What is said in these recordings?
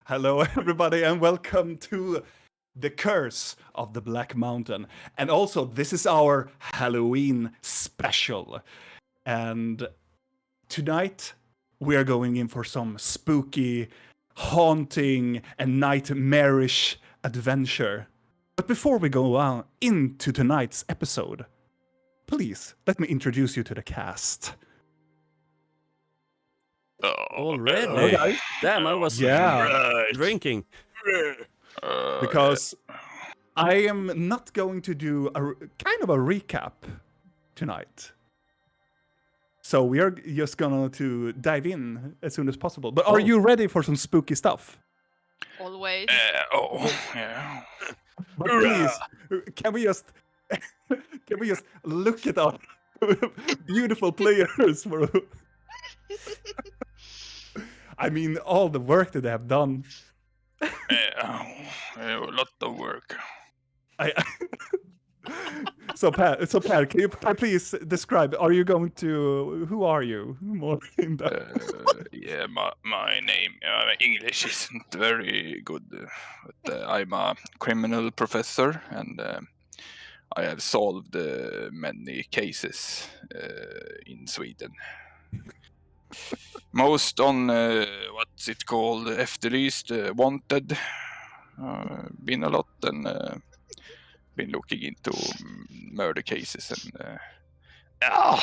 Hello, everybody, and welcome to The Curse of the Black Mountain. And also, this is our Halloween special. And tonight, we are going in for some spooky, haunting, and nightmarish adventure. But before we go on into tonight's episode, please let me introduce you to the cast. Already? Hello, guys. Damn, I was Yeah. drinking. Because I am not going to do kind of a recap tonight. So we are just gonna to dive in as soon as possible. But are you ready for some spooky stuff? Always. Yeah. But please, can we just look at our beautiful players for I mean all the work that they have done. A lot of work. So Per, can you please describe? Are you going to? Who are you? More in that. Yeah, my name English isn't very good, but I'm a criminal professor, and I have solved many cases in Sweden. Most on what's it called, efterlyst, wanted. Been a lot and been looking into murder cases and yeah.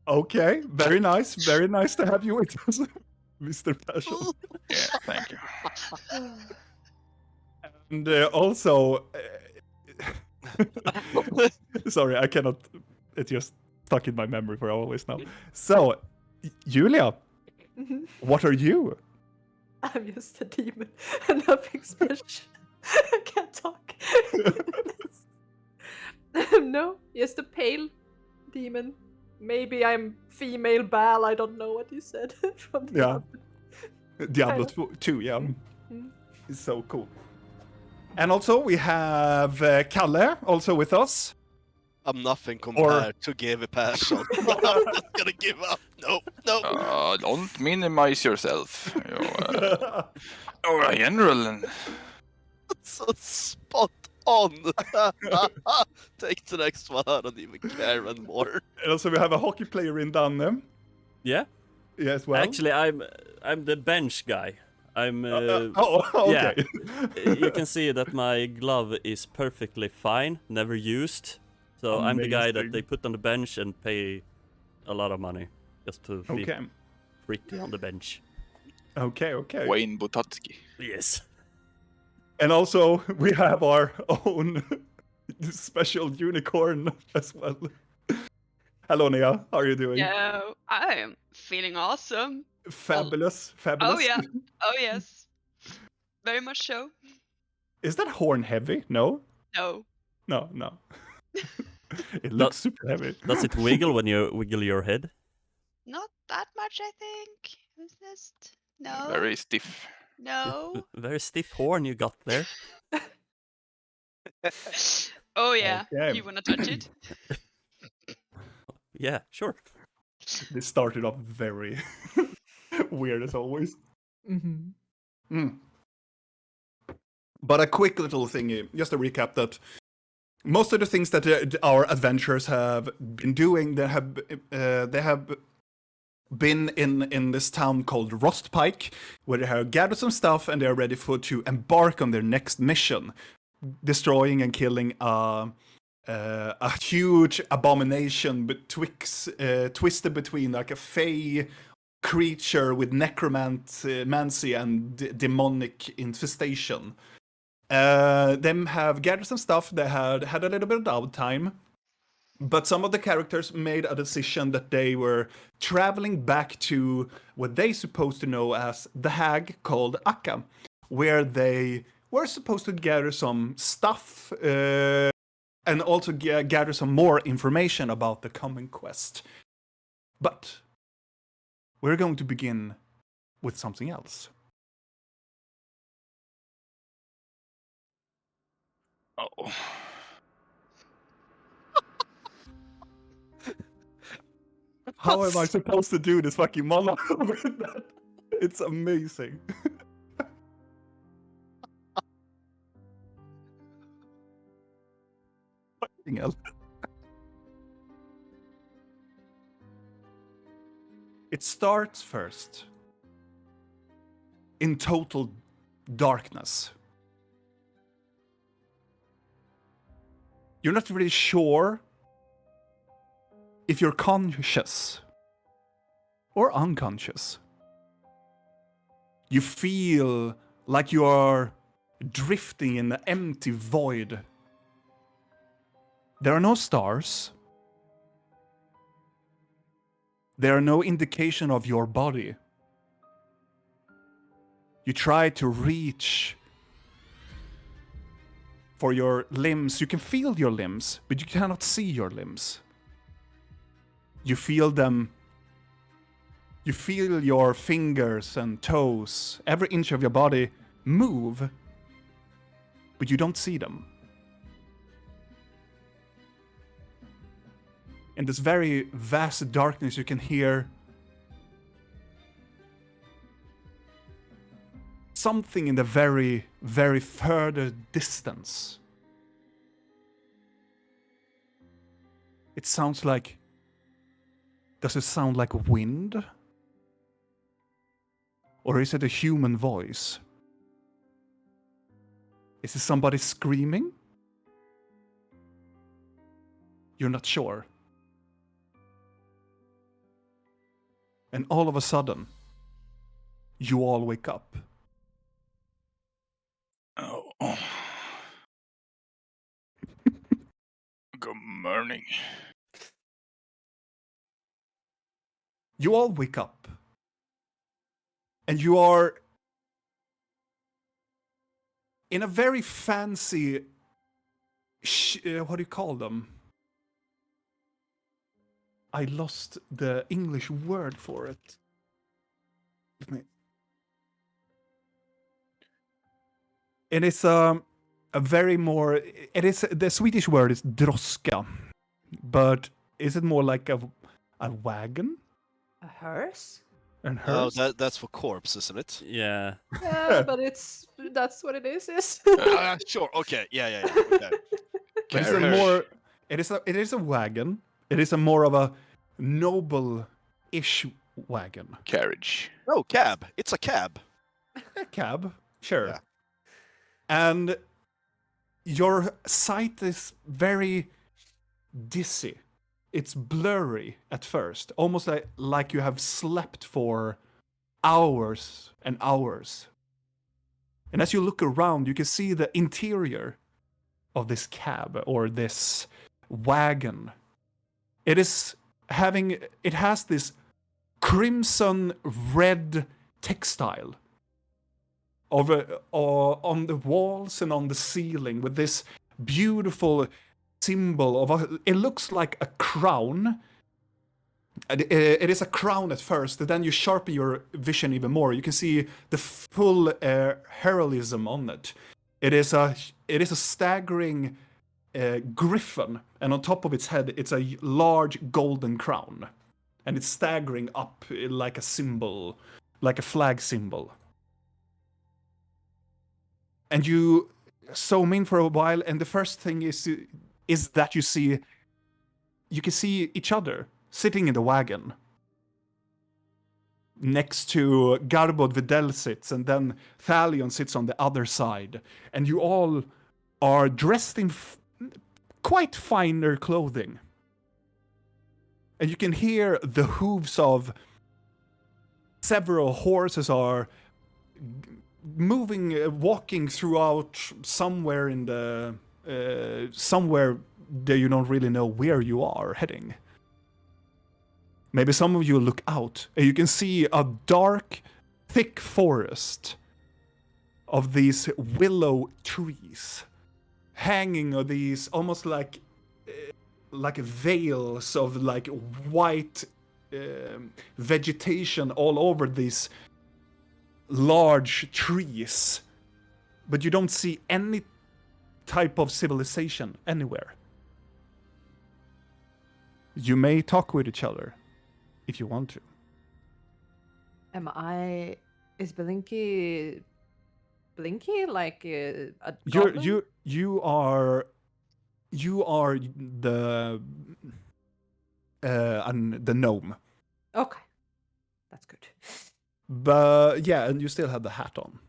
Okay, very nice. Very nice to have you with us, Mr. Persson. Yeah, thank you. And also, sorry, I cannot. It just stuck in my memory for always now. So, Julia, what are you? I'm just a demon and nothing special. I can't talk. No, just a pale demon. Maybe I'm female Bal, I don't know what you said. From the Yeah. Diablo 2, yeah. It's so cool. And also, we have Kalle also with us. I'm nothing compared to give passion. I'm just gonna give up. Nope. Don't minimize yourself. You're a general. And So spot on. Take the next one. I don't even care anymore. And also, we have a hockey player in Danne. Yeah. Yeah, as well. Actually, I'm the bench guy. I'm. Okay. Yeah. You can see that my glove is perfectly fine, never used. So I'm the guy that they put on the bench and pay a lot of money just to be pretty on the bench. Okay. Wayne Botatski. Yes. And also, we have our own special unicorn as well. Hello, Nia. How are you doing? Yeah, I am feeling awesome. Fabulous. Oh yeah. Oh yes. Very much so. Is that horn heavy? No? No. No. It looks super heavy. Does it wiggle when you wiggle your head? Not that much, I think. It's just no. Very stiff. No. Very stiff horn you got there. Oh yeah. Okay. You wanna touch it? Yeah, sure. This started off very weird as always. But a quick little thingy, just to recap that most of the things that our adventurers have been doing, they have been in this town called Rostpike, where they have gathered some stuff and they are ready to embark on their next mission, destroying and killing a huge abomination twisted between like a fey creature with necromancy and demonic infestation. Them have gathered some stuff. They had a little bit of downtime, but some of the characters made a decision that they were traveling back to what they supposed to know as the hag called Akka, where they were supposed to gather some stuff and also gather some more information about the coming quest. But we're going to begin with something else. Oh. How am I supposed to do this fucking monologue with that? It's amazing. Fucking hell. It starts first in total darkness. You're not really sure if you're conscious or unconscious. You feel like you are drifting in an empty void. There are no stars. There are no indication of your body. You try to reach for your limbs. You can feel your limbs, but you cannot see your limbs. You feel them. You feel your fingers and toes, every inch of your body move, but you don't see them. In this very vast darkness, you can hear something in the very, very further distance. It sounds like... Does it sound like wind? Or is it a human voice? Is it somebody screaming? You're not sure. And all of a sudden, you all wake up. Oh. Good morning. You all wake up. And you are in a very fancy... what do you call them? I lost the English word for it. It is a very more... It is the Swedish word is droska, but is it more like a wagon? A hearse? And hearse? Oh, that's for corpse, isn't it? Yeah. Yeah, but that's what it is. Yes. Sure. Okay. Yeah. Okay. But it's a more... It is a wagon. It is a more of a noble-ish wagon. Carriage. Oh, cab. It's a cab. A cab, sure. Yeah. And your sight is very dizzy. It's blurry at first, almost like you have slept for hours and hours. And as you look around, you can see the interior of this cab or this wagon. It has this crimson red textile on the walls and on the ceiling with this beautiful symbol of it looks like a crown. It is a crown at first, and then you sharpen your vision even more. You can see the full heroism on it. It is a staggering griffin, and on top of its head, it's a large golden crown, and it's staggering up like a symbol, like a flag symbol. And you zoom in for a while, and the first thing is that you can see each other sitting in the wagon. Next to Garbod Videl sits, and then Thalion sits on the other side. And you all are dressed in quite finer clothing. And you can hear the hooves of several horses are walking throughout somewhere in the... somewhere that you don't really know where you are heading. Maybe some of you look out and you can see a dark, thick forest of these willow trees hanging on these almost like veils of like white vegetation all over these large trees. But you don't see any type of civilization anywhere. You may talk with each other. if you want to. Is Blinky like a goblin? You are the gnome. Okay, that's good. But yeah, and you still have the hat on.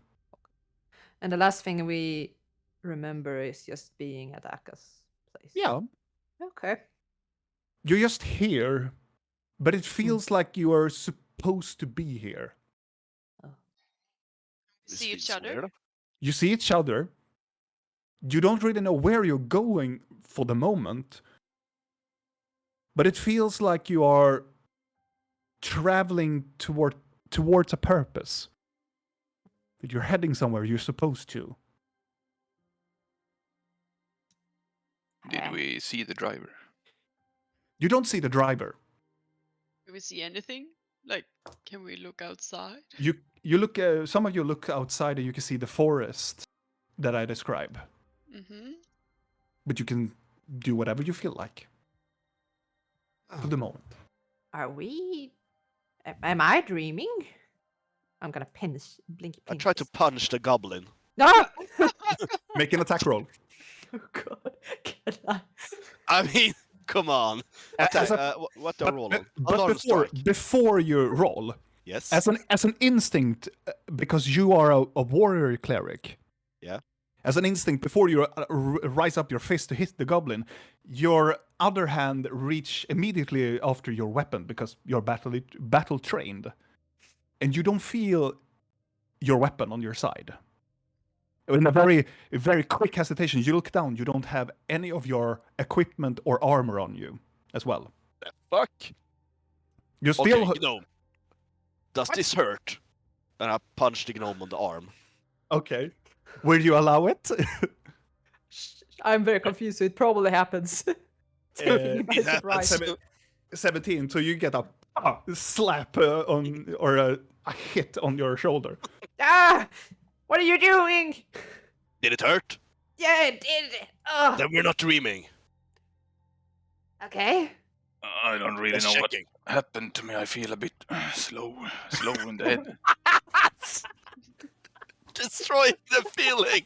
And the last thing we remember is just being at Aka's place. Yeah, Okay. you're just here, but it feels like you are supposed to be here. This See each feels other. weird. You see each other. You don't really know where you're going for the moment, but it feels like you are traveling towards a purpose. That you're heading somewhere you're supposed to. Did we see the driver? You don't see the driver. Do we see anything? Like, can we look outside? You look. Some of you look outside and you can see the forest that I describe. Mm-hmm. But you can do whatever you feel like for the moment. Are we? Am I dreaming? I'm gonna pinch Blinky. I tried to punch the goblin. No! Make an attack roll. Oh God! Can I? I mean, come on. As What the roll on? But Unarmed strike. before you roll, Yes. as an instinct, because you are a warrior cleric. Yeah. As an instinct, before you rise up your fist to hit the goblin, your other hand reach immediately after your weapon because you're battle trained, and you don't feel your weapon on your side. In a very quick hesitation, you look down. You don't have any of your equipment or armor on you as well. The fuck? You still. Okay, gnome. Does this hurt? And I punched the gnome on the arm. Okay. Will you allow it? I'm very confused. So it probably happens. Taking me by it happens. surprise. 17. So you get a slap on or a hit on your shoulder. Ah! What are you doing? Did it hurt? Yeah, it did. Oh. Then we're not dreaming. Okay. I don't really Just know checking. what happened to me. I feel a bit slow in the head. Destroying the feeling.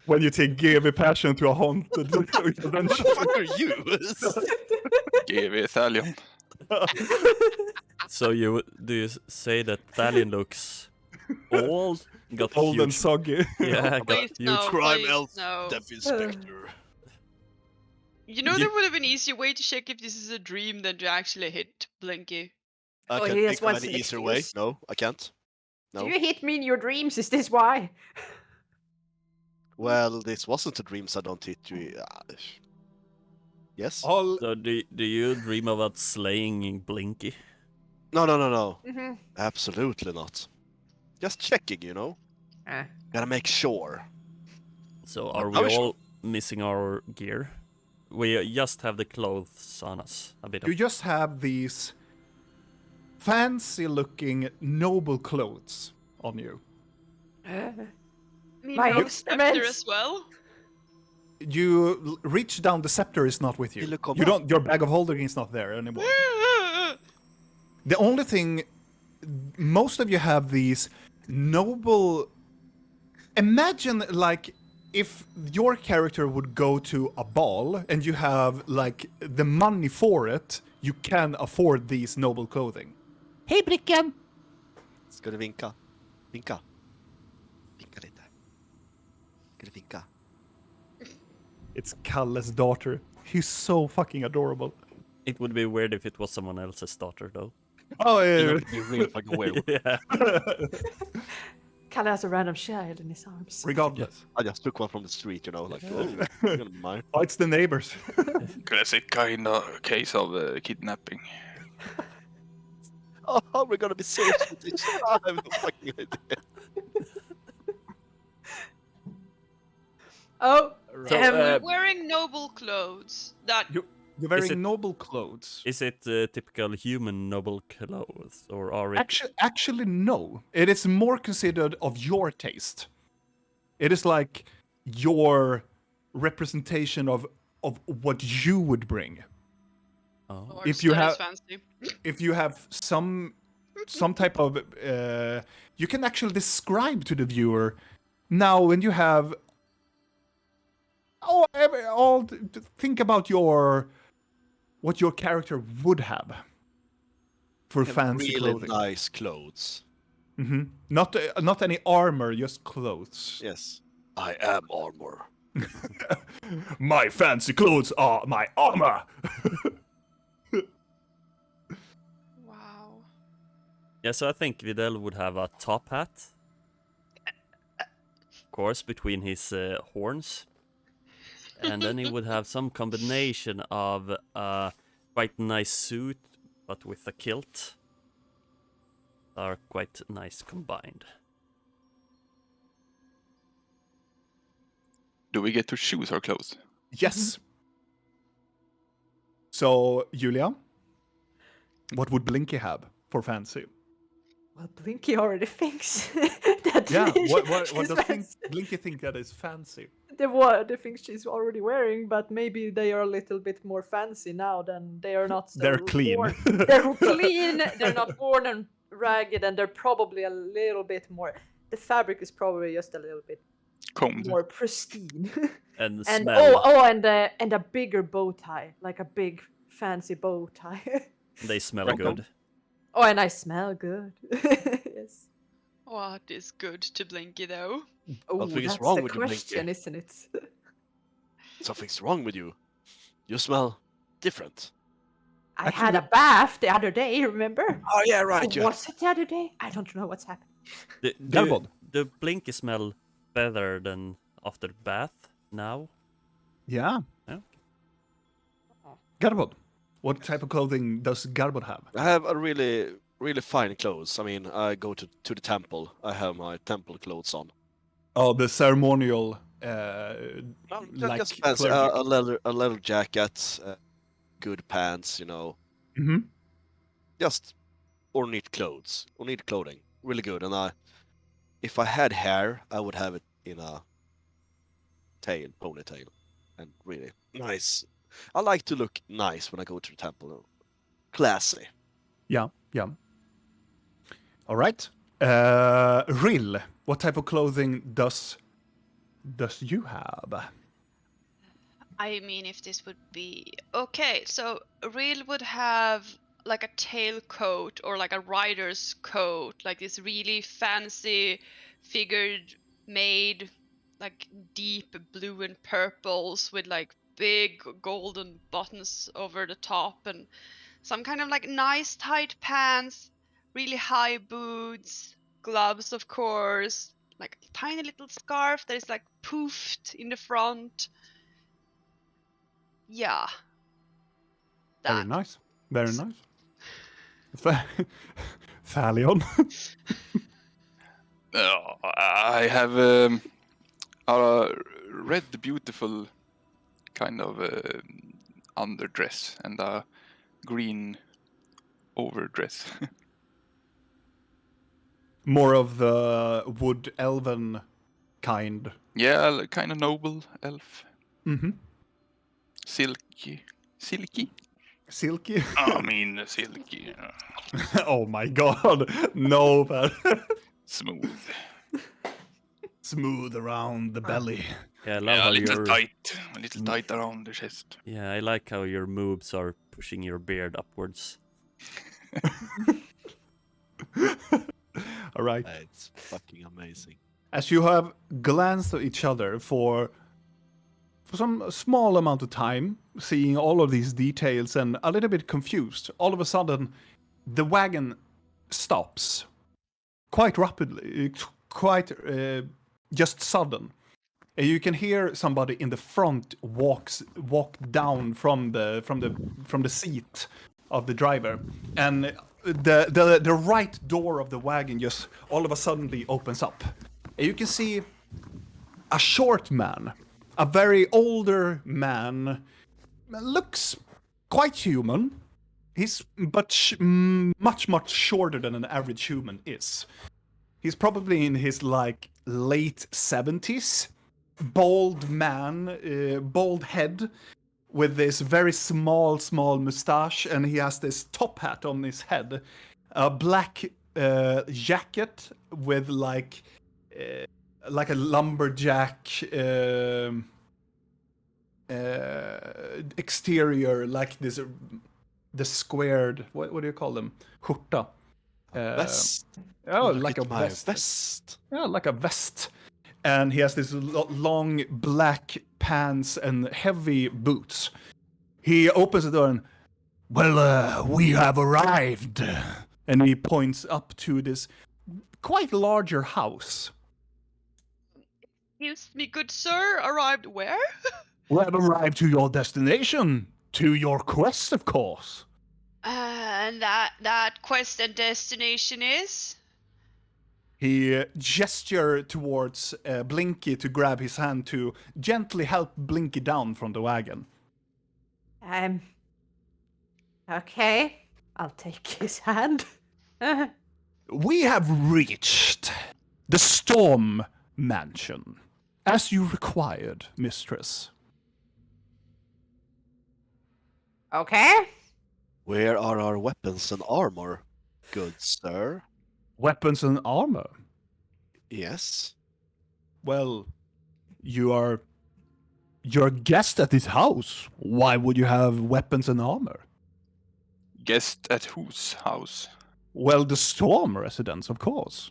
When you take GV passion to a haunted What the fuck are you? GV Thalion. So do you say that Thalion looks old? Got old and huge, soggy. yeah, got Please, huge. no. Crime please, elf, no. death inspector. You know, there would have been an easier way to check if this is a dream than to actually hit Blinky. I Oh, can't he think just of wants any an easier way. excuse. No, I can't. No. Do you hit me in your dreams? Is this why? Well, this wasn't a dream, so I don't hit you. Yes? All So do you dream about slaying Blinky? No. Mm-hmm. Absolutely not. Just checking, you know? Ah. Gotta make sure. So are Are we we sure? all missing our gear? We just have the clothes on us. A bit of you just have these fancy-looking noble clothes on you. My no instruments. scepter as well. You reach down. The scepter is not with you. You look on You that. don't. Your bag of holding is not there anymore. The only thing, most of you have these noble. Imagine like if your character would go to a ball and you have like the money for it, you can afford these noble clothing. Hey, Bricken! Ska du vinka? Vinka. Vinka lite. Ska du vinka? It's Kalle's daughter. He's so fucking adorable. It would be weird if it was someone else's daughter, though. Oh, You yeah. look really fucking weird. Yeah. Kalle has a random child in his arms. Regardless. I just took one from the street, you know, like, oh, you're gonna be mine. Oh, it's the neighbors. Classic kind of case of kidnapping. Oh, how we're gonna be safe with each other? I have no fucking idea. Oh, So, damn. We're wearing noble clothes. That You're wearing it- noble clothes. Is it typical human noble clothes, or are it? Actually, no. It is more considered of your taste. It is like your representation of what you would bring. Oh. Or If you that is have- fancy. If you have some type of, you can actually describe to the viewer. Now, when you have, think about what your character would have for Have fancy really clothing. nice clothes. Not any armor, just clothes. Yes. I am armor. My fancy clothes are my armor. Wow. Yeah, so I think Videl would have a top hat. Of course, between his horns. And then he would have some combination of a quite nice suit, but with a kilt. Are quite nice combined. Do we get to choose our clothes? Yes. So, Julia, what would Blinky have for fancy? Well, Blinky already thinks that Yeah, what she's does fancy. Blinky think that is fancy? The things she's already wearing, but maybe they are a little bit more fancy now than they are not so They're clean. worn. They're clean, they're not worn and ragged, and they're probably a little bit more. The fabric is probably just a little bit Combed. more pristine. And and smell. and a bigger bow tie, like a big fancy bow tie. They smell Right. good. Oh, and I smell good. Yes. What is good to Blinky though? Oh, Something is that's wrong the with you, Blinky. question, isn't it? Something's wrong with you. You smell different. I had a bath the other day, remember? Oh yeah, right. Or was it the other day? I don't know what's happening. Do Blinky smell better than after bath now? Yeah. Yeah. Garbod. What type of clothing does Garbod have? I have a really fine clothes. I mean, I go to the temple. I have my temple clothes on. Oh, the ceremonial, like Just fancy. clergy. A leather jacket, good pants. You know, Mm-hmm. just ornate clothes, ornate clothing. Really good. And if I had hair, I would have it in a ponytail, and really nice. I like to look nice when I go to the temple. Classy. Yeah. All right. Rill, what type of clothing does you have? I mean, if this would be okay, so Real would have like a tailcoat or like a rider's coat, like this really fancy figured made like deep blue and purples with like big golden buttons over the top and some kind of like nice tight pants, really high boots, gloves of course, like a tiny little scarf that is like poofed in the front. Yeah. Very That. nice. Very nice. Thalion. I have a red, beautiful kind of underdress and a green overdress. More of the wood elven kind. Yeah, kind of noble elf. Mm-hmm. Silky. Silky. I mean, silky. Oh my god. No, but Smooth. smooth around the belly. Yeah, I love Yeah, how a little your tight. A little tight around the chest. yeah, I like how your moves are pushing your beard upwards. All right. It's fucking amazing. As you have glanced at each other for some small amount of time, seeing all of these details and a little bit confused, all of a sudden, the wagon stops quite rapidly, quite just sudden. And you can hear somebody in the front walk down from the seat of the driver, and the right door of the wagon just all of a sudden opens up. And you can see a short man, a very older man, looks quite human. He's much shorter than an average human is. He's probably in his like late 70s, bald man, bald head, with this very small mustache, and he has this top hat on his head, a black jacket with like a lumberjack exterior, like this, the squared. What do you call them? Skjorta. Vest. Oh, Look like at a my vest. vest. Yeah, like a vest. And he has this long black pants and heavy boots. He opens the door and, well, we have arrived. And he points up to this quite larger house. Excuse me, good sir, arrived where? We have arrived to your destination, to your quest, of course. And that quest and destination is? He gestured towards Blinky to grab his hand to gently help Blinky down from the wagon. Okay. I'll take his hand. We have reached the Storm Mansion, as you required, mistress. Okay. Where are our weapons and armor, good sir? Weapons and armor? Yes. Well, you're a guest at this house. Why would you have weapons and armor? Guest at whose house? Well, the Storm residence, of course.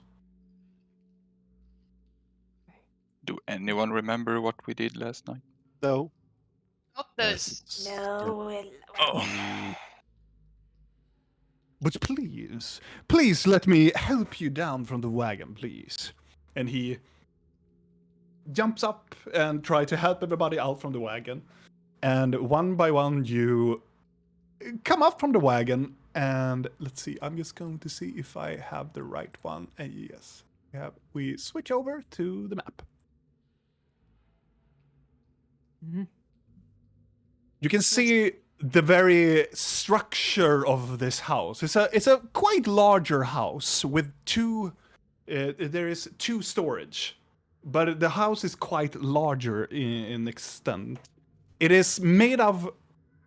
Do anyone remember what we did last night? No. Not this. No. Oh. But please let me help you down from the wagon, please. And he jumps up and tries to help everybody out from the wagon. And one by one, you come up from the wagon. And let's see, I'm just going to see if I have the right one. And yes, we switch over to the map. Mhm. You can see the very structure of this house. It's a quite larger house with two. There is two storage, but the house is quite larger in extent. It is made of.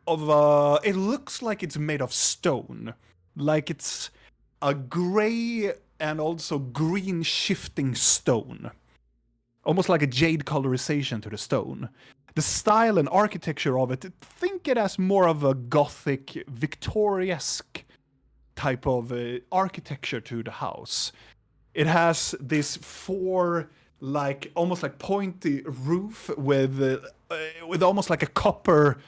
It looks like it's made of stone, like it's a gray and also green shifting stone, almost like a jade colorization to the stone. The style and architecture of it, think it as more of a Gothic, Victoriesque type of architecture to the house. It has this four, like almost like pointy roof with almost like a copper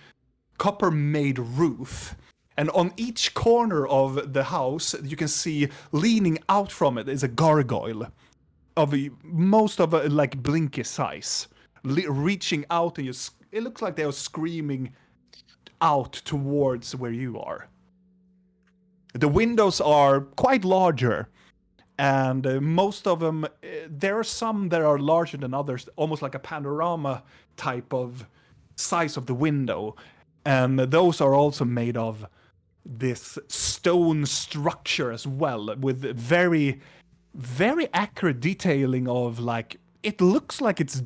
made roof. And on each corner of the house, you can see leaning out from it is a gargoyle of most of a like Blinky size, reaching out, and it looks like they are screaming out towards where you are. The windows are quite larger, and most of them, there are some that are larger than others, almost like a panorama type of size of the window. And those are also made of this stone structure as well, with very, very accurate detailing of like, it looks like it's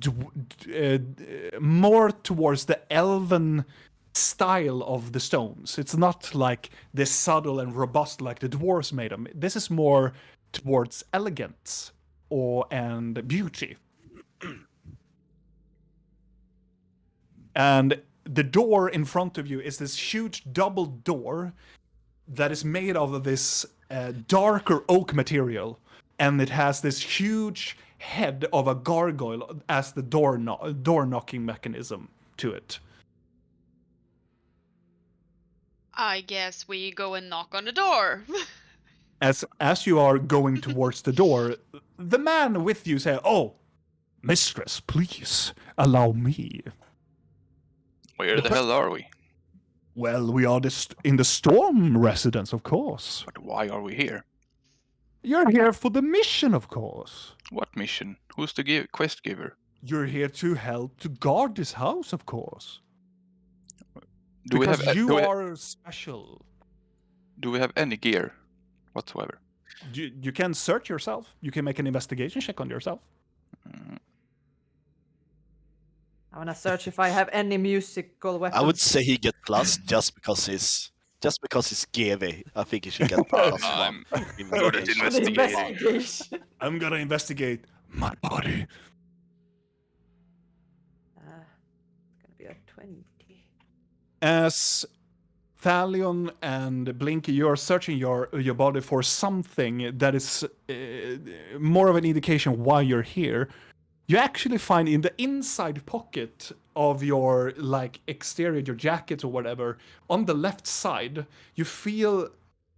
more towards the elven style of the stones. It's not like this subtle and robust like the dwarves made them. This is more towards elegance and beauty. And the door in front of you is this huge double door that is made of this darker oak material, and it has this huge head of a gargoyle as the door knocking mechanism to it. I guess we go and knock on the door. As you are going towards the door, the man with you say, "Oh, mistress, please allow me." Where the hell are we? Well, we are in the Storm residence, of course. But why are we here? You're here for the mission, of course. What mission? Who's the quest giver? You're here to help to guard this house, of course. Do we because have you are special. Do we have any gear whatsoever? You can search yourself. You can make an investigation check on yourself. I wanna search if I have any musical weapons. I would say he get plus just because he's GV. I think he should get plus I'm one. good at investigating. Investigation. I'm gonna investigate my body. It's gonna be a 20. As Thalion and Blinky, you're searching your body for something that is more of an indication why you're here. You actually find in the inside pocket of your exterior, your jacket or whatever, on the left side, you feel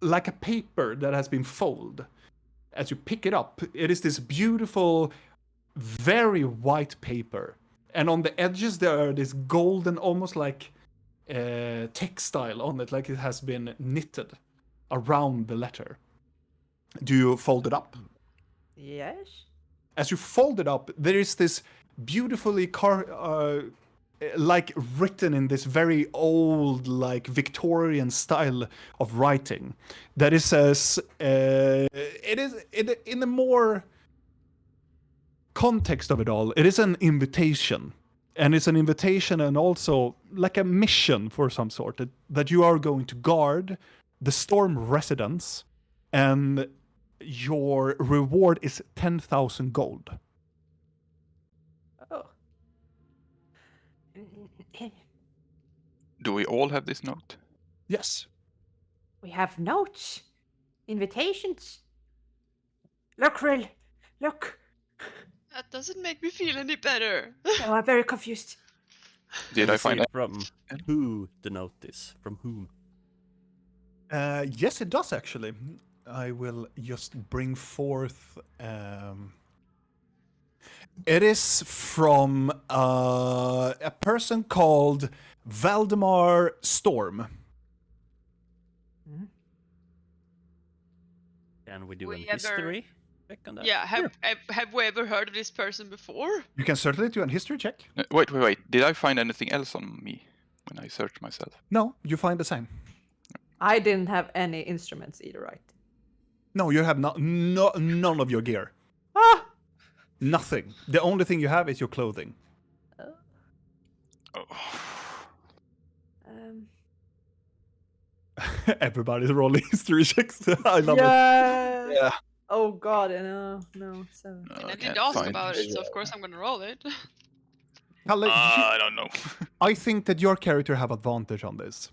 like a paper that has been folded. As you pick it up, it is this beautiful, very white paper, and on the edges there are this golden, almost like textile on it, like it has been knitted around the letter. Do you fold it up? Yes. As you fold it up, there is this beautifully written in this very old, Victorian style of writing. That it says, it is in the more context of it all. It is an invitation, and it's an invitation and also like a mission for some sort that you are going to guard the Storm residence, and your reward is 10,000 gold. Oh. Do we all have this note? Yes. We have notes. Invitations. Look, Rill. Look. That doesn't make me feel any better. Oh, I'm very confused. Did I find from who the note is? From whom? Yes, it does actually. I will just bring forth. It is from a person called Valdemar Storm. Can we do We a history check on that? Yeah, have we ever heard of this person before? You can certainly do a history check. Wait. Did I find anything else on me when I searched myself? No, you find the same. I didn't have any instruments either, right? No, you have none of your gear. Ah! Nothing. The only thing you have is your clothing. Oh. Everybody's rolling history checks. I love it. Yeah. Oh god, no, 7. And I didn't ask about it, so of course I'm gonna roll it. Kalle, I don't know. I think that your character have advantage on this.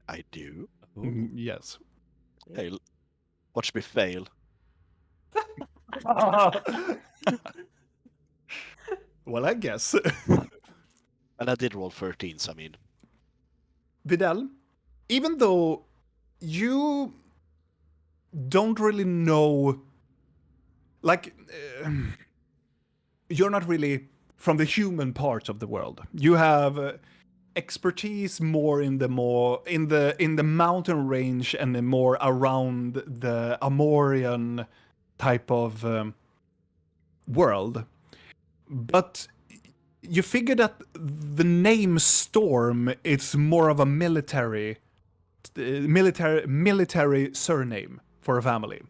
I do. Yes. Hey, watch me fail. Well, I guess. And I did roll 13, so I mean... Vidal, even though you don't really know, you're not really from the human parts of the world. You have expertise more in the mountain range and the more around the Armorian type of world. But you figure that the name Storm is more of a military surname for a family.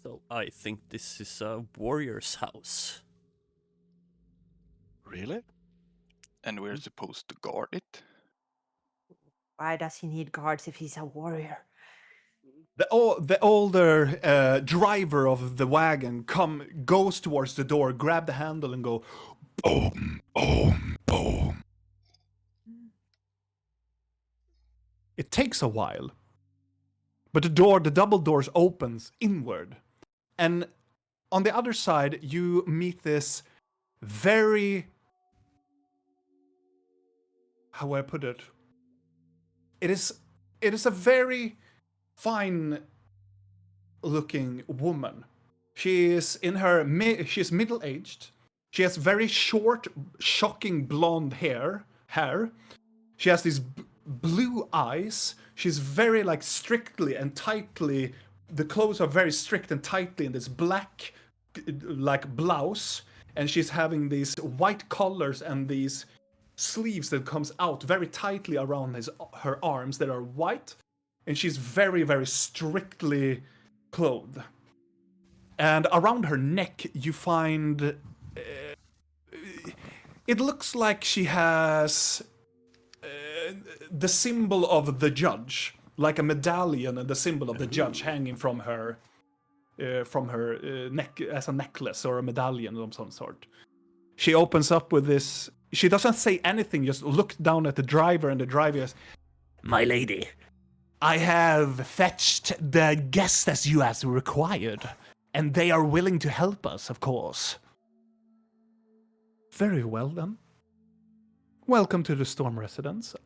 So I think this is a warrior's house. Really? And we're supposed to guard it? Why does he need guards if he's a warrior? The older driver of the wagon goes towards the door, grab the handle, and go, boom, boom, boom. It takes a while, but the double doors opens inward, and on the other side you meet this very, how will I put it? It is a very fine looking woman. She is middle-aged. She has very short, shocking blonde hair. She has these blue eyes. She's very strictly and tightly, the clothes are very strict and tightly in this black blouse, and she's having these white collars and these sleeves that comes out very tightly around her arms that are white. And she's very, very strictly clothed. And around her neck, you find it looks like she has the symbol of the judge, like a medallion and the symbol of the judge hanging from her neck as a necklace or a medallion of some sort. She opens up with this. She doesn't say anything, just look down at the driver, and the driver goes, "My lady, I have fetched the guests as you as required, and they are willing to help us, of course." Very well, then. Welcome to the Storm residence.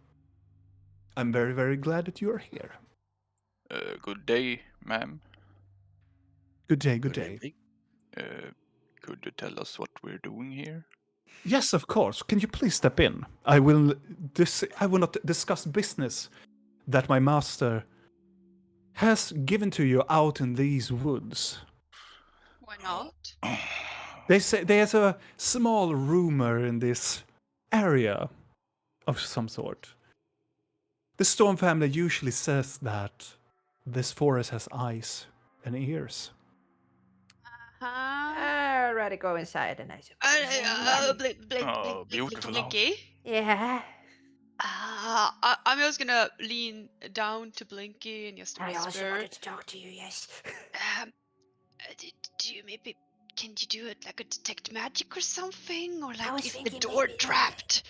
I'm very, very glad that you are here. Good day, ma'am. Good day, good day. Could you tell us what we're doing here? Yes, of course. Can you please step in? I will not discuss business that my master has given to you out in these woods. Why not? They say there's a small rumor in this area of some sort. The Storm family usually says that this forest has eyes and ears. I'd rather go inside and I suppose. Beautiful Blinky. Yeah. I'm just gonna lean down to Blinky and just I also whisper. wanted to talk to you, yes. Do you maybe, can you do it like a detect magic or something, or I was like is the thinking door maybe- trapped?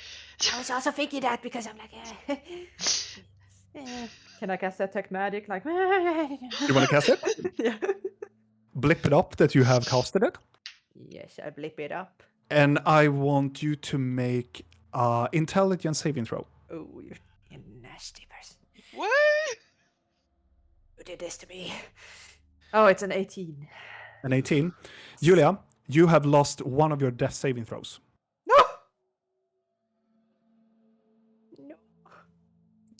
I was also thinking that because I'm like, Can I cast detect magic? Like, You want to cast it? yeah. Blip it up that you have casted it. Yes, I blip it up. And I want you to make intelligence saving throw. Oh, you're a nasty person. What? Who did this to me? Oh, it's an 18. An 18. Julia, you have lost one of your death saving throws. No!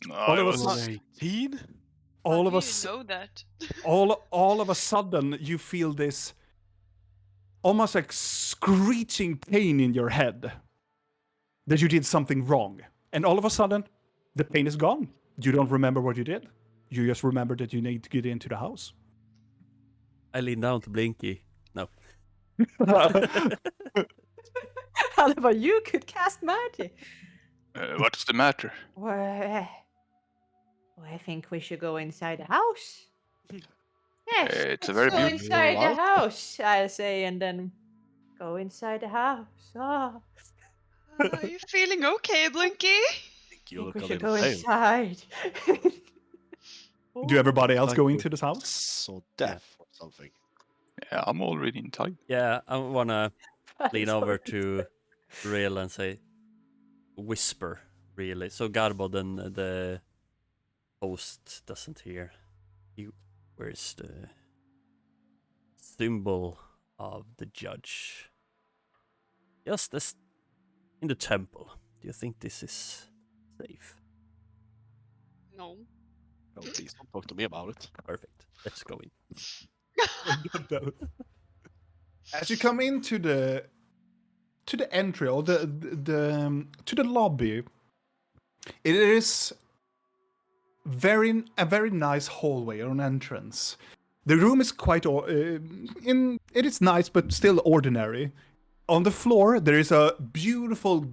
No. All of a was sudden, 18? all How of do us, you know that? all of a sudden, you feel this almost like screeching pain in your head that you did something wrong, and all of a sudden, the pain is gone. You don't remember what you did. You just remember that you need to get into the house. I lean down to Blinky. No. However, you could cast magic. what's the matter? Well, I think we should go inside the house. Yes, It's a let's very go beautiful inside the house. house, I say, and then go inside the house. Oh, Are you feeling okay, Blinky? You I look think we a should little go pale. inside. Do everybody else Like go you're into this house? So deaf or something. Yeah, I'm already inside. Yeah, I wanna lean Sorry. over to Real and say, whisper, really. So Garbo, then the host doesn't hear. Where's the symbol of the judge? Just as in the temple. Do you think this is safe? No. Oh, please don't talk to me about it. Perfect. Let's go in. As you come into the entry or the to the lobby, it is a very nice hallway or an entrance. The room is quite it is nice but still ordinary. On the floor there is a beautiful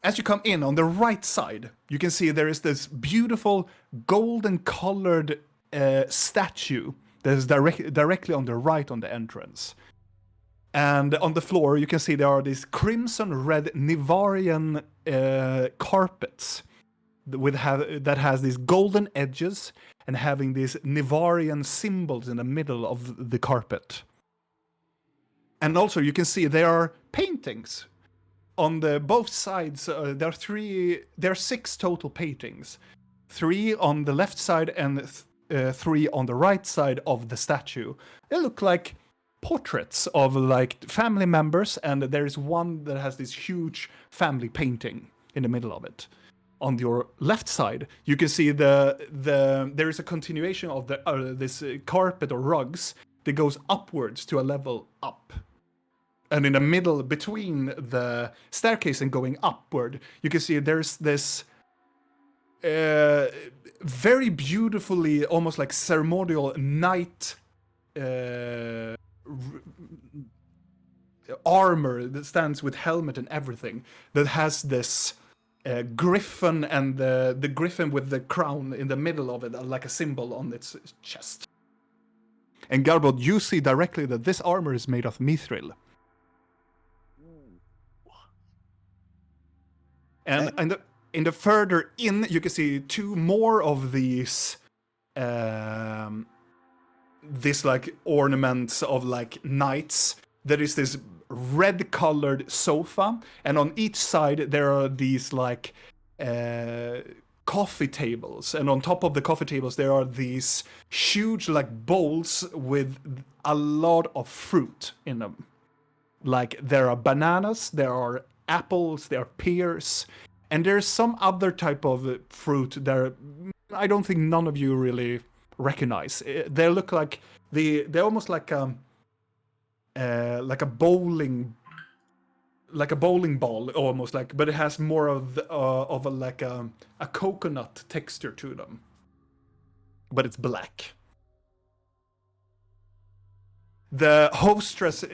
as you come in on the right side, you can see there is this beautiful golden colored statue that is directly on the right on the entrance. And on the floor, you can see there are these crimson red Nivarian carpets that has these golden edges and having these Nivarian symbols in the middle of the carpet. And also, you can see there are paintings on both sides. There are 6 total paintings. 3 on the left side and 3 on the right side of the statue. They look like portraits of like family members, and there is one that has this huge family painting in the middle of it. On your left side, you can see there is a continuation of this carpet or rugs that goes upwards to a level up. And in the middle, between the staircase and going upward, you can see there's this very beautifully, almost like ceremonial night armor that stands with helmet and everything, that has this griffin, and the griffin with the crown in the middle of it, like a symbol on its chest. And Garbod, you see directly that this armor is made of mithril. And in the further in, you can see two more of these this like ornaments of like knights. There is this red-colored sofa, and on each side there are these like coffee tables, and on top of the coffee tables there are these huge like bowls with a lot of fruit in them. Like there are bananas, there are apples, there are pears, and there's some other type of fruit that I don't think none of you really recognize. They look like they're almost like a bowling ball almost, like, but it has more of a coconut texture to them, but it's black. The hostess,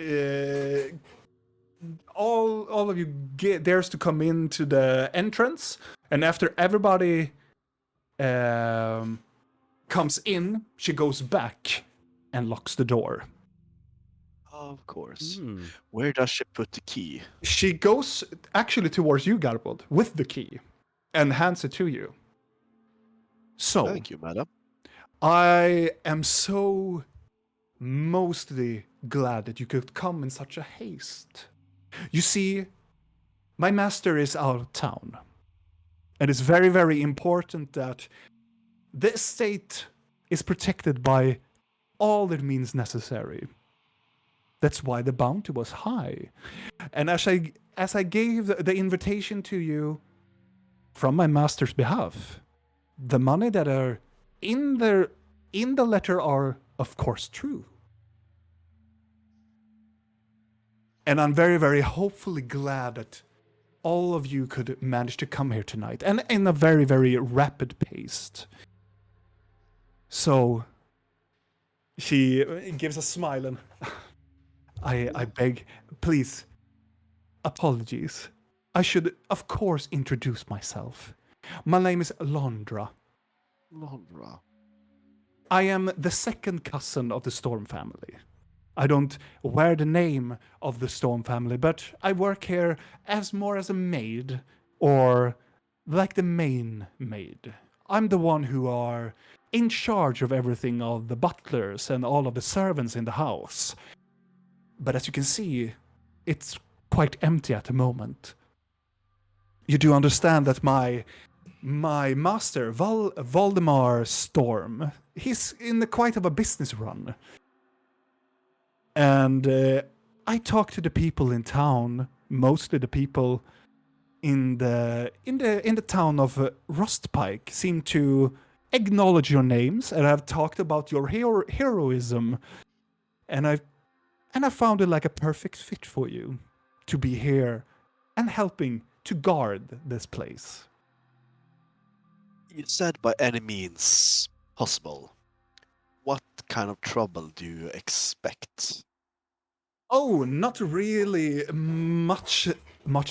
all of you dares to come into the entrance, and after everybody comes in, she goes back and locks the door. Of course. Where does she put the key? She goes actually towards you, Garbod, with the key, and hands it to you. So, thank you, madam. I am so mostly glad that you could come in such a haste. You see, my master is out of town, and it's very, very important that the estate is protected by all that means necessary. That's why the bounty was high. And as I gave the invitation to you from my master's behalf, the money that are in the letter are, of course, true. And I'm very, very hopefully glad that all of you could manage to come here tonight, and in a very, very rapid pace. So, she gives a smile and... I beg, please, apologies. I should, of course, introduce myself. My name is Londra. Londra. I am the second cousin of the Storm family. I don't wear the name of the Storm family, but I work here as more as a maid, or like the main maid. I'm the one who are in charge of everything, of the butlers and all of the servants in the house. But as you can see, it's quite empty at the moment. You do understand that my master, Valdemar Storm, he's in quite of a business run. And I talk to the people in town, mostly the people in the town of Rustpike seem to acknowledge your names, and I've talked about your heroism, and I found it like a perfect fit for you to be here and helping to guard this place. You said by any means possible. What kind of trouble do you expect? Oh, not really much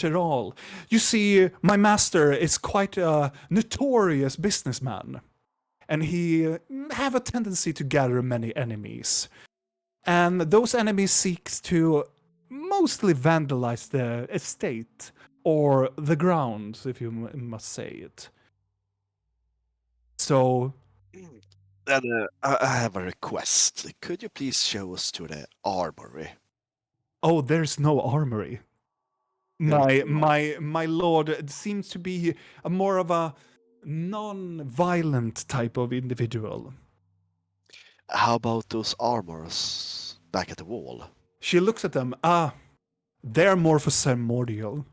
at all. You see, my master is quite a notorious businessman, and he have a tendency to gather many enemies. And those enemies seeks to mostly vandalize the estate, or the grounds, if you must say it. So... Then I have a request. Could you please show us to the Armory? Oh, there's no armory. My lord seems to be more of a non-violent type of individual. How about those armors back at the wall? She looks at them. They're more for ceremonial.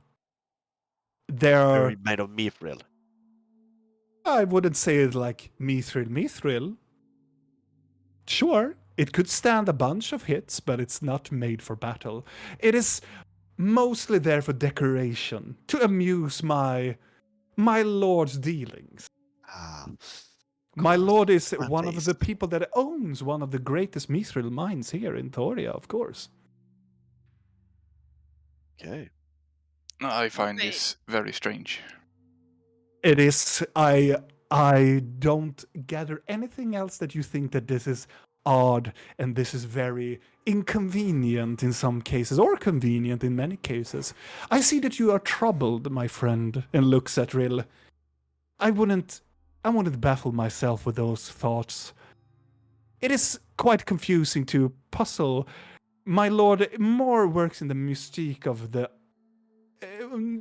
They're made of mithril. I wouldn't say it like mithril. Sure, it could stand a bunch of hits, but it's not made for battle. It is mostly there for decoration, to amuse my lord's dealings. My lord is Plant one of based. the people that owns one of the greatest mithril mines here in Thoria, of course. Okay. I find Wait. this very strange. It is. I don't gather anything else that you think that this is odd and this is very inconvenient in some cases, or convenient in many cases. I see that you are troubled, my friend, and looks at Rill. I wouldn't baffle myself with those thoughts. It is quite confusing to puzzle. My lord more works in the mystique of the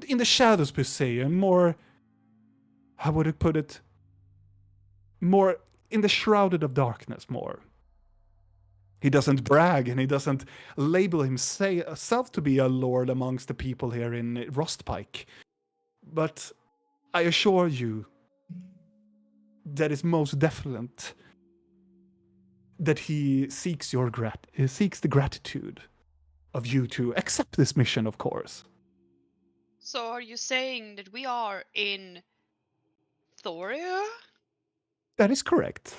in the shadows per se, and more, how would I put it? More in the shrouded of darkness more. He doesn't brag and he doesn't label himself to be a lord amongst the people here in Rostpike. But I assure you that is most definite that he seeks the gratitude of you to accept this mission, of course. So are you saying that we are in Thoria? That is correct.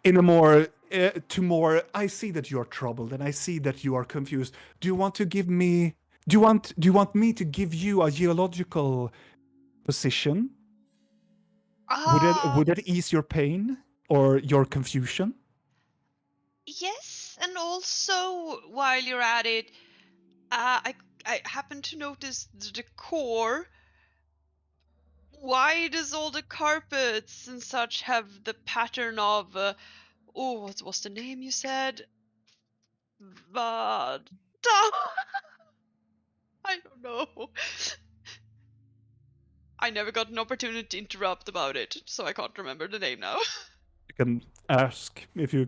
In a more, I see that you are troubled and I see that you are confused. Do you want me to give you a geological position? Would that ease your pain or your confusion? Yes, and also while you're at it, I happen to notice the decor. Why does all the carpets and such have the pattern of what was the name you said? Vad? I don't know. I never got an opportunity to interrupt about it, so I can't remember the name now. You can ask you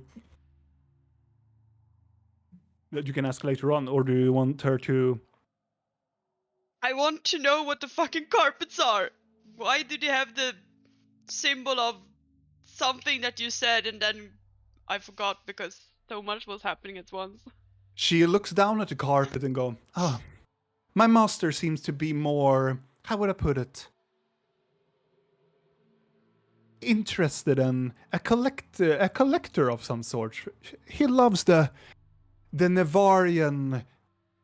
can ask later on, or do you want her to? I want to know what the fucking carpets are. Why do they have the symbol of something that you said and then I forgot because so much was happening at once. She looks down at the carpet and go, "Ah, my master seems to be more, how would I put it? Interested in a collector of some sort. He loves the Nevarian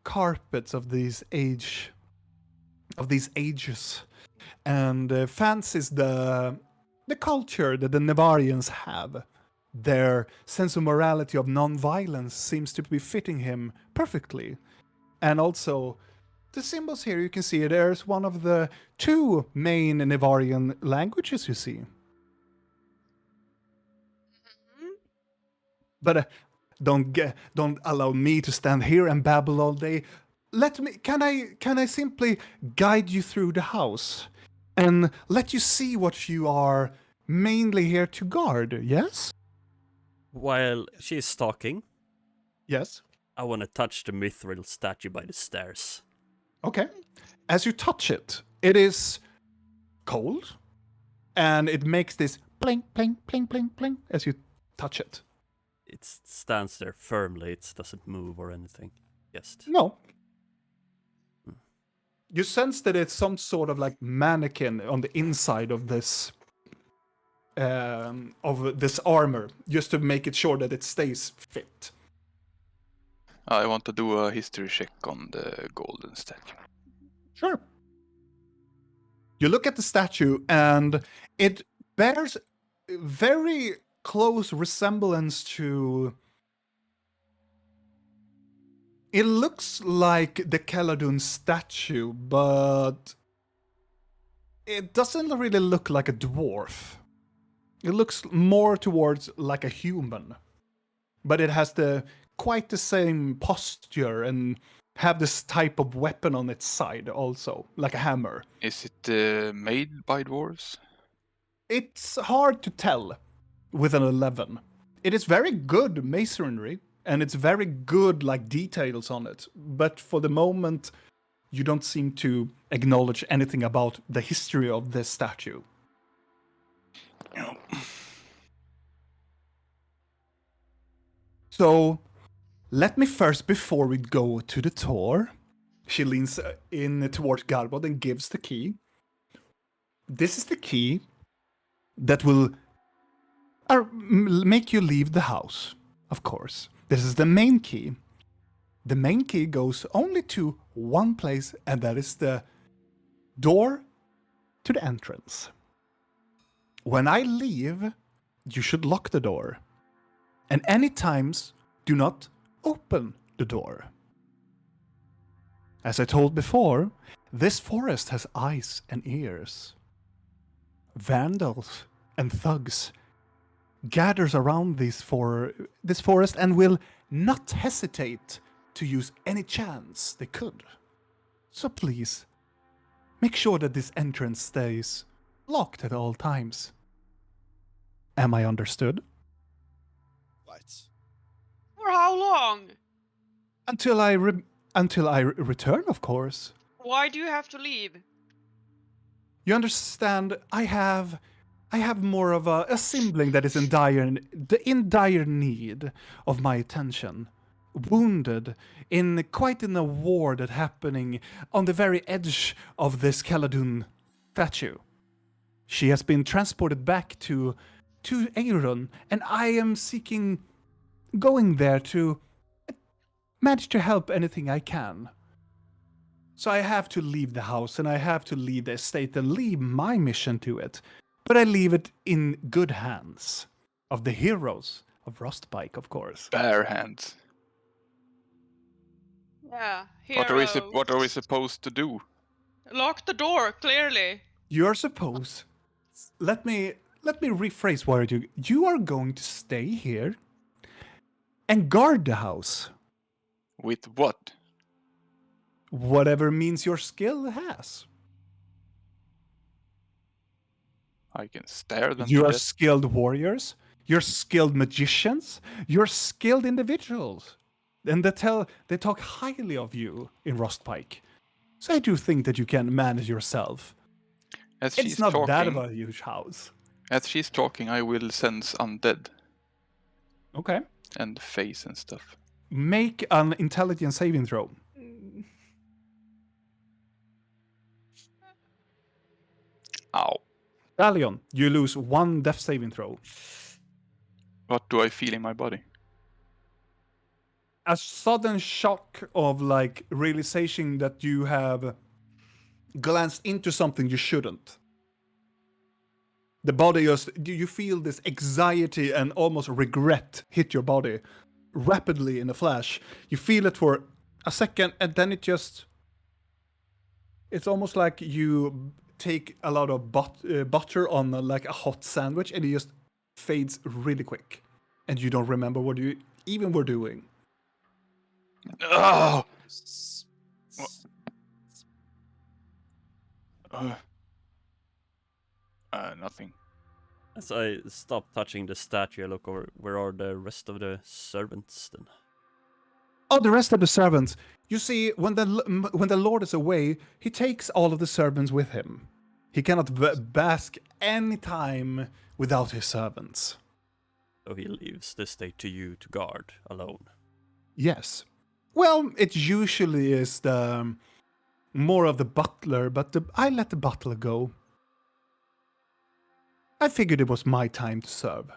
carpets of these ages, and fancies the culture that the Nevarians have. Their sense of morality of non-violence seems to be fitting him perfectly, and also the symbols here, you can see there's one of the two main Nevarian languages you see. But don't allow me to stand here and babble all day. Can I simply guide you through the house and let you see what you are mainly here to guard, yes? While she's talking, Yes. I want to touch the mithril statue by the stairs. Okay. As you touch it, it is cold, and it makes this pling, pling, pling, pling, pling as you touch it. It stands there firmly. It doesn't move or anything. Just No. You sense that it's some sort of like mannequin on the inside of this armor, just to make it sure that it stays fit. I want to do a history check on the golden statue. Sure. You look at the statue, and it bears very close resemblance to. It looks like the Caladun statue, but it doesn't really look like a dwarf. It looks more towards like a human, but it has quite the same posture and have this type of weapon on its side also, like a hammer. Is it made by dwarves? It's hard to tell with an 11. It is very good masonry, and it's very good like details on it, but for the moment, you don't seem to acknowledge anything about the history of this statue. No. So, let me first, before we go to the tour, she leans in towards Garbod and gives the key. This is the key that will make you leave the house, of course. This is the main key. The main key goes only to one place, and that is the door to the entrance. When I leave, you should lock the door. And any times, do not open the door. As I told before, this forest has eyes and ears. Vandals and thugs gathers around this forest and will not hesitate to use any chance they could. So please, make sure that this entrance stays locked at all times. Am I understood? Right. For how long? Until I return, of course. Why do you have to leave? You understand, I have more of a sibling that is in dire need of my attention. Wounded quite in a war that happening on the very edge of this Caledon statue. She has been transported back to Aeron, and I am going there to manage to help anything I can. So I have to leave the house, and I have to leave the estate and leave my mission to it. But I leave it in good hands of the heroes of Frostpike, of course. Bare hands. Yeah, What are we supposed to do? Lock the door, clearly. You're supposed. Let me rephrase what you. You are going to stay here and guard the house. With what? Whatever means your skill has. I can stare them You to are death. skilled warriors. You're skilled magicians. You're skilled individuals. And they talk highly of you in Frostpike. So I do think that you can manage yourself. It's not that of a huge house. As she's talking, I will sense undead. Okay. And face and stuff. Make an intelligence saving throw. Ow. Dalion, you lose 1 death saving throw. What do I feel in my body? A sudden shock of realization that you have glanced into something you shouldn't. The body you feel this anxiety and almost regret hit your body rapidly in a flash. You feel it for a second, and then it's almost like you take a lot of butter on a hot sandwich, and it just fades really quick, and you don't remember what you even were doing. Oh! Nothing. As I stop touching the statue, I look over. Where are the rest of the servants then? Oh, the rest of the servants. You see, when the Lord is away, he takes all of the servants with him. He cannot bask any time without his servants. So he leaves the estate to you to guard alone. Yes. Well, it usually is the more of the butler, but I let the butler go. I figured it was my time to serve.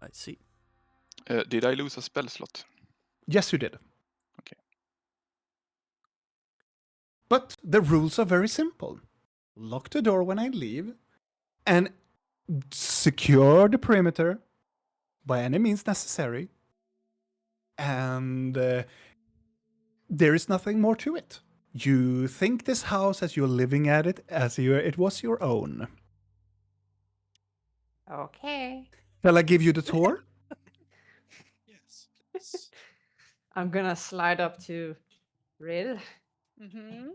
I see. Did I lose a spell slot? Yes, you did. Okay. But the rules are very simple. Lock the door when I leave, and secure the perimeter by any means necessary. And there is nothing more to it. You think this house as you're living at it as it was your own. Okay. Shall I give you the tour? Yes. I'm gonna slide up to Rill, Mm-hmm.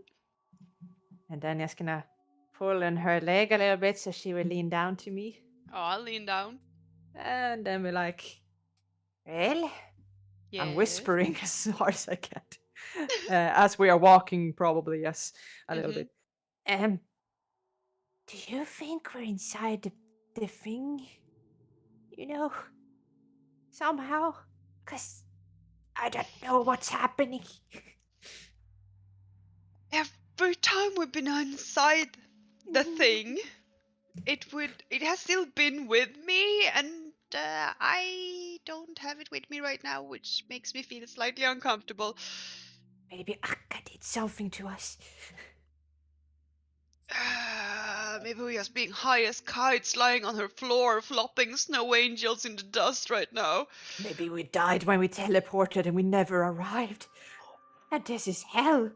and then just gonna pull on her leg a little bit so she will lean down to me. Oh, I'll lean down. And then we're like, Rill? Yeah. I'm whispering as hard as I can. As we are walking, probably, yes, a little bit. Do you think we're inside the thing? You know, somehow? Because I don't know what's happening. Every time we've been inside the thing, It has still been with me, and I don't have it with me right now, which makes me feel slightly uncomfortable. Maybe Akka did something to us. Maybe we're just being high as kites lying on her floor, flopping snow angels in the dust right now. Maybe we died when we teleported and we never arrived. And this is hell.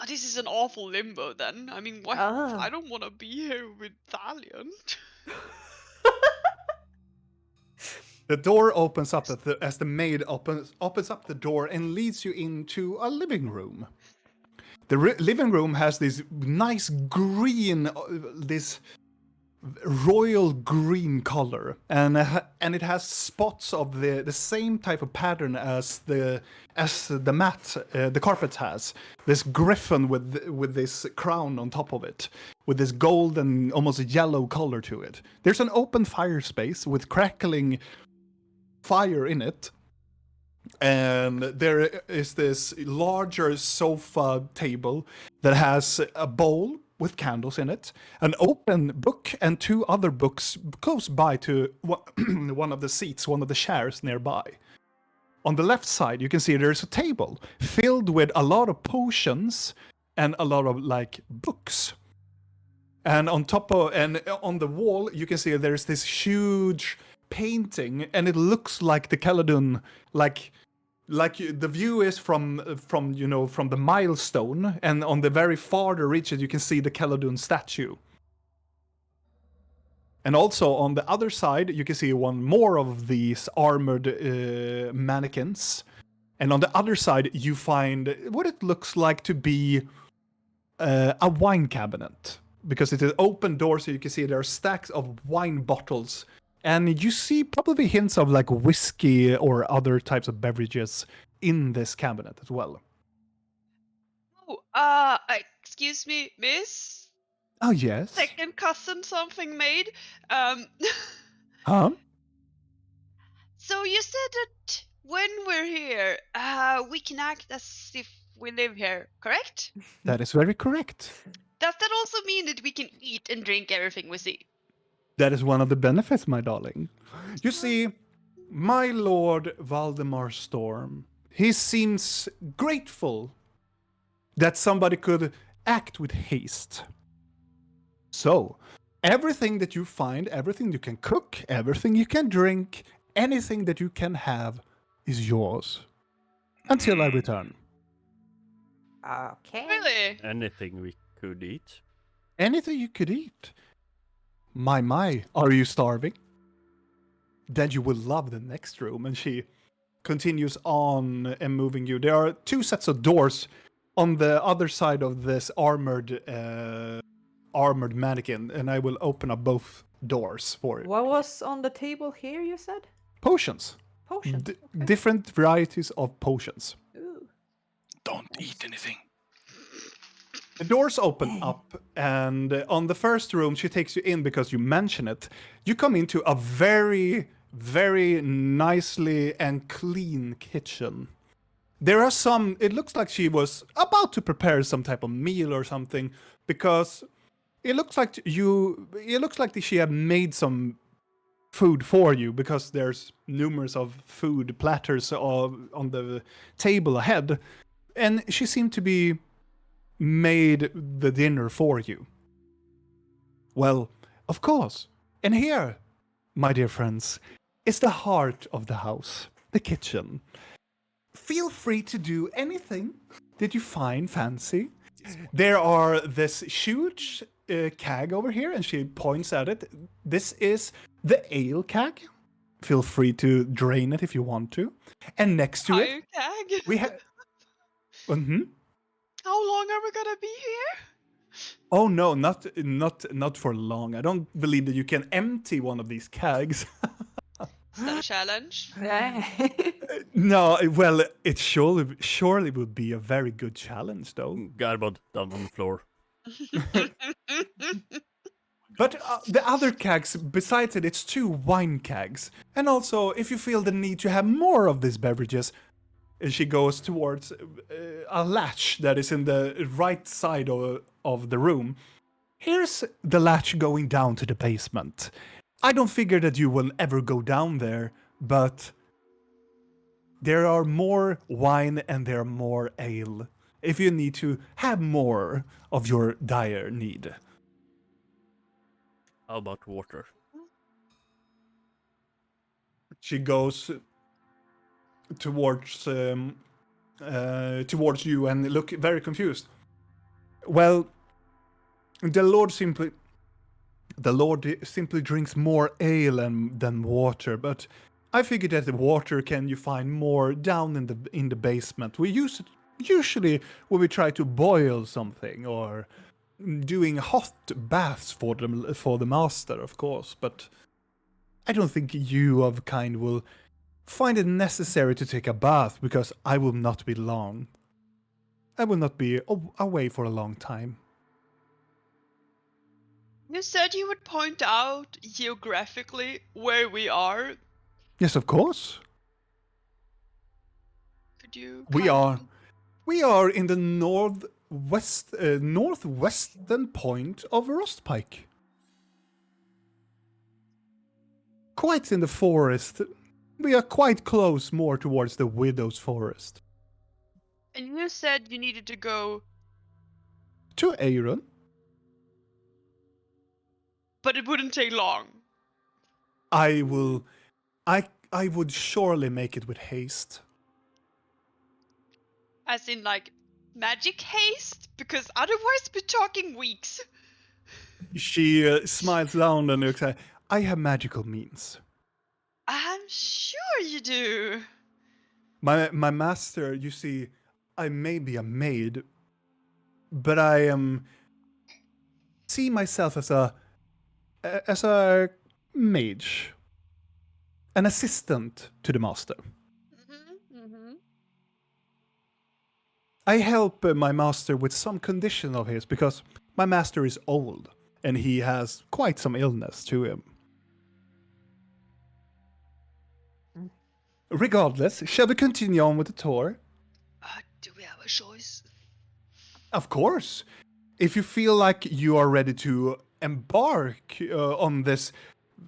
This is an awful limbo then. I mean, why? Oh. I don't want to be here with Valiant. The door opens up as the maid opens up the door and leads you into a living room. The living room has this nice green, this royal green color, and it has spots of the same type of pattern as the mat, the carpet has. This griffin with this crown on top of it, with this gold and almost a yellow color to it. There's an open fire space with crackling fire in it, and there is this larger sofa table that has a bowl with candles in it, an open book, and two other books close by to one of the seats, one of the chairs nearby. On the left side, you can see there's a table filled with a lot of potions and a lot of like books. And on the wall, you can see there's this huge painting, and it looks like the Caledon, like the view is from the milestone, and on the very farther reaches you can see the Caledon statue. And also on the other side you can see one more of these armored mannequins, and on the other side you find what it looks like to be a wine cabinet, because it is open door, so you can see there are stacks of wine bottles. And you see probably hints of like whiskey or other types of beverages in this cabinet as well. Oh, excuse me, miss? Oh, yes? Second cousin something made. Huh? So you said that when we're here, we can act as if we live here, correct? That is very correct. Does that also mean that we can eat and drink everything we see? That is one of the benefits, my darling. You see, my lord Valdemar Storm, he seems grateful that somebody could act with haste. So, everything that you find, everything you can cook, everything you can drink, anything that you can have is yours. Until I return. Okay. Really? Anything we could eat. Anything you could eat. My, are you starving? Then you will love the next room. And she continues on and moving you. There are two sets of doors on the other side of this armored mannequin, and I will open up both doors for you. What was on the table here, you said? Potions. Potions. Okay. Different varieties of potions. Ooh. Don't eat anything. The doors open up, and on the first room, she takes you in because you mention it. You come into a very, very nicely and clean kitchen. There are some, it looks like she was about to prepare some type of meal or something, because it looks like she had made some food for you, because there's numerous of food platters on the table ahead, and she seemed to be made the dinner for you. Well, of course. And here, my dear friends, is the heart of the house, the kitchen. Feel free to do anything that you find fancy. There are this huge keg over here, and she points at it. This is the ale keg. Feel free to drain it if you want to. And next to it, Kag? we have... Mm-hmm. How long are we gonna be here? Oh no, not for long. I don't believe that you can empty one of these kegs. Is that a challenge? No, well, it surely would be a very good challenge, though. Garbod down on the floor. But the other kegs, besides it, it's two wine kegs. And also, if you feel the need to have more of these beverages, she goes towards a latch that is in the right side of the room. Here's the latch going down to the basement. I don't figure that you will ever go down there, but there are more wine and there are more ale if you need to have more of your dire need. How about water? She goes towards you and look very confused. Well, the Lord simply drinks more ale than water, but I figured that the water can you find more down in the basement. We usually when we try to boil something or doing hot baths for the master, of course, but I don't think you of kind will find it necessary to take a bath because I will not be long. I will not be away for a long time. You said you would point out geographically where we are. Yes, of course. Could you? We are in the northwestern point of Rostpike. Quite in the forest. We are quite close more towards the Widow's Forest. And you said you needed to go, To Aaron. but it wouldn't take long. I would surely make it with haste. As in, like, magic haste? Because otherwise we're talking weeks. She smiles down and looks at, I have magical means. I'm sure you do. My master, you see, I may be a maid, but I see myself as a mage, an assistant to the master. I help my master with some condition of his because my master is old and he has quite some illness to him. Regardless, shall we continue on with the tour? Do we have a choice? Of course. If you feel like you are ready to embark on this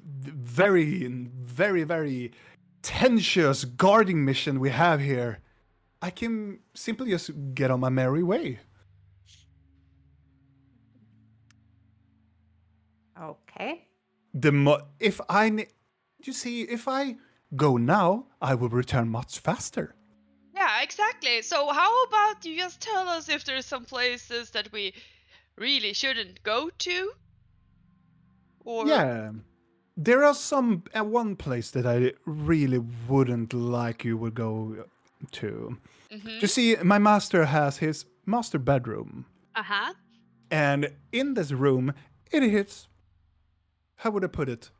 very, very, very tenuous guarding mission we have here, I can simply just get on my merry way. Okay. If I go now, I will return much faster. Yeah, exactly. So how about you just tell us if there's some places that we really shouldn't go to? Or Yeah. There are some one place that I really wouldn't like you would go to. You see, my master has his master bedroom. Uh-huh. And in this room, it is, how would I put it?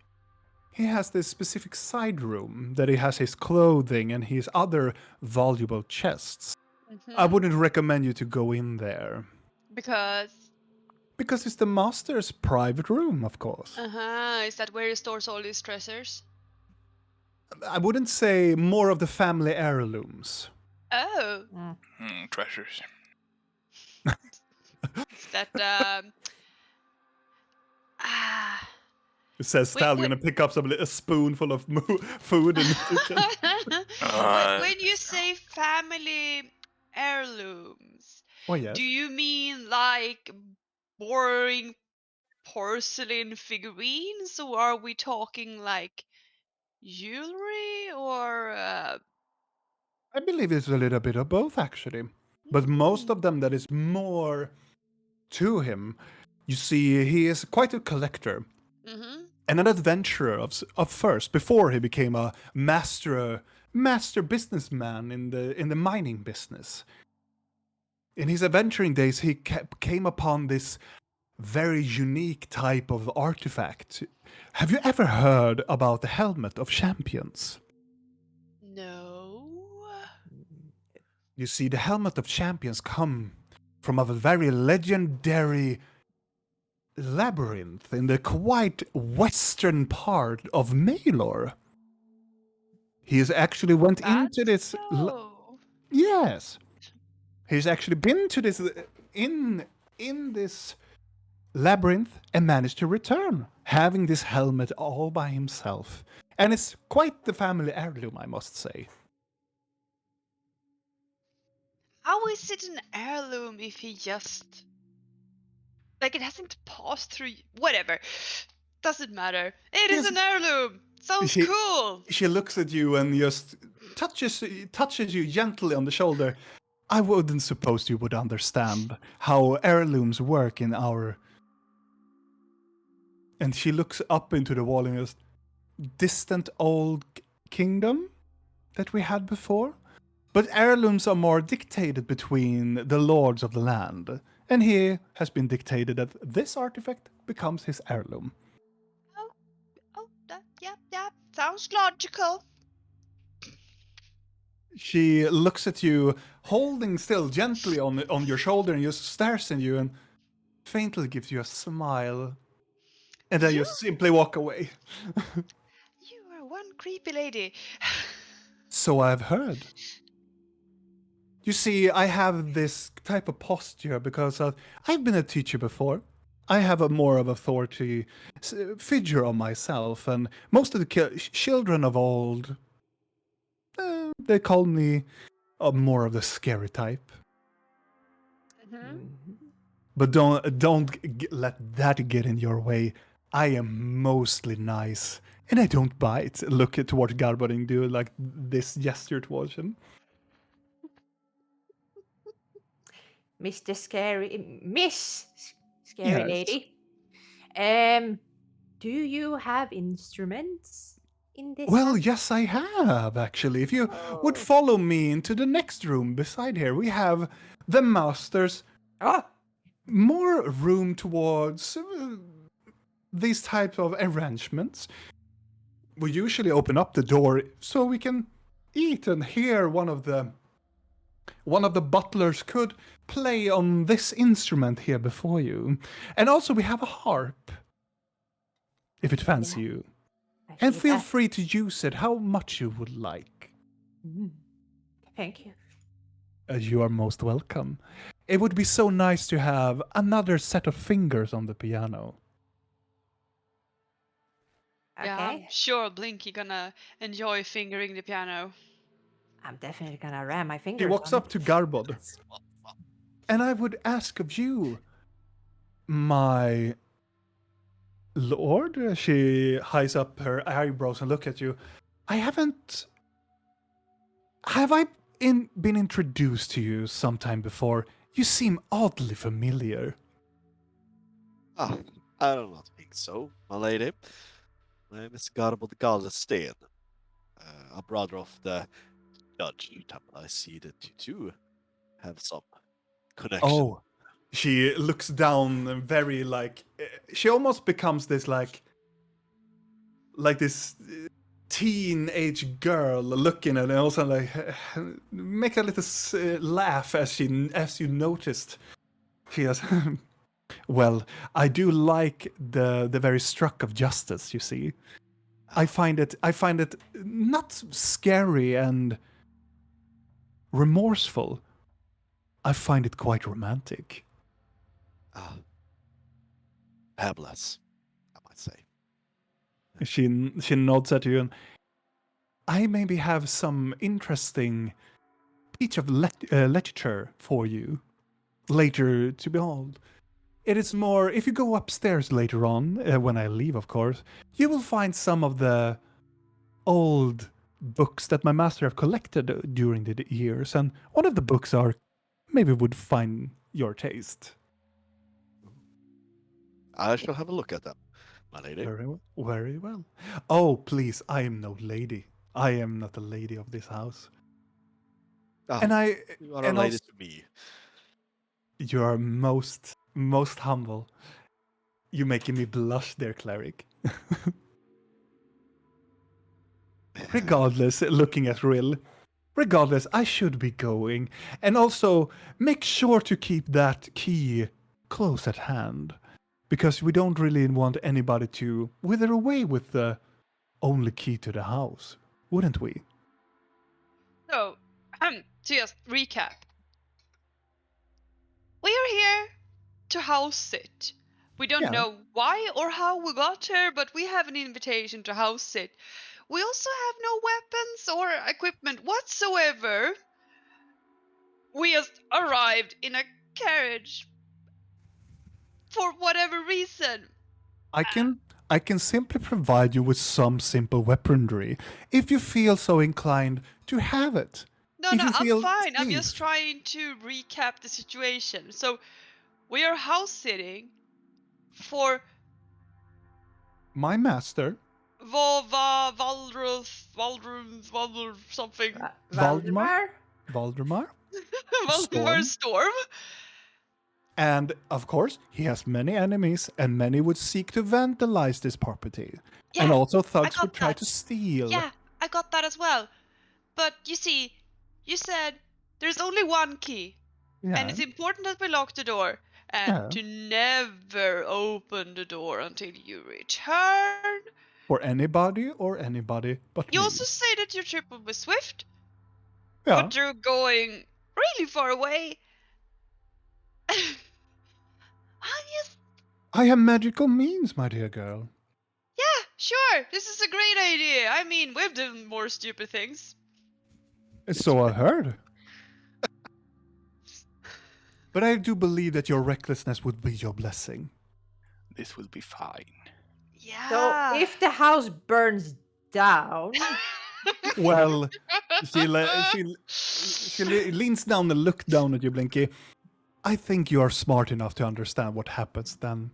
He has this specific side room that he has his clothing and his other valuable chests. I wouldn't recommend you to go in there. Because it's the master's private room, of course. is that where he stores all his treasures? I wouldn't say more of the family heirlooms. Oh. Treasures. Is that Says Stallion and pick up a spoonful of food in the kitchen. when you say family heirlooms, Oh, yes. do you mean like boring porcelain figurines, or are we talking like jewelry, or I believe it's a little bit of both, actually. But most of them that is more to him. You see, he is quite a collector. And an adventurer of first, before he became a master businessman in the mining business. In his adventuring days, he came upon this very unique type of artifact. Have you ever heard about the Helmet of Champions? no? You see, the Helmet of Champions come from a very legendary labyrinth in the quite western part of Malor. He has actually went into this. Yes, he's actually been to this in this labyrinth and managed to return, having this helmet all by himself. And it's quite the family heirloom, I must say. How is it an heirloom if he just... Like, it hasn't passed through... Whatever. Doesn't matter. It is an heirloom! Sounds cool! She looks at you and just touches you gently on the shoulder. I wouldn't suppose you would understand how heirlooms work in our... And she looks up into the wall and goes, distant old kingdom that we had before? But heirlooms are more dictated between the lords of the land. And he has been dictated that this artifact becomes his heirloom. Yeah, sounds logical. She looks at you, holding still gently on your shoulder, and just stares at you and faintly gives you a smile. And then you simply walk away. You are one creepy lady. So I've heard. You see, I have this type of posture because I've been a teacher before. I have a more of authority figure on myself, and most of the children of old, they call me more of the scary type. But don't let that get in your way. I am mostly nice, and I don't bite. Look toward Garbod and do like this gesture towards him. Miss Scary Yes. Lady. Do you have instruments in this Well, house? yes, I have, actually. If you would follow me into the next room beside here, we have the master's more room towards these types of arrangements. We usually open up the door so we can eat, and here one of the butlers could play on this instrument here before you. And also we have a harp, if it fancy you. And feel free to use it how much you would like. Thank you. You are most welcome. It would be so nice to have another set of fingers on the piano. Okay. Yeah, I'm sure Blinky gonna enjoy fingering the piano. I'm definitely gonna ram my fingers. He walks on up to Garbod. And I would ask of you, my lord, she highs up her eyebrows and look at you. Have I been introduced to you sometime before? You seem oddly familiar. Ah, I do not think so, my lady. My name is Garbod Galstein, a brother of the judge. I see that you too have some connection. Oh, she looks down very she almost becomes this like this teenage girl looking at it, and also like make a little laugh as you noticed. She has, well, I do like the very struck of justice. You see, I find it not scary and remorseful. I find it quite romantic. Fabulous, I might say. She nods at you, and I maybe have some interesting piece of literature for you later to behold. It is more, if you go upstairs later on, when I leave, of course, you will find some of the old books that my master have collected during the years, and one of the books maybe would find your taste. I shall have a look at them, my lady. Very well. Very well. Oh, please, I am no lady. I am not the lady of this house. And you are a lady to me. You are most humble. You making me blush, dear cleric. Regardless, looking at Rill. Regardless, I should be going. And also, make sure to keep that key close at hand. Because we don't really want anybody to wither away with the only key to the house. Wouldn't we? So, to just recap. We are here to house sit. We don't know why or how we got here, but we have an invitation to house sit. We also have no weapons or equipment whatsoever. We just arrived in a carriage for whatever reason. I can simply provide you with some simple weaponry if you feel so inclined to have it. No, If no, you I'm feel fine. I'm safe. just trying to recap the situation. So, we are house sitting for My master, Vova, Valdruth, something. Valdemar, Valdemar? Valdemar Storm. Storm. And of course, he has many enemies, and many would seek to vandalize this property. Yeah, And also, I thugs would got try that. to steal. Yeah, I got that as well. But you see, you said there's only one key. And it's important that we lock the door and Yeah. to never open the door until you return. For anybody or anybody but You me. also say that your trip will be swift, Yeah. but you're going really far away. I'm just, I have magical means, my dear girl. yeah, sure, this is a great idea. I mean, we've done more stupid things. So I heard. But I do believe that your recklessness would be your blessing. This will be fine. Yeah. So if the house burns down, Well, she leans down and looks down at you, Blinky. I think you are smart enough to understand what happens then.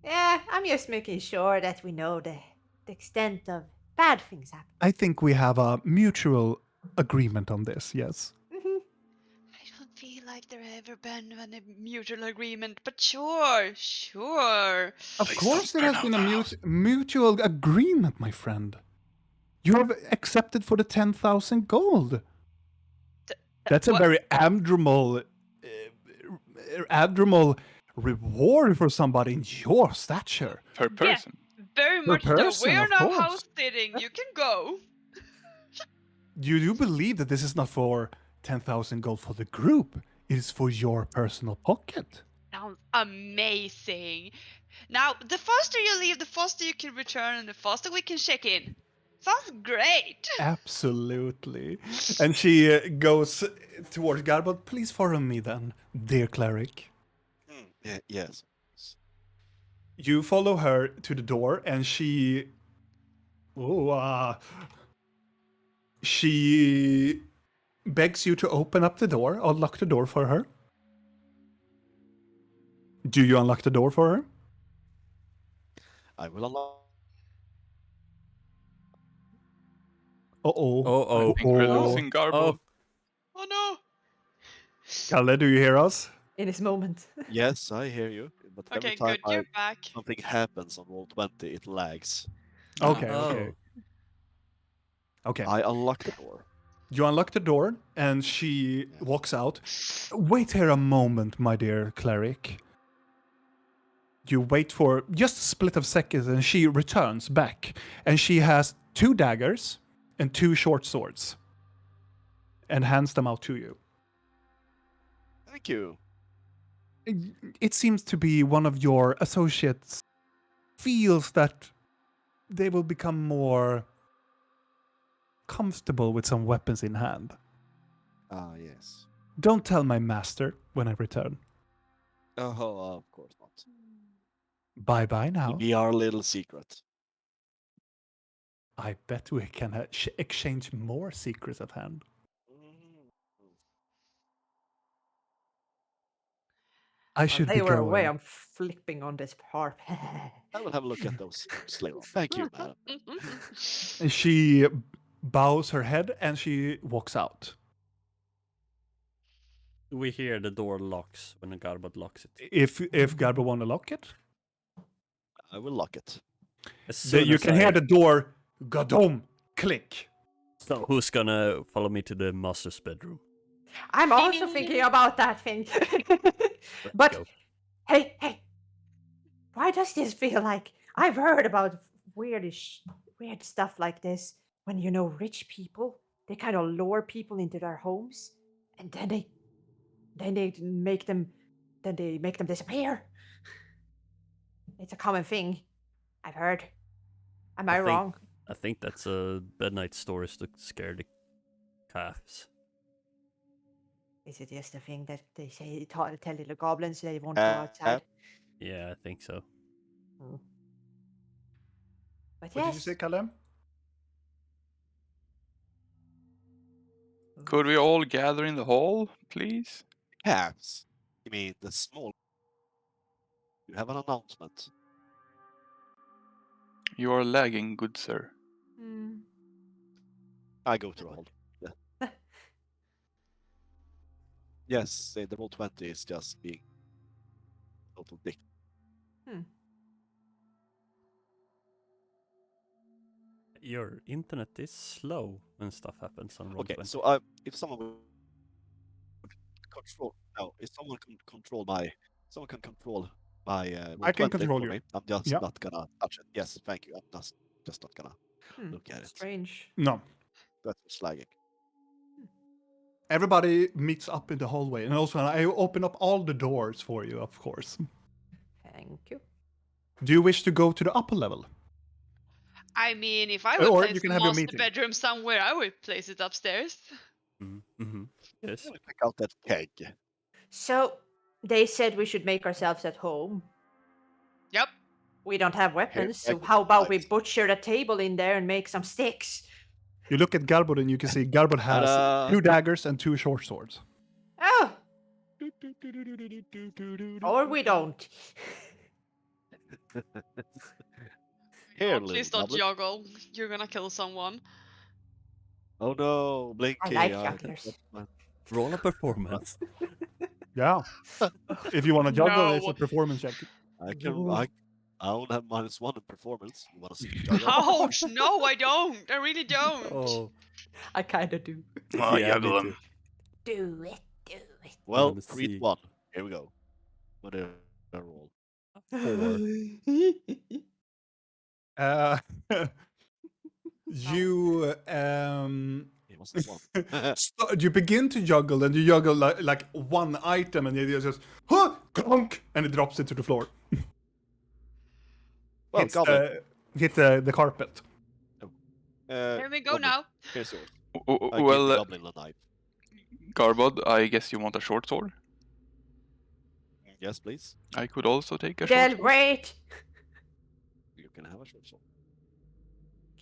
yeah, I'm just making sure that we know the extent of bad things happening. I think we have a mutual agreement on this, yes. I don't feel like there ever been a mutual agreement, but sure. Of Please course don't there burn has down been a the house. mutual agreement, my friend. You have accepted for the 10,000 gold. That's a What? very abnormal reward for somebody in your stature. Per person. Very Per much so. person, We're of now course. house sitting. You can go. You do believe that this is not for 10,000 gold for the group. It is for your personal pocket. Sounds amazing. Now, the faster you leave, the faster you can return, and the faster we can check in. Sounds great. Absolutely. And she goes towards Garbot. Please follow me then, dear cleric. Yeah, yes. You follow her to the door, and she begs you to open up the door, unlock the door for her. Do you unlock the door for her? I will unlock. Uh-oh. I think we're losing Garble. Oh no. Kalle, do you hear us? In this moment. Yes, I hear you. But every Okay, time good. You're back. something happens on roll 20, it lags. Okay. I unlock the door. You unlock the door, and she walks out. Wait here a moment, my dear cleric. You wait for just a split of seconds, and she returns back. And she has 2 daggers and 2 short swords. And hands them out to you. Thank you. It seems to be one of your associates feels that they will become more comfortable with some weapons in hand. Ah, yes. Don't tell my master when I return. Oh, of course not. Bye-bye now. It'll be our little secret. I bet we can exchange more secrets at hand. I should They be were going. away. I'm flipping on this part. I will have a look at those secrets later on. Thank you, madam. And she bows her head and she walks out. We hear the door locks when the Garbot locks it. If Garbo want to lock it, I will lock it. you can hear the door gadom click. So who's gonna follow me to the master's bedroom? I'm also thinking about that thing. But go. hey, why does this feel like I've heard about weird stuff like this when rich people they kind of lure people into their homes and then they make them disappear. It's a common thing. I've heard. Am I wrong? I think that's a bad night stories to scare the calves. Is it just a thing that they say tell little goblins they won't go outside? Yeah, I think so. But What did you say, Kalem? Could we all gather in the hall, please? Calves. You mean the small? You have an announcement. You are lagging, good sir. I go to the hall. Yeah. Yes, the roll 20 is just being total dick. Your internet is slow when stuff happens on Roll20. Okay, so if someone would control, no, if someone can control my roll I can 20 control for you. me, I'm just Yeah. not gonna touch it. Yes, thank you. I'm just not gonna look at it. Strange. No. That's lagging. Everybody meets up in the hallway, and also I open up all the doors for you, of course. Thank you. Do you wish to go to the upper level? I mean, if I would Or place you can the have your master meeting. bedroom somewhere, I would place it upstairs. Yes. Let me pick out that keg. So they said we should make ourselves at home. Yep. We don't have weapons, so keg how about we nice. butcher the table in there and make some sticks? You look at Garbod and you can see Garbod has Ta-da! 2 daggers and 2 short swords. Oh, or we don't. Here, Oh, little please don't goblin. juggle. You're gonna kill someone. Oh no, Blinky. I like jugglers. Roll a performance. Yeah. If you want to juggle, it's a No. performance check. I don't have -1 in performance. You want to see me juggle? Ouch! No, I don't. I really don't. Oh, I kind of do. Oh, yeah, me juggle too. them. Do it, do it. Well, wanna see. 3-1. Here we go. What did I roll? 4. Uh, you It was this one. you begin to juggle, and you juggle like one item, and it just huh, clunk, and it drops into the floor. Well, Hits goblin. hit the carpet. Here we go goblin, now. Here's yours. I give the Well, goblin a knife. Garbod, I guess you want a short sword? Yes, please. I could also take a short Del, sword. wait! You can have a short sword.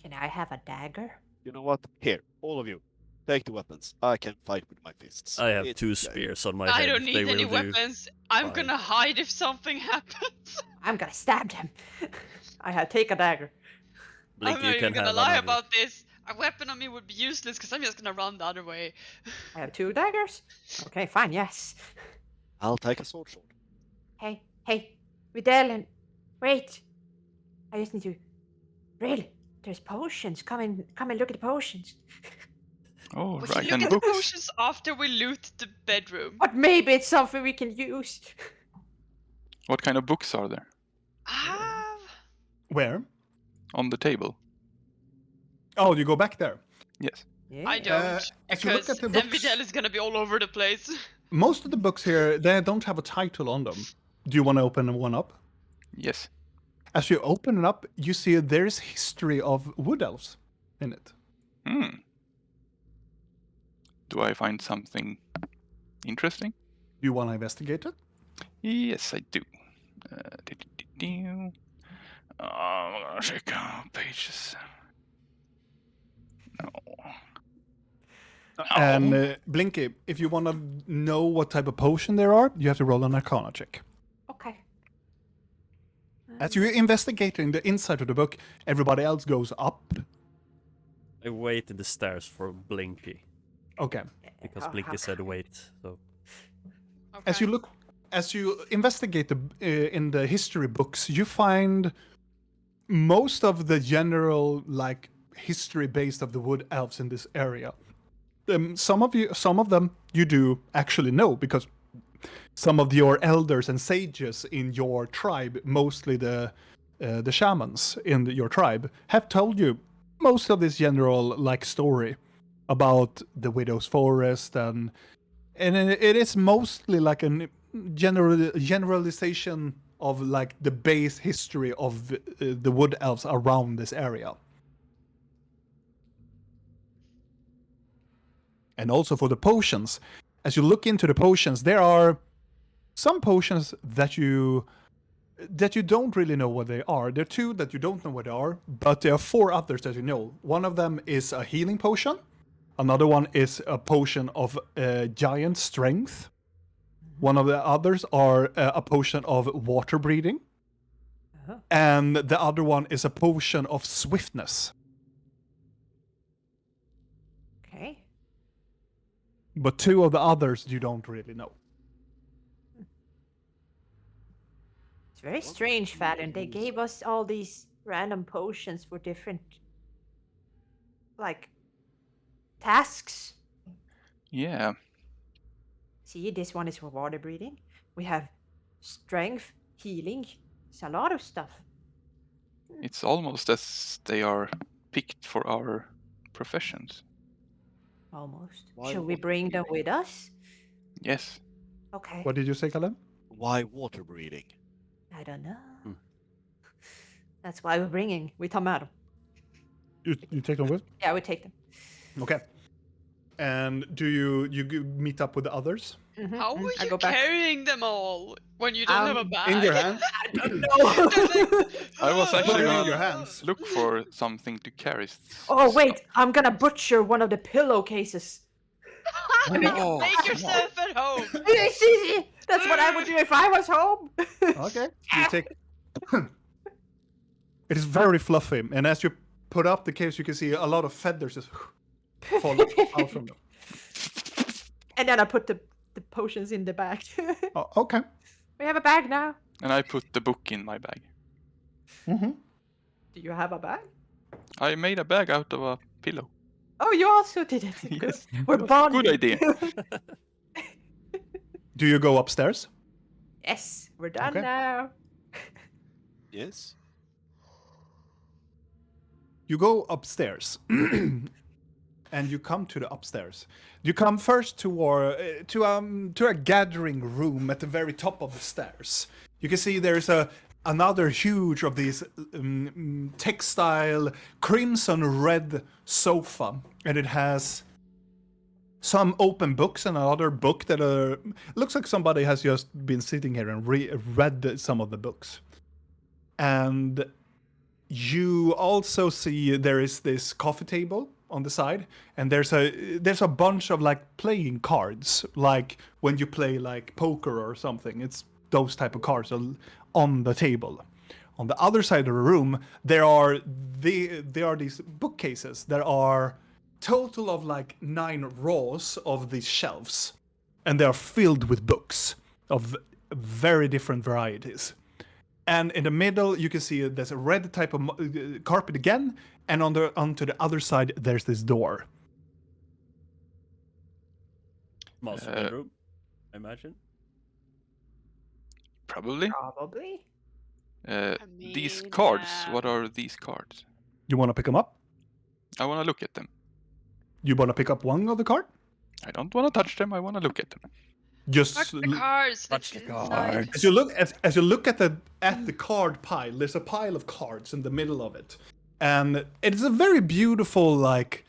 Can I have a dagger? You know what? Here, all of you, take the weapons. I can fight with my fists. I have It's 2 okay. spears on my I head. don't They need will any do weapons. I'm fine. gonna hide if something happens. I'm gonna stab them. Take a dagger. Blink, I'm you not can even gonna have lie another. about this. A weapon on me would be useless because I'm just gonna run the other way. I have 2 daggers. Okay, fine, yes. I'll take a sword. Hey, Vidal, and wait. I just need to. Really? There's potions. Come and look at the potions. Oh, We right, can look and at the books. potions after we loot the bedroom. But maybe it's something we can use. What kind of books are there Ah, Where? on the table? Oh, you go back there. Yes. Yeah. I don't, as you look because at the then books- Vidal is gonna be all over the place. Most of the books here, they don't have a title on them. Do you want to open one up? Yes. As you open it up, you see there's history of wood elves in it. Do I find something interesting? Do you want to investigate it? Yes, I do. I'm gonna check out pages. No. And Blinky, if you want to know what type of potion there are, you have to roll an Arcana check. Okay. As you're investigating the inside of the book, everybody else goes up. I wait in the stairs for Blinky. Okay. Because Blinky said wait, so... As you investigate in the history books, you find most of the general history based of the wood elves in this area. Some of them you do actually know, because some of your elders and sages in your tribe, mostly the shamans in your tribe, have told you most of this general story about the widow's forest, and it is mostly like a generalization of like the base history of the wood elves around this area. And also for the potions, as you look into the potions, there are some potions that you don't really know what they are. There are 2 that you don't know what they are, but there are 4 others that you know. One of them is a healing potion. Another one is a potion of giant strength. One of the others are a potion of water breathing. And the other one is a potion of swiftness. Okay. But 2 of the others you don't really know. It's very strange, Fallon. They gave us all these random potions for different, like, tasks. Yeah. See, this one is for water breathing. We have strength, healing. It's a lot of stuff. It's almost as they are picked for our professions. Almost. Why Should we water bring them breathing? with us? Yes. Okay. What did you say, Caleb? Why water breathing? I don't know. That's why we're bringing. We come out. You take them with? Yeah, we take them. Okay. And do you meet up with the others? How are I you go back. carrying them all when you don't have a bag? In your hand? I don't know. I was actually Put it in gonna your hands. look for something to carry. Oh wait, I'm gonna butcher one of the pillowcases. Oh, Make yourself at home. See, that's what I would do if I was home. Okay. You take. It is very fluffy, and as you put up the case, you can see a lot of feathers just fall out from them. And then I put the potions in the bag. Oh, okay. We have a bag now. and I put the book in my bag. Mm-hmm. Do you have a bag? I made a bag out of a pillow. Oh, you also did it. Yes. We're bonding. Good idea. Do you go upstairs? Yes, we're done Okay. now. Yes. You go upstairs, and you come to the upstairs. You come first to a gathering room at the very top of the stairs. You can see there's another huge of these textile crimson red sofa, and it has some open books and another book that looks like somebody has just been sitting here and read some of the books. And you also see there is this coffee table on the side, and there's a bunch of like playing cards, like when you play like poker or something. It's those type of cards on the table. On the other side of the room, there are these bookcases. There are total of like 9 rows of these shelves, and they are filled with books of very different varieties. And in the middle, you can see there's a red type of carpet again, and onto the other side, there's this door. Master bedroom, I imagine. Probably. Probably. These mean, cards. What are these cards? You want to pick them up? I want to look at them. You want to pick up one of the card? I don't want to touch them. I want to look at them. Just Fuck the cards. Touch That's the inside. as you look at the card pile, there's a pile of cards in the middle of it, and it's a very beautiful like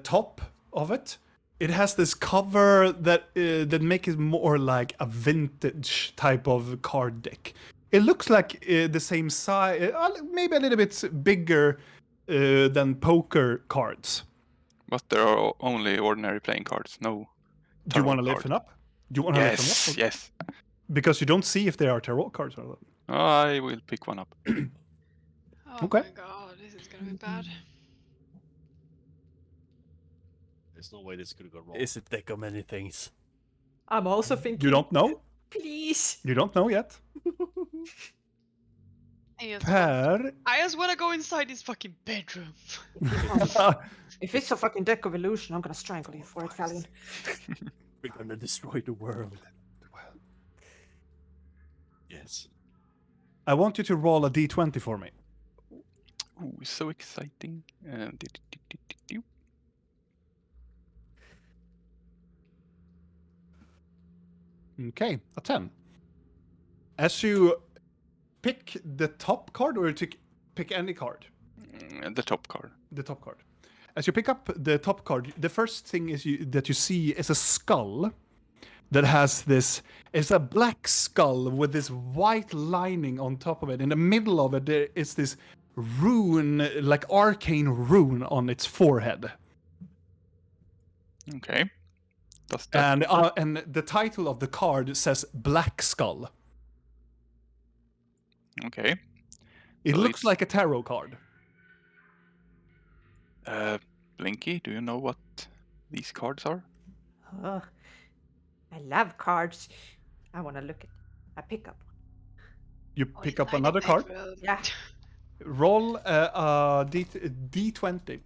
top of it. It has this cover that makes it more like a vintage type of card deck. It looks like the same size, maybe a little bit bigger than poker cards. But there are only ordinary playing cards. No. Do you want to tarot lift them up? Do you want to lift them Yes. up? Yes. Because you don't see if there are tarot cards or not. I will pick one up. Oh Okay. my god, this is gonna be bad. There's no way this could go wrong. Is it deck of many things? I'm also thinking. You don't know? Please. You don't know yet. I just wanna go inside this fucking bedroom. If it's a fucking deck of illusion, I'm gonna strangle you for it, Fallon. We're gonna destroy the world. Yes. I want you to roll a d20 for me. Ooh, so exciting. Okay, a 10. As you pick the top card, or pick any card? The top card. The top card. As you pick up the top card, the first thing that you see is a skull that has this. It's a black skull with this white lining on top of it. In the middle of it, there is this rune, like arcane rune, on its forehead. Okay. And the title of the card says Black Skull. Okay. It So looks like a tarot card. Blinky, do you know what these cards are? Oh, I love cards. I want to look at. I pick up one. You pick up another card. Yeah. Roll a D20.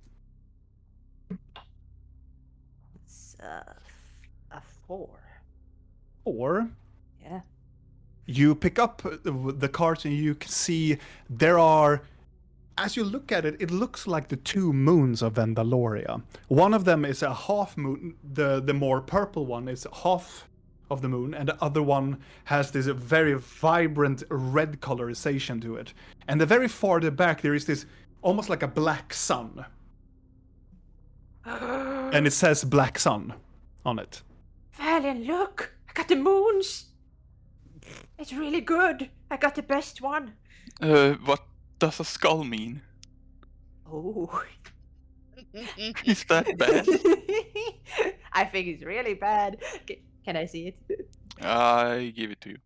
It's a 4. 4. Yeah. You pick up the cards and you can see there are. As you look at it, it looks like the 2 moons of Vendaloria. One of them is a half moon. The more purple one is half of the moon, and the other one has this very vibrant red colorization to it. And the very farther back, there is this almost like a black sun. And it says Black Sun on it. Valiant, look! I got the moons! It's really good. I got the best one. What does a skull mean? Oh. Is that bad? I think it's really bad. Can I see it? I give it to you.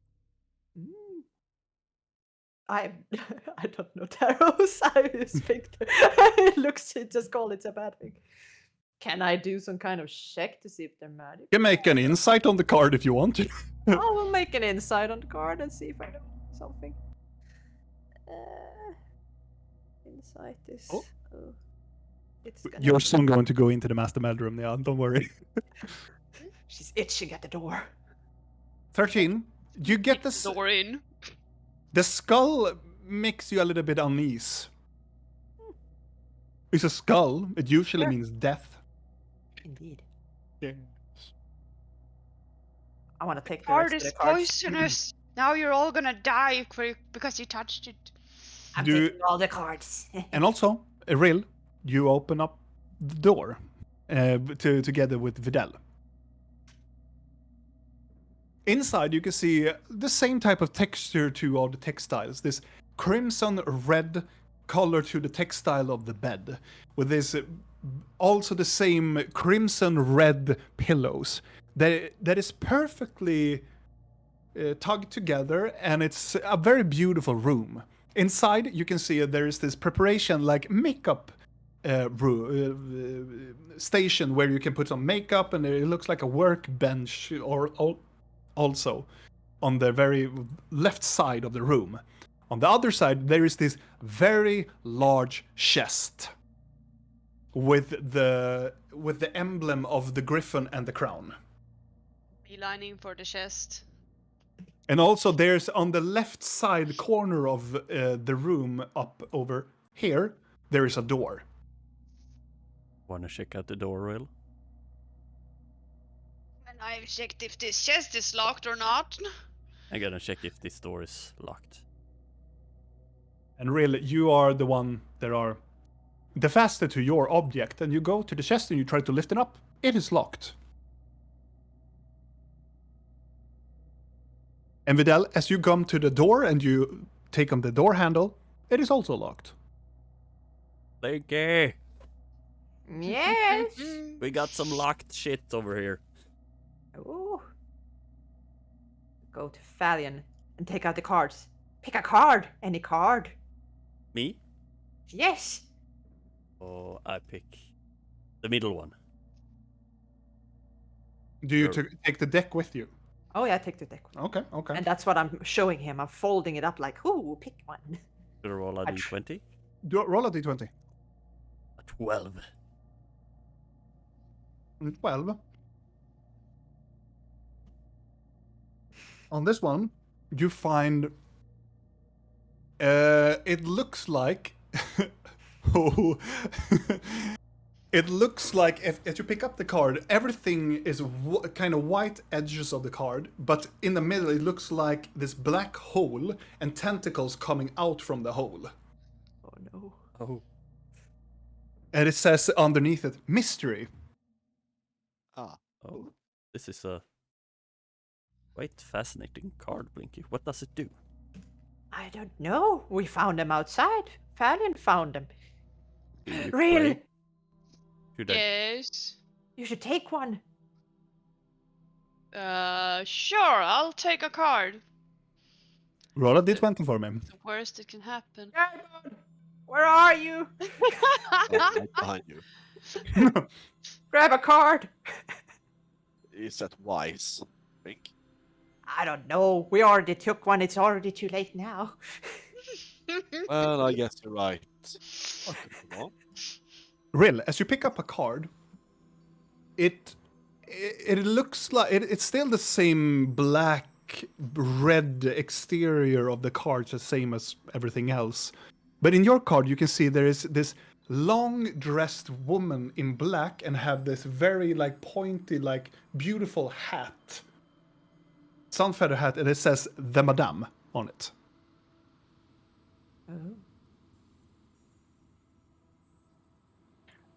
I don't know tarots. I just picked it looks just call it's a bad thing. Can I do some kind of check to see if they're magic? You can make an insight on the card if you want to. I will make an insight on the card and see if I know something. Insight is. Oh. It's gonna Your son going to go into the master bedroom, yeah, don't worry. She's itching at the door. 13. You get this. Door in. The skull makes you a little bit unease. It's a skull. It usually Sure. means death. Indeed. Yes. I want to take the Card rest is of the cards. poisonous. Now you're all gonna die because you touched it. I'm Do- taking all the cards. And also, Eril, you open up the door together with Vidal. Inside, you can see the same type of texture to all the textiles. This crimson red color to the textile of the bed, with this also the same crimson red pillows. That is perfectly tugged together, and it's a very beautiful room. Inside, you can see there is this preparation, like makeup station where you can put some makeup, and it looks like a workbench or also on the very left side of the room. On the other side, there is this very large chest with the emblem of the griffin and the crown. Beelining for the chest. And also there's on the left side corner of the room up over here, there is a door. Wanna check out the door, Will? And I've checked if this chest is locked or not. I'm gonna check if this door is locked. And really, you are the one that are the faster to your object, and you go to the chest and you try to lift it up. It is locked. And Vidal, as you come to the door and you take on the door handle, it is also locked. Blinky! Yes. We got some locked shit over here. Ooh. Go to Valiant and take out the cards. Pick a card. Any card. Me? Yes. Oh, I pick the middle one. Do you Sure. take the deck with you? Oh yeah, take the deck. Okay. And that's what I'm showing him. I'm folding it up like, ooh, pick one. Should I roll a I d20? Roll a d20. A 12. 12. On this one, you find it looks like It looks like if you pick up the card, everything is kind of white edges of the card, but in the middle it looks like this black hole and tentacles coming out from the hole. Oh no. Oh. And it says underneath it, mystery. Ah. Oh. This is a quite fascinating card, Blinky. What does it do? I don't know. We found them outside. Valiant found them. Do you Really? play? Should I? Yes. You should take one. Sure, I'll take a card. Roll a d20 for me. The worst that can happen. Diamond, where are you? Right behind you. Grab a card. Is that wise? I think. I don't know. We already took one. It's already too late now. Well, I guess you're right. Okay, come on. Rill, as you pick up a card, it looks like it's still the same black red exterior of the cards, the same as everything else. But in your card, you can see there is this long dressed woman in black and have this very like pointy, like beautiful hat, sun feather hat, and it says the Madame on it.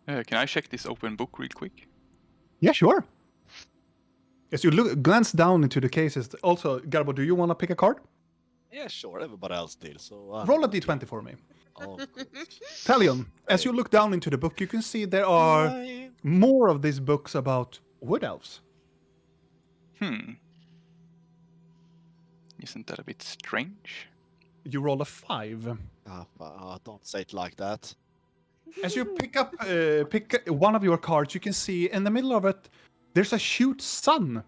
Can I check this open book real quick? Yeah, sure. As you glance down into the cases, also, Garbo, do you want to pick a card? Yeah, sure. Everybody else did. So Roll a d20 for me. Oh, of course. Talion, as you look down into the book, you can see there are more of these books about wood elves. Isn't that a bit strange? You roll a 5. Don't say it like that. As you pick one of your cards, you can see in the middle of it, there's a huge sun.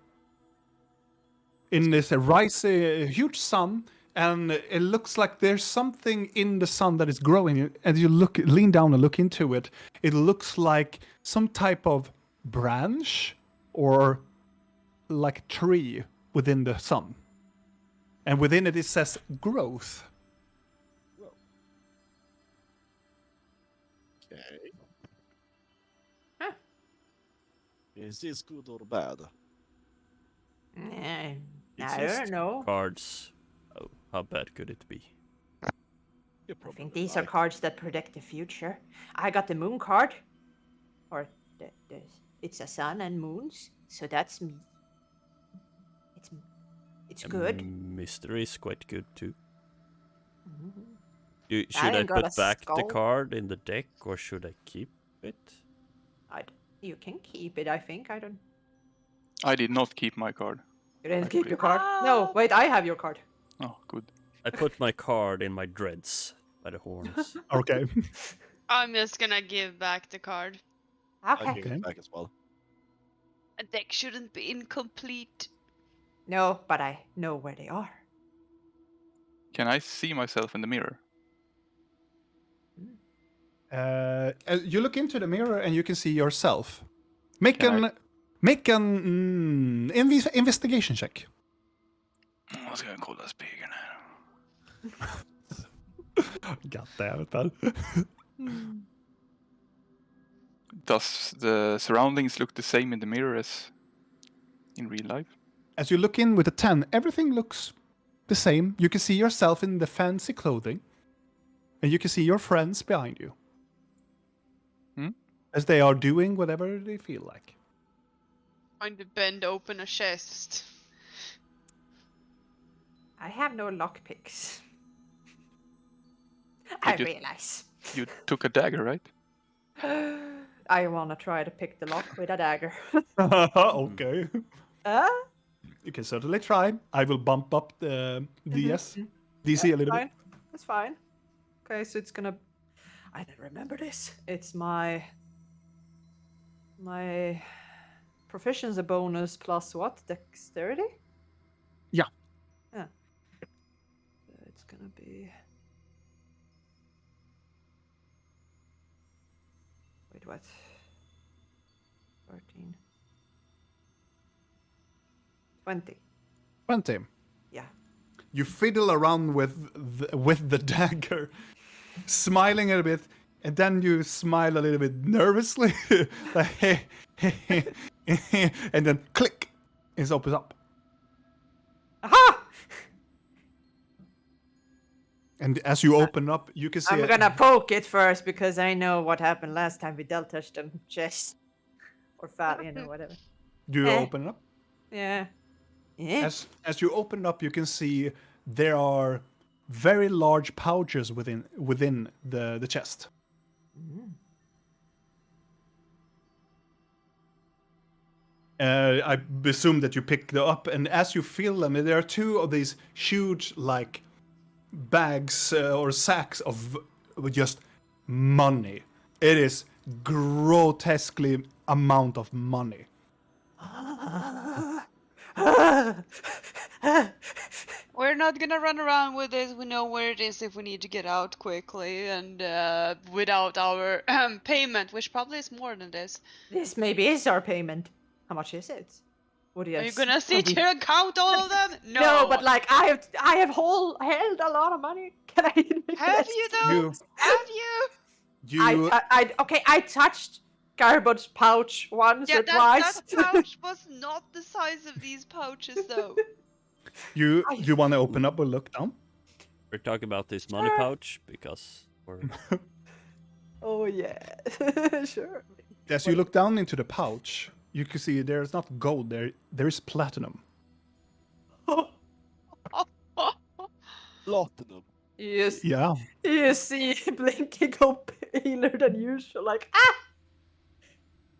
In this rising, huge sun, and it looks like there's something in the sun that is growing. As you lean down and look into it, it looks like some type of branch or like a tree within the sun. And within it, it says growth. Okay. Is this good or bad? I It's don't just know. Cards. Oh, how bad could it be? You're I probably think these are right. cards that predict the future. I got the moon card. Or it's a sun and moons, so that's me. It's good. Mystery is quite good too. Mhm. Should I ain't got put a back the skull. card in the deck or should I keep it? You can keep it, I think. I don't. I did not keep my card. You didn't Actually. keep your card? No, wait, I have your card. Oh, good. I put my card in my dreads by the horns. Okay. I'm just gonna give back the card. I Okay. give it back as well. A deck shouldn't be incomplete. No, but I know where they are. Can I see myself in the mirror? You look into the mirror and you can see yourself. Make Can an investigation check. Vad ska jag kolla spegeln här? God damn it, man. Does the surroundings look the same in the mirror as in real life? As you look in with a 10, everything looks the same. You can see yourself in the fancy clothing. And you can see your friends behind you. As they are doing whatever they feel like. Trying to bend open a chest. I have no lockpicks. But I you- realize. You took a dagger, right? I wanna try to pick the lock with a dagger. Okay. You can certainly try. I will bump up the DC a little bit. That's fine. Okay, so it's gonna. I don't remember this. It's my proficiency bonus plus what? Dexterity? Yeah. Yeah. So it's gonna be. Wait, what? 13. 20. 20. Yeah. You fiddle around with the dagger, smiling a bit. and then you smile a little bit nervously, like, and then click, it opens up. Aha! And as you open up, you can see. I'm gonna poke it first because I know what happened last time we dealt touched them chest or Fallion or whatever. Do you open it up? Yeah. Yeah. As you open up, you can see there are very large pouches within the chest. I assume that you pick them up, and as you feel them, there are two of these huge, like, bags or sacks of just money. It is grotesquely amount of money. We're not gonna run around with this. We know where it is if we need to get out quickly and without our payment, which probably is more than this. This maybe is our payment. How much is it? What do you Are you gonna sit here and count all of them? No. No, but like I have held a lot of money. Can I? Have you though? Have you? I touched Garbod's pouch once or twice. That pouch was not the size of these pouches though. You want to open up or look down? We're talking about this money pouch because we're... Oh yeah, sure. As you look down into the pouch, you can see there's not gold there. There is platinum. Platinum. Yes. Yeah. You see Blinky go paler than usual, like ah.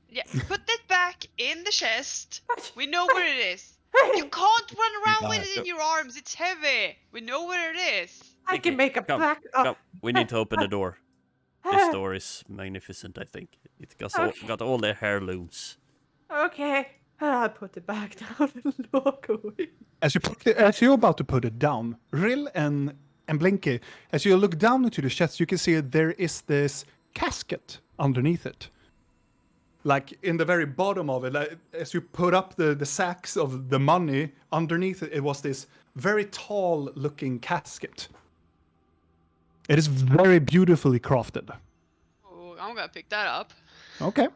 Yeah, put it back in the chest. We know where it is. You can't run around with it in your arms. It's heavy. We know where it is. I can make a come, back. Come. We need to open the door. This door is magnificent, I think. It got all the heirlooms. Okay, I'll put it back down and walk away. As you're about to put it down, Rill and Blinky, as you look down into the chest, you can see there is this casket underneath it. Like in the very bottom of it, like, as you put up the sacks of the money, underneath it was this very tall looking casket. It is very beautifully crafted. Oh, I'm gonna pick that up. Okay.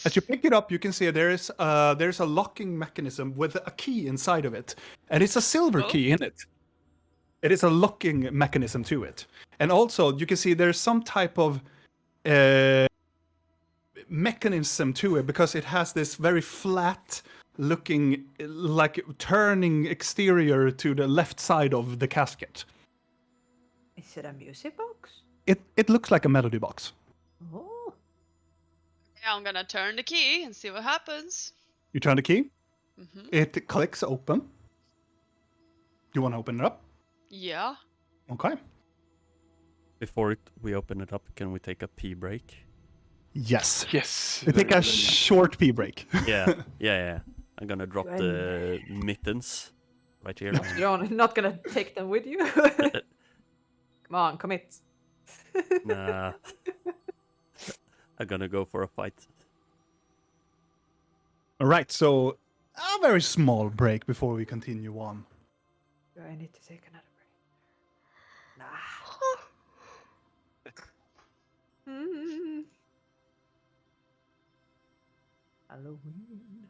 As you pick it up, you can see there's a locking mechanism with a key inside of it, and it's a silver key in it. It is a locking mechanism to it, and also you can see there's some type of mechanism to it because it has this very flat looking, like turning exterior to the left side of the casket. Is it a music box? It looks like a melody box. Oh. Yeah, I'm gonna turn the key and see what happens. You turn the key. Mm-hmm. It clicks open. You want to open it up? Yeah. Okay. Before we open it up, can we take a pee break? Yes. Yes. We take a short pee break. Yeah. I'm gonna drop the mittens right here. You're not gonna take them with you? Come on, commit. Nah. I'm gonna go for a fight. All right, so a very small break before we continue on. Do I need to take another break? Nah.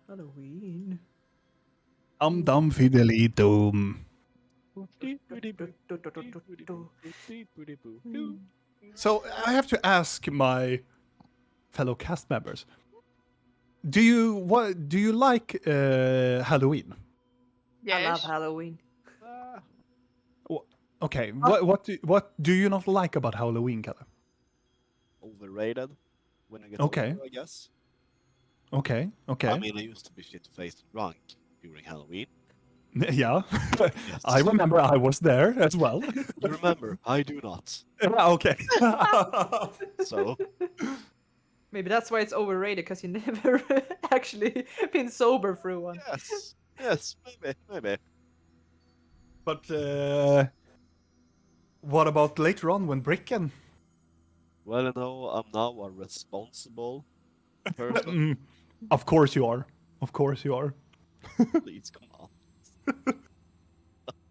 Halloween. Dum Fidelito. So I have to ask my fellow cast members: do you like Halloween? Yes. I love Halloween. Okay, what do you not like about Halloween, Kalle? Overrated. When I get Okay. older, I guess. Okay. I mean, I used to be shit-faced drunk during Halloween. Yeah, I remember I was there as well. You remember? I do not. Okay. So, Maybe that's why it's overrated, because you never actually been sober through one. yes, maybe. But what about later on when Bricken? Well, you know, I'm now a responsible person. Of course you are. Please, come on.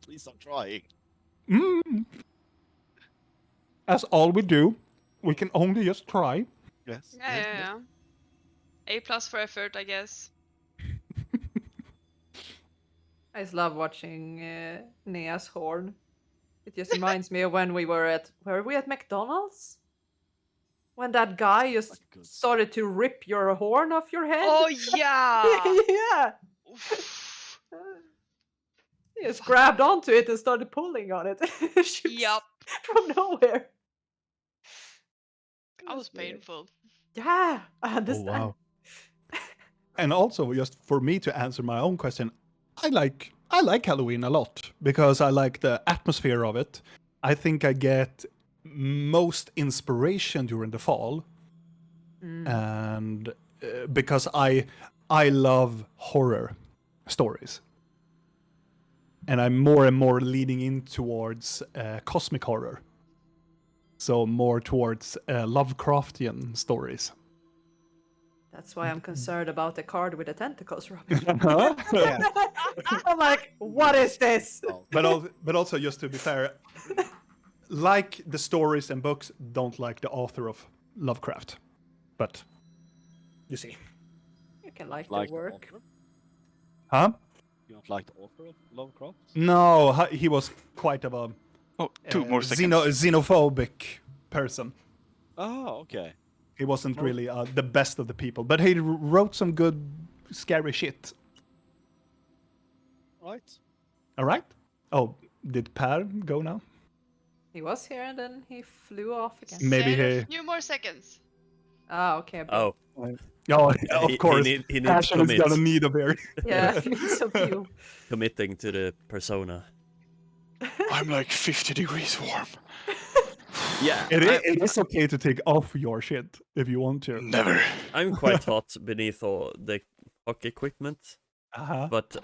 Please, I'm trying. As all we do we can only just try. Yes. Yeah. A+ for effort, I guess. I just love watching Nea's horn. It just reminds me of when we were at McDonald's? When that guy just Like good. started to rip your horn off your head? Oh yeah. Yeah! Oof. He just grabbed onto it and started pulling on it. Yup. From nowhere. That was weird. painful. Yeah, I Oh understand. wow! And also, just for me to answer my own question, I like Halloween a lot because I like the atmosphere of it. I think I get most inspiration during the fall, and because I love horror stories, and I'm more and more leaning in towards cosmic horror. So more towards Lovecraftian stories. That's why I'm concerned about the card with the tentacles, Robin. Yeah. I'm like, what is this? Oh, But also, just to be fair, like the stories and books, don't like the author of Lovecraft. But you see, You can like like the work. author? huh? You don't like the author of Lovecraft? No, he was quite of a Oh, 2 more seconds. xenophobic person. Oh, okay. He wasn't really the best of the people, but he wrote some good, scary shit. Right. All right. Oh, did Per go now? He was here and then he flew off again. Maybe Said he- a few more seconds. Ah, okay. Oh, Oh, he of course. needs Passion is commit. gonna need a beer. Yeah, he needs a few. Committing to the persona. I'm like 50 degrees warm. Yeah, It is okay to take off your shit if you want to. Never. I'm quite hot beneath all the hockey equipment, Uh-huh. but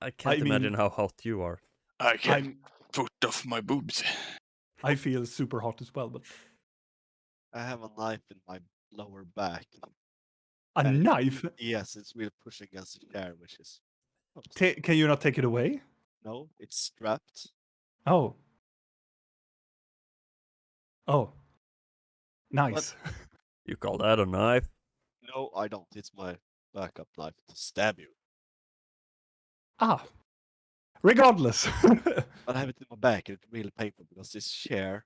I can't I mean- imagine how hot you are. I can put off my boobs. I feel super hot as well, but I have a knife in my lower back. a And- knife? Yes, it's really pushing against the chair, which is. Can you not take it away? No, it's strapped. Oh. Oh. Nice. You call that a knife? No, I don't. It's my backup knife to stab you. Ah. Regardless. But I have it in my back, and it's really painful because this chair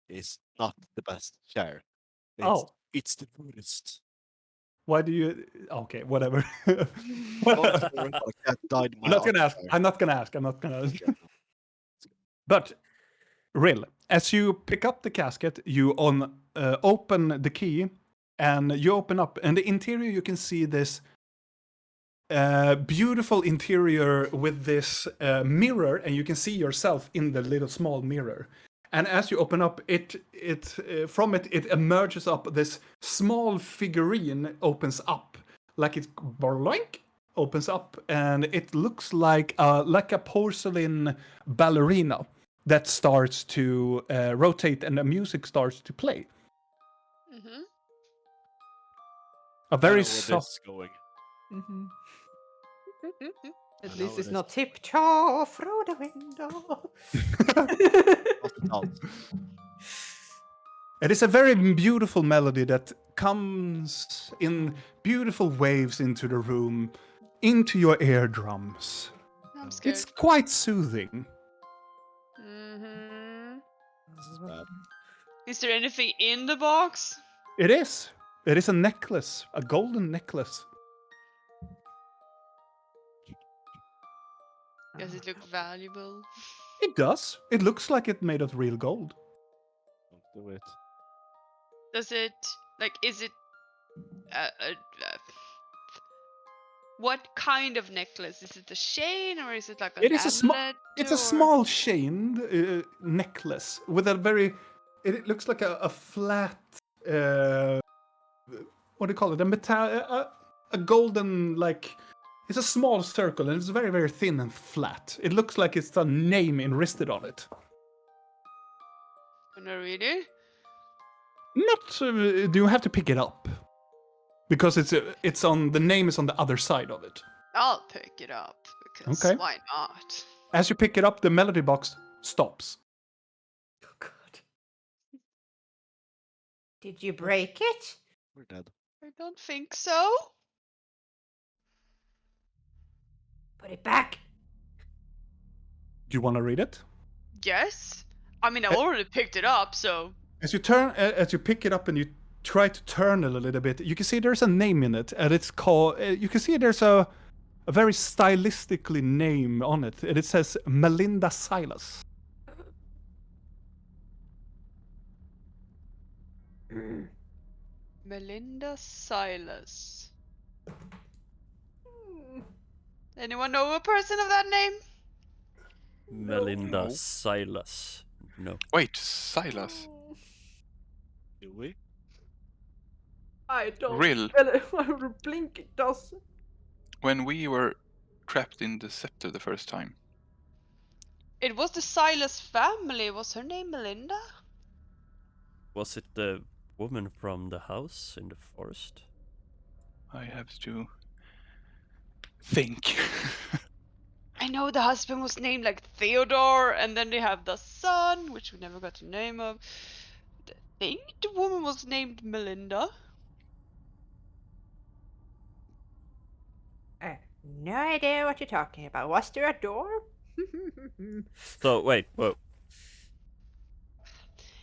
is not the best chair. It's the worst. Why do you? Okay, whatever. Long story, but a cat died in my I'm not gonna ask. armchair. I'm not gonna ask. I'm not gonna. Yeah, no. But, Rill, as you pick up the casket, you open the key, and you open up, and the interior you can see this beautiful interior with this mirror, and you can see yourself in the little small mirror. And as you open up, from it emerges up this small figurine opens up, like it boink, opens up, and it looks like a porcelain ballerina that starts to rotate, and the music starts to play. Mm-hmm. A I know very where soft. this is going. Mm-hmm. I At know least it it's is. not tiptoe through the window. Not at all. It is a very beautiful melody that comes in beautiful waves into the room, into your eardrums. I'm scared. It's quite soothing. Mm-hmm. This is bad. Is there anything in the box? It is. It is a necklace, a golden necklace. Does it look valuable? It does. It looks like it's made of real gold. Don't do it. Does it is it what kind of necklace? Is it a chain or is it like an It is a small. amulet, It's a or- small chain necklace with a very. It looks like a flat. What do you call it? A golden like. It's a small circle and it's very very thin and flat. It looks like it's a name enristed on it. Can I read it? Not. You have to pick it up because it's on the name is on the other side of it. I'll pick it up because Okay. why not? As you pick it up, the melody box stops. Oh god. Did you break it? We're dead. I don't think so. Put it back. Do you want to read it? Yes. I mean, I already picked it up, so. As you pick it up and you try to turn it a little bit, you can see there's a name in it, and it's called. You can see there's a very stylistically name on it, and it says Melinda Silas. Melinda Silas. Anyone know a person of that name? Melinda No. Silas. No. Wait, Silas. Do we? I don't. Rill. Well, blink it does. When we were trapped in the scepter the first time. It was the Silas family. Was her name Melinda? Was it the woman from the house in the forest? I have to think. I know the husband was named like Theodore, and then they have the son, which we never got the name of. I think the woman was named Melinda. No idea what you're talking about. Was there a door? So wait, whoa.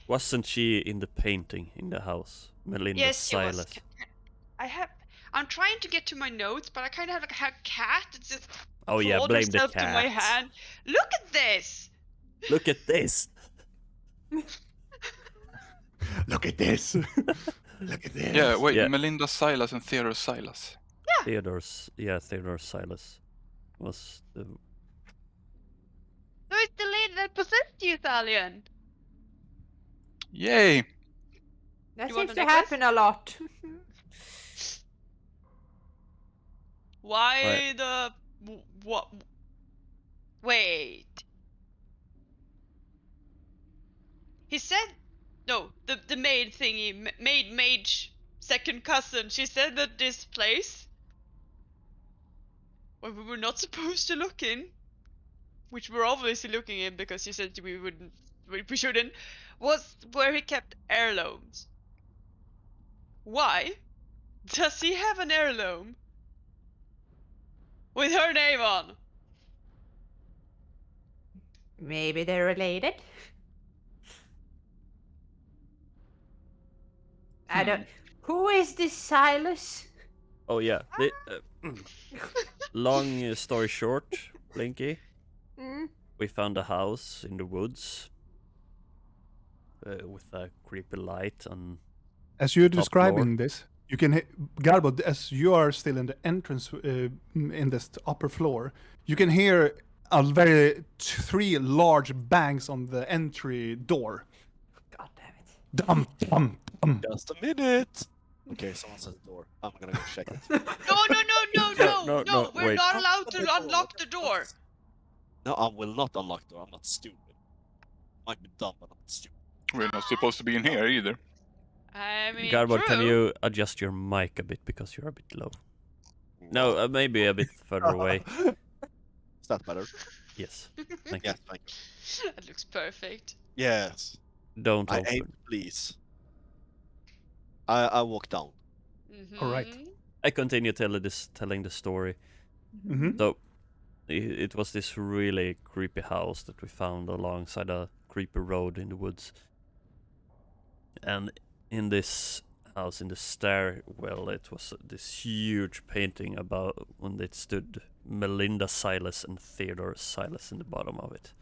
Wasn't she in the painting in the house? Melinda Yes, she was. Silas. I'm trying to get to my notes, but I kind of have like a cat. It's just Oh yeah, clawed blame the herself to my cat. hand. Look at this. Look at this. Look at this. Look at this. Yeah, wait, Yeah. Melinda Silas and Theodore Silas. Theodore Silas was the. So it's the lady that possessed you, Thalion. Yay! That You want seems the to necklace? happen a lot. Why Right. the what? Wait. He said no. The maid thingy, mage second cousin. She said that this place, where we were not supposed to look in, which we're obviously looking in because she said we shouldn't, was where he kept heirlooms. Why does he have an heirloom with her name on? Maybe they're related. I don't. Who is this Silas? Oh yeah. Long story short, Blinky. Hmm? We found a house in the woods with a creepy light on. As you're Top describing this, you can Garbo, as you are still in the entrance in this upper floor, you can hear three large bangs on the entry door. God damn it. Dum dum dum. Just a minute. Okay, someone's at the door. I'm gonna go check it. No, we're wait. not allowed to unlock the door. No, I will not unlock the door. I'm not stupid. Might be dumb, but I'm not stupid. We're not supposed to be in here either. I mean, Garbod, can true. you adjust your mic a bit because you're a bit low? No, maybe a bit further away. Is that better? Yes. Thank you. Yes, thank you. That looks perfect. Yes. Don't I open. aim, please. I walk down. All right. Mhm. I continue telling the story. Mhm. So, it was this really creepy house that we found alongside a creepy road in the woods. And in this house, in the stairwell, it was this huge painting about when it stood Melinda Silas and Theodore Silas in the bottom of it.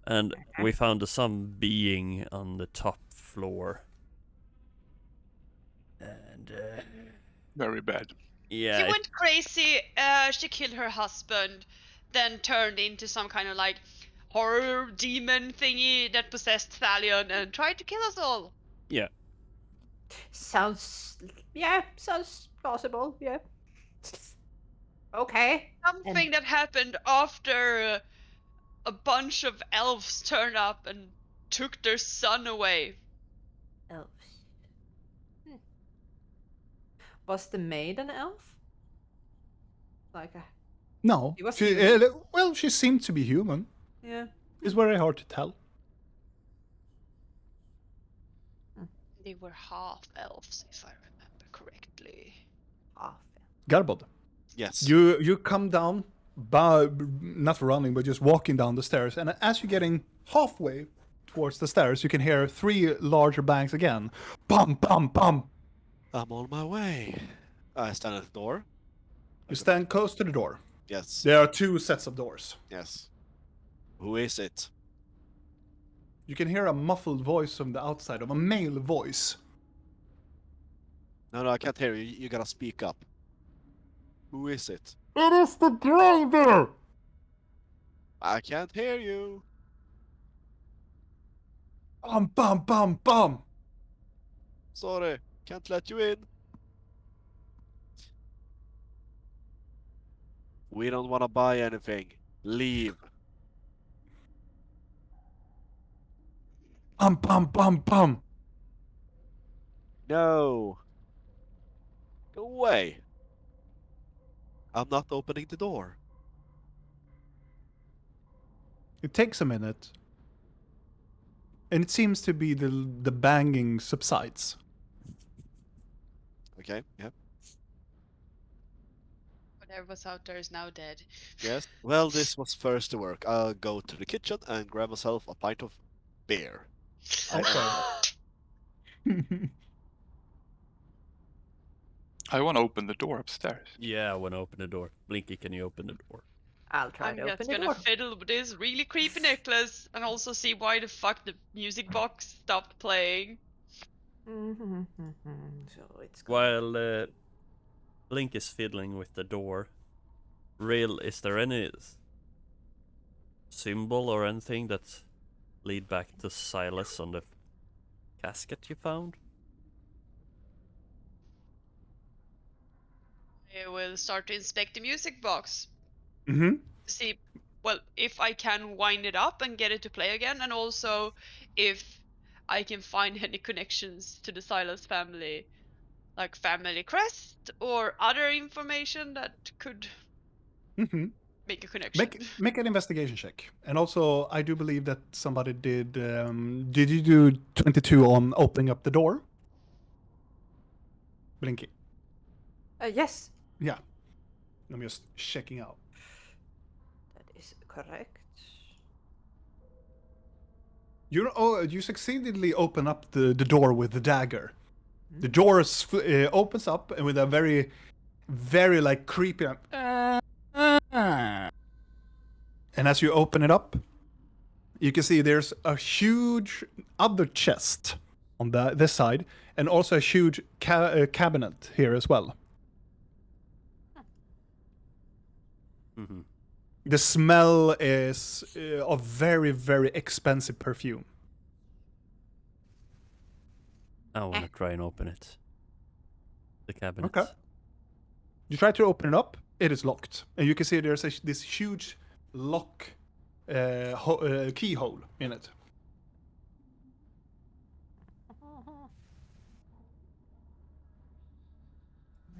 And we found some being on the top floor. And Very bad. yeah, She it- went crazy. She killed her husband, then turned into some kind of like horror demon thingy that possessed Thalion and tried to kill us all. yeah. Sounds plausible. Yeah. Okay. Something that happened after a bunch of elves turned up and took their son away. Elves. Was the maid an elf? Like a No. He was She, human. well, she seemed to be human. yeah. It's very hard to tell. They were half elves, if I remember correctly. Half. Garbod, Yes. you come down, not running, but just walking down the stairs, and as you're getting halfway towards the stairs, you can hear 3 larger bangs again. Bum, bum, bum. I'm on my way. I stand at the door. You stand close to the door. Yes. There are 2 sets of doors. Yes. Who is it? You can hear a muffled voice from the outside, of a male voice. No, I can't hear you. You gotta speak up. Who is it? It is the driver! I can't hear you. Bum, bum, bum, bum. Sorry, can't let you in. We don't want to buy anything. Leave. Bum, bum, bum, bum. No. Go away. I'm not opening the door. It takes a minute. And it seems to be the banging subsides. Okay, yeah. Whatever was out there is now dead. Yes. Well, this was first to work. I'll go to the kitchen and grab myself a pint of beer. I want to open the door upstairs. Yeah, I want to open the door. Blinky, can you open the door? I'll try I'm to just open the gonna door. fiddle with this really creepy necklace and also see why the fuck the music box stopped playing. So it's While Blink is fiddling with the door, Real, is there any symbol or anything that lead back to Silas on the casket you found? I will start to inspect the music box Mm-hmm. to see, well, if I can wind it up and get it to play again, and also if I can find any connections to the Silas family, like family crest or other information that could Mm-hmm. make a connection. Make an investigation check. And also, I do believe that somebody did. Did you do 22 on opening up the door? Blinky. Yes, Yeah. I'm just checking out. that is correct. You succeededly open up the door with the dagger. The door opens up and with a very, very like creepy. And as you open it up, you can see there's a huge other chest on this side, and also a huge cabinet here as well. Mm-hmm. The smell is of very, very expensive perfume. I want to try and open it. The cabinet. Okay. You try to open it up, it is locked. And you can see there's this huge lock keyhole in it.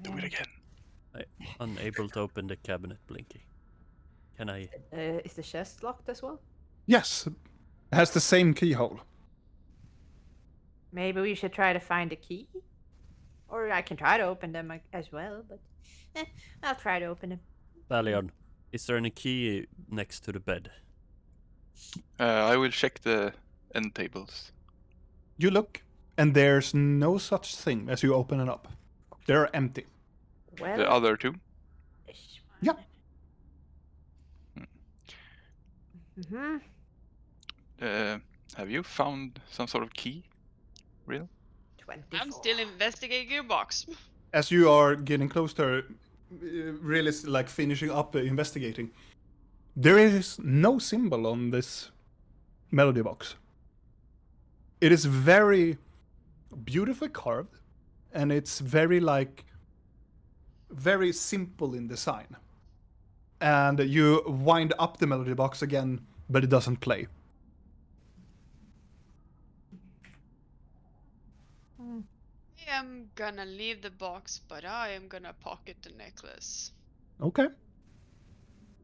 Do it again. I'm unable to open the cabinet, Blinky. Can I? Is the chest locked as well? Yes, it has the same keyhole. Maybe we should try to find a key? Or I can try to open them as well, but I'll try to open them. Valion, is there any key next to the bed? I will check the end tables. You look, and there's no such thing as you open it up. They're empty. Well, The other two. this Yeah. one. Have you found some sort of key? Real? 24. I'm still investigating your box. As you are getting closer, really like finishing up investigating, there is no symbol on this melody box. It is very beautifully carved, and it's very simple in design. And you wind up the melody box again, but it doesn't play. I am gonna leave the box, but I am gonna pocket the necklace. Okay.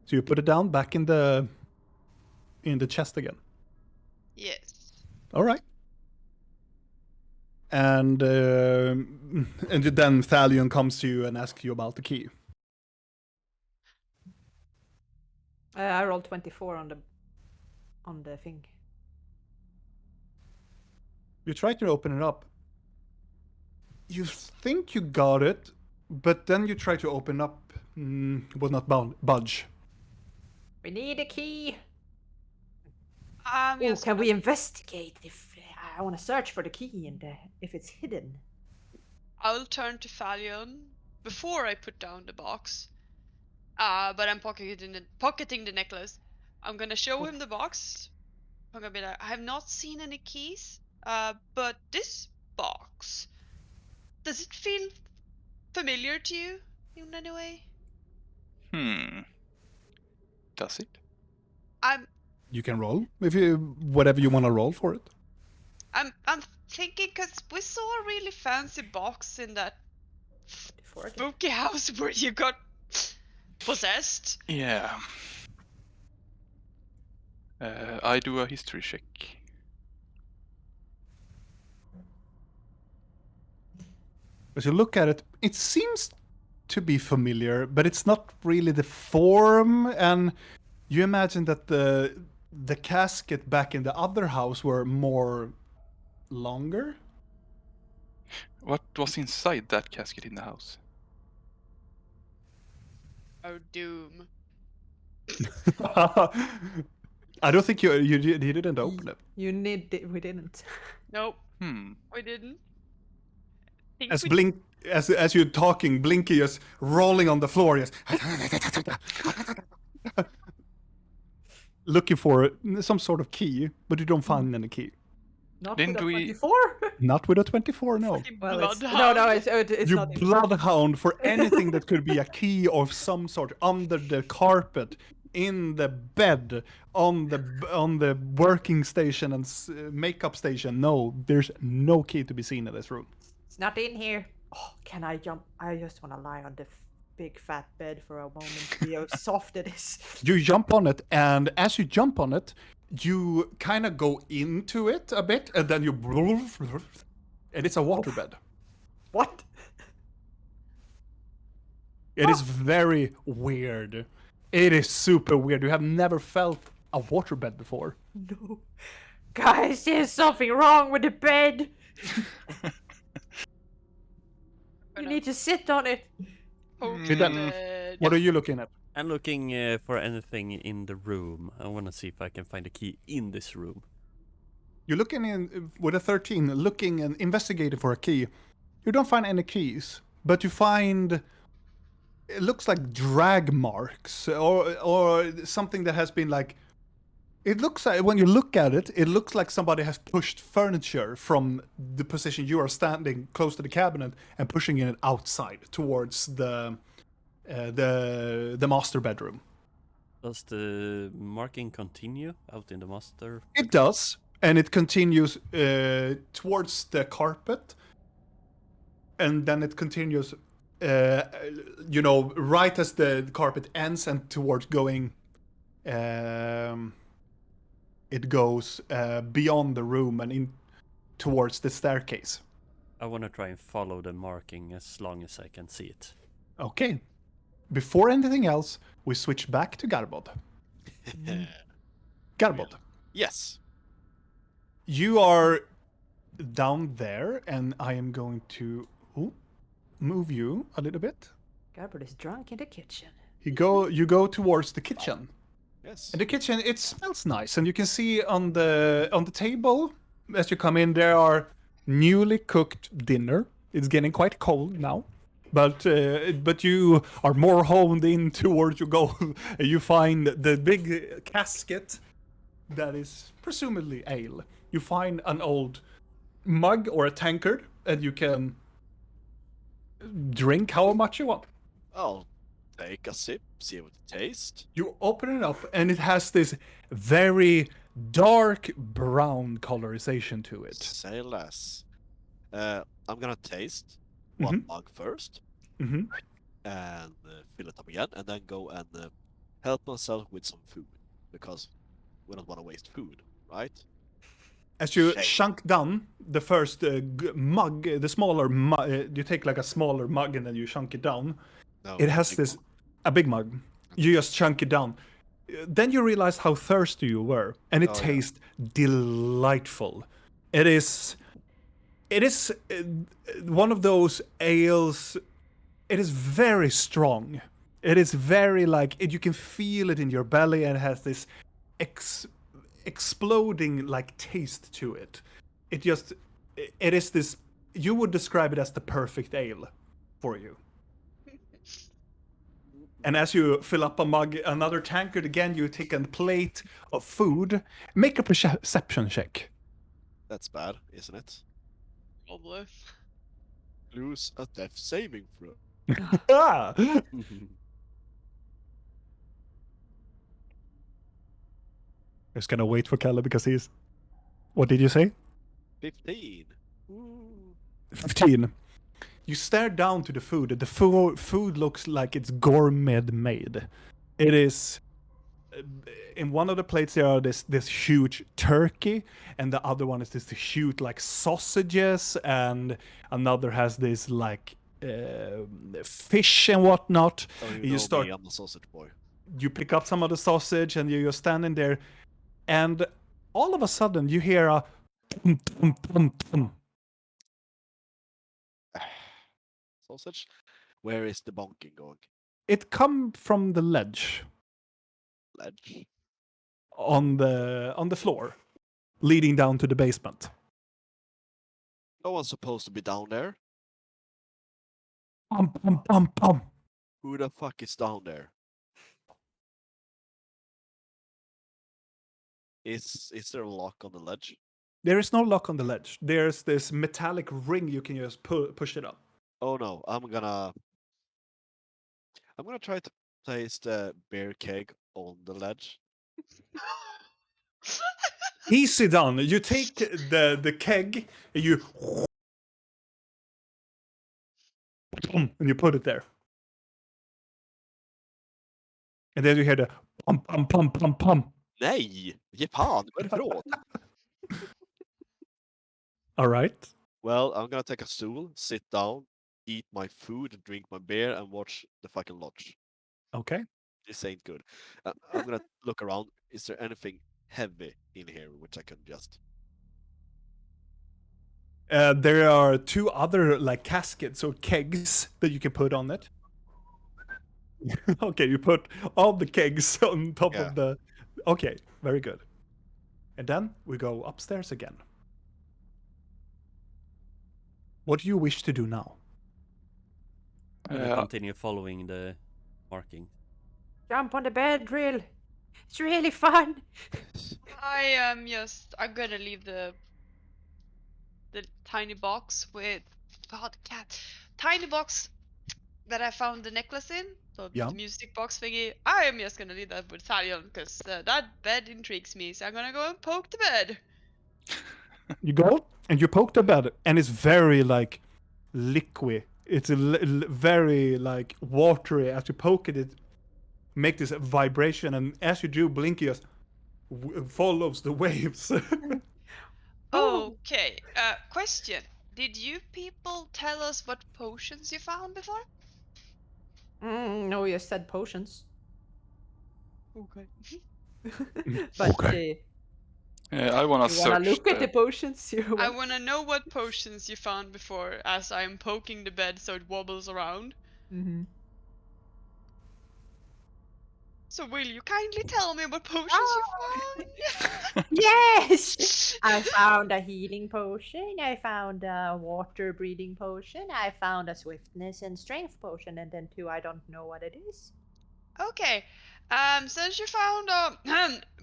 So you put it down back in the chest again. Yes. All right. and then Thalion comes to you and asks you about the key. I rolled 24 on the thing. You try to open it up. You think you got it, but then you try to open up, will not budge. We need a key. Yes, Can we investigate if I want to search for the key and if it's hidden? I'll turn to Falion before I put down the box. But I'm pocketing the necklace. I'm gonna show him the box. I'm gonna be like, I have not seen any keys. But this box, does it feel familiar to you in any way? Does it? You can roll whatever you want to roll for it. I'm thinking because we saw a really fancy box in that spooky house where you got possessed. Yeah. I do a history check. As you look at it, it seems to be familiar, but it's not really the form. And you imagine that the casket back in the other house were more longer. What was inside that casket in the house? Oh, doom. I don't think you didn't open it. We didn't. Nope. We didn't. As you're talking, Blinky is rolling on the floor, yes, looking for some sort of key, but you don't find any key. Not Didn't with a we- 24? Not with a 24, no. Well, it's You not. bloodhound for anything that could be a key of some sort under the carpet, in the bed, on the working station and makeup station. No, there's no key to be seen in this room. It's not in here. Oh, can I jump? I just want to lie on the big fat bed for a moment. See how soft it is. You jump on it, and as you jump on it, you kind of go into it a bit, and then you... And it's a waterbed. What? It is very weird. It is super weird. You have never felt a waterbed before. No. Guys, there's something wrong with the bed. You need to sit on it. What are you looking at? I'm looking for anything in the room. I want to see if I can find a key in this room. You're looking in with a 13, looking and investigating for a key. You don't find any keys, but you find... It looks like drag marks or something that has been like... It looks like, when you look at it, it looks like somebody has pushed furniture from the position you are standing close to the cabinet and pushing it outside towards the master bedroom. Does the marking continue out in the master? It does, and it continues towards the carpet, and then it continues, right as the carpet ends and towards going... it goes beyond the room and in towards the staircase. I want to try and follow the marking as long as I can see it. Okay. Before anything else, we switch back to Garbod. Garbod. Yes. You are down there, and I am going to move you a little bit. Garbod is drunk in the kitchen. You go towards the kitchen. Yes. In the kitchen, it smells nice, and you can see on the table as you come in there are newly cooked dinner. It's getting quite cold now, but you are more honed in towards your goal. You find the big casket that is presumably ale. You find an old mug or a tankard, and you can drink how much you want. I'll take a sip, see what it tastes. You open it up, and it has this very dark brown colorization to it. Say less. I'm gonna taste one mug first, Mm-hmm. and fill it up again, and then go and help myself with some food, because we don't want to waste food, right? As you Shame. chunk down the first mug, the smaller mug, you take like a smaller mug and then you chunk it down. No, It has this a big mug. You just chunk it down. Then you realize how thirsty you were, and it tastes delightful. It is one of those ales. It is very strong. It is very like you can feel it in your belly, and it has this exploding like taste to it. It is this. You would describe it as the perfect ale for you. And as you fill up a mug, another tankard again, you take a plate of food. Make a perception check. That's bad, isn't it? Probably. Lose a death saving throw. Ah! Just gonna wait for Kalle because he's. What did you say? 15. Ooh. 15. You stare down to the food. The food looks like it's gourmet made. It is. In one of the plates there are this huge turkey, and the other one is this huge like sausages, and another has this like fish and whatnot. Oh, you start. Me, I'm a sausage boy. You pick up some of the sausage, and you're standing there, and all of a sudden you hear a. Tum, tum, tum, tum. Sausage? Where is the bonking going? It come from the ledge Ledge? on the floor, leading down to the basement. No one's supposed to be down there. Pum, pum, pum, pum. Who the fuck is down there? Is there a lock on the ledge? There is no lock on the ledge. There's this metallic ring you can just push it up. Oh no, I'm gonna try to place the beer keg on the ledge. Easy done. You take the keg and you and you put it there. And then you hear the pum pum pum pum pum. Nej! Ge fan, vad är det för åt? All right. Well, I'm gonna take a stool, sit down, eat my food, drink my beer, and watch the fucking lodge. Okay. This ain't good. I'm gonna look around. Is there anything heavy in here which I can just... There are two other like caskets or kegs that you can put on it. Okay, you put all the kegs on top of the. Okay, very good. And then we go upstairs again. What do you wish to do now? I'm gonna continue following the marking. Jump on the bed, Drill. It's really fun. I'm gonna leave the tiny box with tiny box that I found the necklace in, so the music box thingy. I am just gonna leave that with Talion because that bed intrigues me, so I'm gonna go and poke the bed. You go and you poke the bed, and it's very like liquid. It's very like watery. As you poke it, it make this vibration, and as you do, Blinky just follows the waves. Okay. Question: did you people tell us what potions you found before? No, you said potions. Okay. But Okay. I wanna you wanna search. look at the potions? I wanna know what potions you found before, as I'm poking the bed so it wobbles around. Mm-hmm. So will you kindly tell me what potions you found? Yes! I found a healing potion, I found a water breathing potion, I found a swiftness and strength potion, and then two I don't know what it is. Okay. Since you found a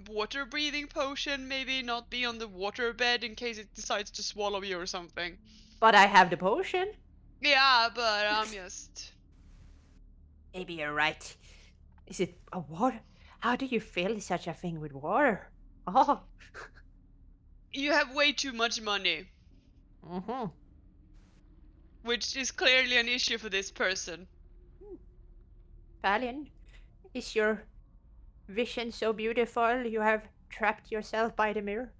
water breathing potion, maybe not be on the water bed in case it decides to swallow you or something. But I have the potion. Yeah, but I'm just... Maybe you're right. Is it a water? How do you fill such a thing with water? Oh. You have way too much money. Mm-hmm. Which is clearly an issue for this person. Valian, is your vision so beautiful you have trapped yourself by the mirror?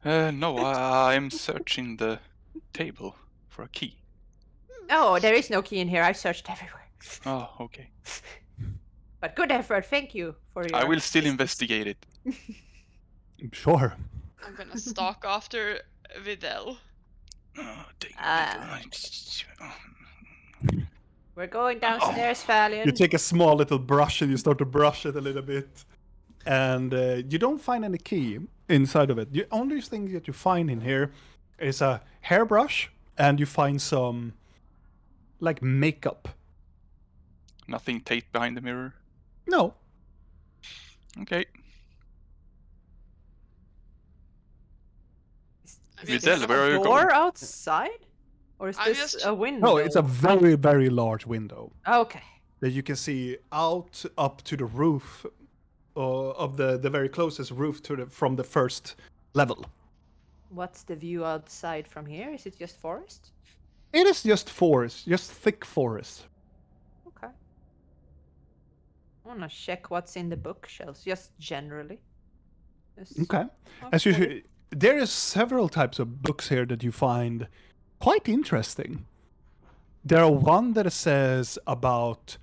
No, I'm searching the table for a key. Oh, there is no key in here. I've searched everywhere. Oh, okay. But good effort. Thank you for your. I will still assistance. investigate it. Sure. I'm gonna stalk after Videl. Take a little. We're going downstairs, Valiant. You take a small little brush and you start to brush it a little bit. And you don't find any key inside of it. The only thing that you find in here is a hairbrush and you find some like makeup. Nothing taped behind the mirror. No. Okay. I mean, Videl, where are you door going? outside? Or is I'm this just- a window? No, it's a very, very large window Okay. that you can see out up to the roof of the very closest roof to from the first level. What's the view outside from here? Is it just forest? It is just forest, just thick forest. Okay. I wanna check what's in the bookshelves, just generally. Just Okay. half As you full. should, there is several types of books here that you find quite interesting. There are one that says about.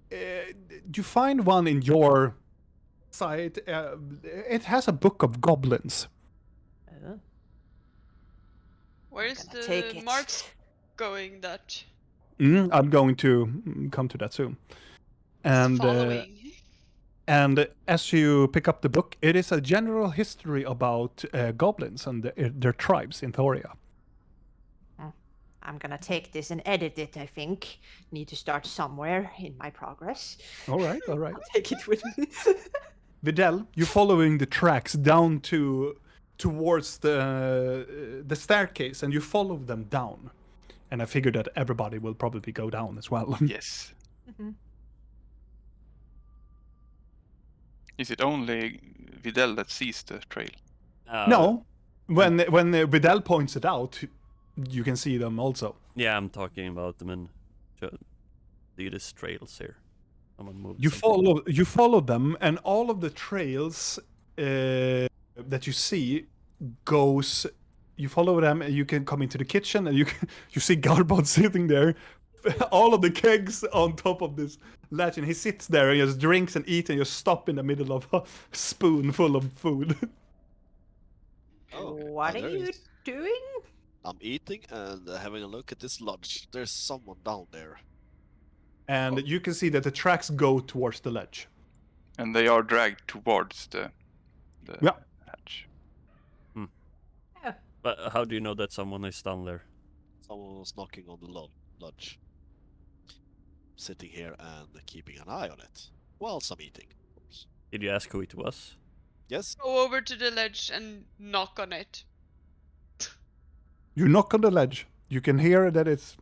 You find one in your site. It has a book of goblins. Oh, Where's gonna take the it. marks going that I'm going to come to that soon. is following? And as you pick up the book, it is a general history about goblins and their tribes in Thoria. I'm gonna take this and edit it, I think. Need to start somewhere in my progress. All right, all right. I'll take it with me. Videl, you're following the tracks down towards the staircase, and you follow them down. And I figured that everybody will probably go down as well. Yes. Mhm. Is it only Videl that sees the trail? No, when Videl points it out, you can see them also. Yeah, I'm talking about them and these trails here. Someone moved You something. follow them, and all of the trails that you see goes. You follow them, and you can come into the kitchen, and you see Garbod sitting there, all of the kegs on top of this ledge, and he sits there and just drinks and eats, and just stop in the middle of a spoonful of food. Oh, What and are there you is- doing? I'm eating and having a look at this lodge. There's someone down there. And you can see that the tracks go towards the ledge. And they are dragged towards the Yeah. hatch. But how do you know that someone is down there? Someone was knocking on the lodge. Sitting here and keeping an eye on it. Whilst I'm eating, of course. Did you ask who it was? Yes? Go over to the ledge and knock on it. You knock on the ledge. You can hear that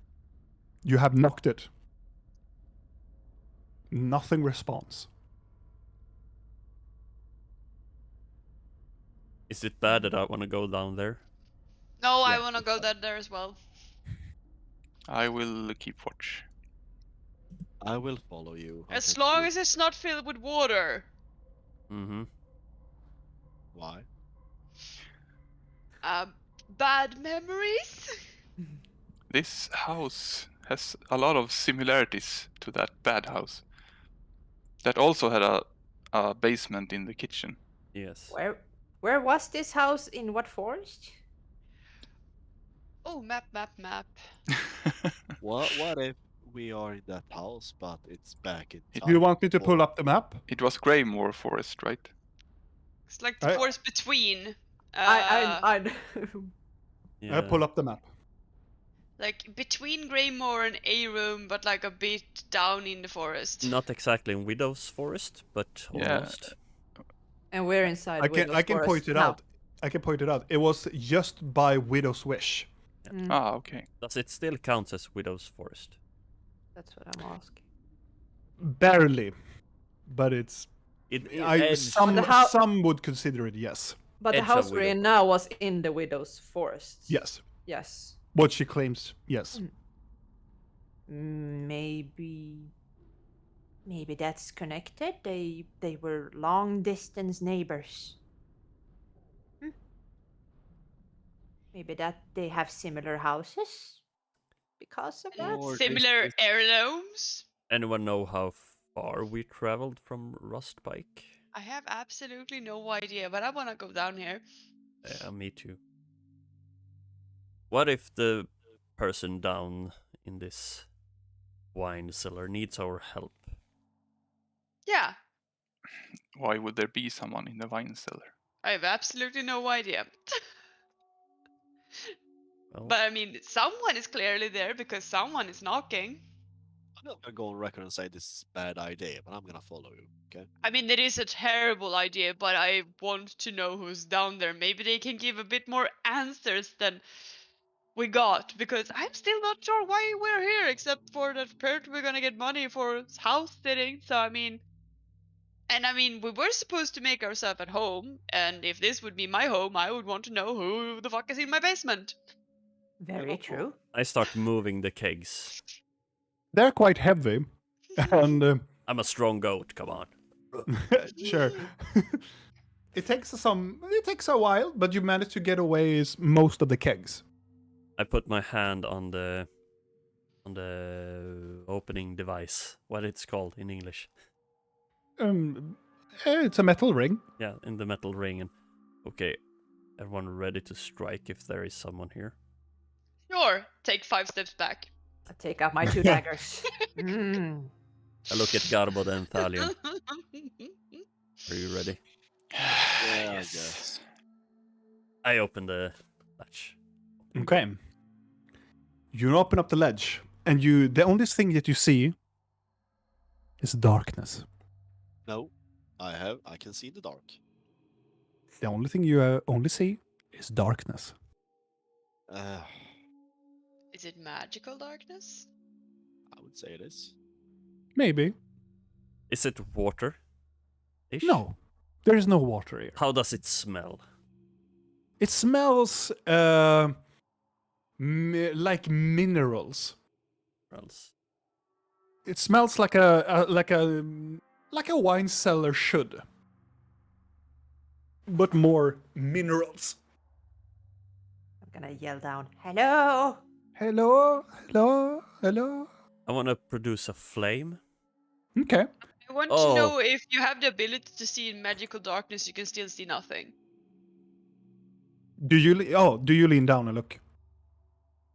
you have knocked it. Nothing responds. Is it bad that I want to go down there? No, I Yeah, wanna go there as well. I will keep watch. I will follow you. I As can long do- as it's not filled with water. Mm-hmm. Why? Bad memories? This house has a lot of similarities to that bad house. That also had a basement in the kitchen. Yes. Where was this house? In what forest? Oh, map. What if we are in that house, but it's back in Do time? you want me to pull up the map? It was Greymore Forest, right? It's like the I- forest between. I Yeah. I pull up the map. Like between Greymore and A Room, but like a bit down in the forest. Not exactly in Widow's Forest, but Yeah. almost. And we're inside. I can Widow's point Forest it now. out. I can point it out. It was just by Widow's Wish. Mm, Ah, okay. Does it still count as Widow's Forest? that's what I'm asking. Barely. But it's Edge. some But the hou- some would consider it yes. But the Edge of house we're in Widow now was in the Widow's Forest. Yes. Yes. What she claims, yes. Maybe that's connected. They were long distance neighbors. Maybe that they have similar houses because of that. Or Similar this is- heirlooms. Anyone know how far we traveled from Rustpike? I have absolutely no idea, but I want to go down here. Yeah, me too. What if the person down in this wine cellar needs our help? Yeah, Why would there be someone in the wine cellar? I have absolutely no idea. Well, But I mean, someone is clearly there because someone is knocking. I'm not gonna go on record and say this is a bad idea, but I'm gonna follow you. Okay. I mean, it is a terrible idea, but I want to know who's down there. Maybe they can give a bit more answers than we got, because I'm still not sure why we're here, except for that apparently we're gonna get money for house sitting. So I mean, we were supposed to make ourselves at home, and if this would be my home, I would want to know who the fuck is in my basement. Very true. I start moving the kegs. They're quite heavy, and I'm a strong goat, come on. sure. It takes a while, but you manage to get away most of the kegs. I put my hand on the opening device. What it's called in English. It's a metal ring. Yeah, in the metal ring. And okay, everyone ready to strike if there is someone here? Sure, take 5 steps back. I take out my 2 daggers. I look at Garbod and Thalion. Are you ready? Yeah, I Yes. guess. I open the latch. Okay. You open up the ledge, and the only thing that you see is darkness. No, I can see in the dark. The only thing you only see is darkness. Is it magical darkness? I would say it is. Maybe. Is it water? No. There is no water here. How does it smell? It smells like minerals. Else. It smells like a wine cellar should, but more minerals. I'm gonna yell down, "Hello!" Hello, hello, hello. I want to produce a flame. Okay. I want Oh. to know if you have the ability to see in magical darkness, you can still see nothing. Do you lean down and look?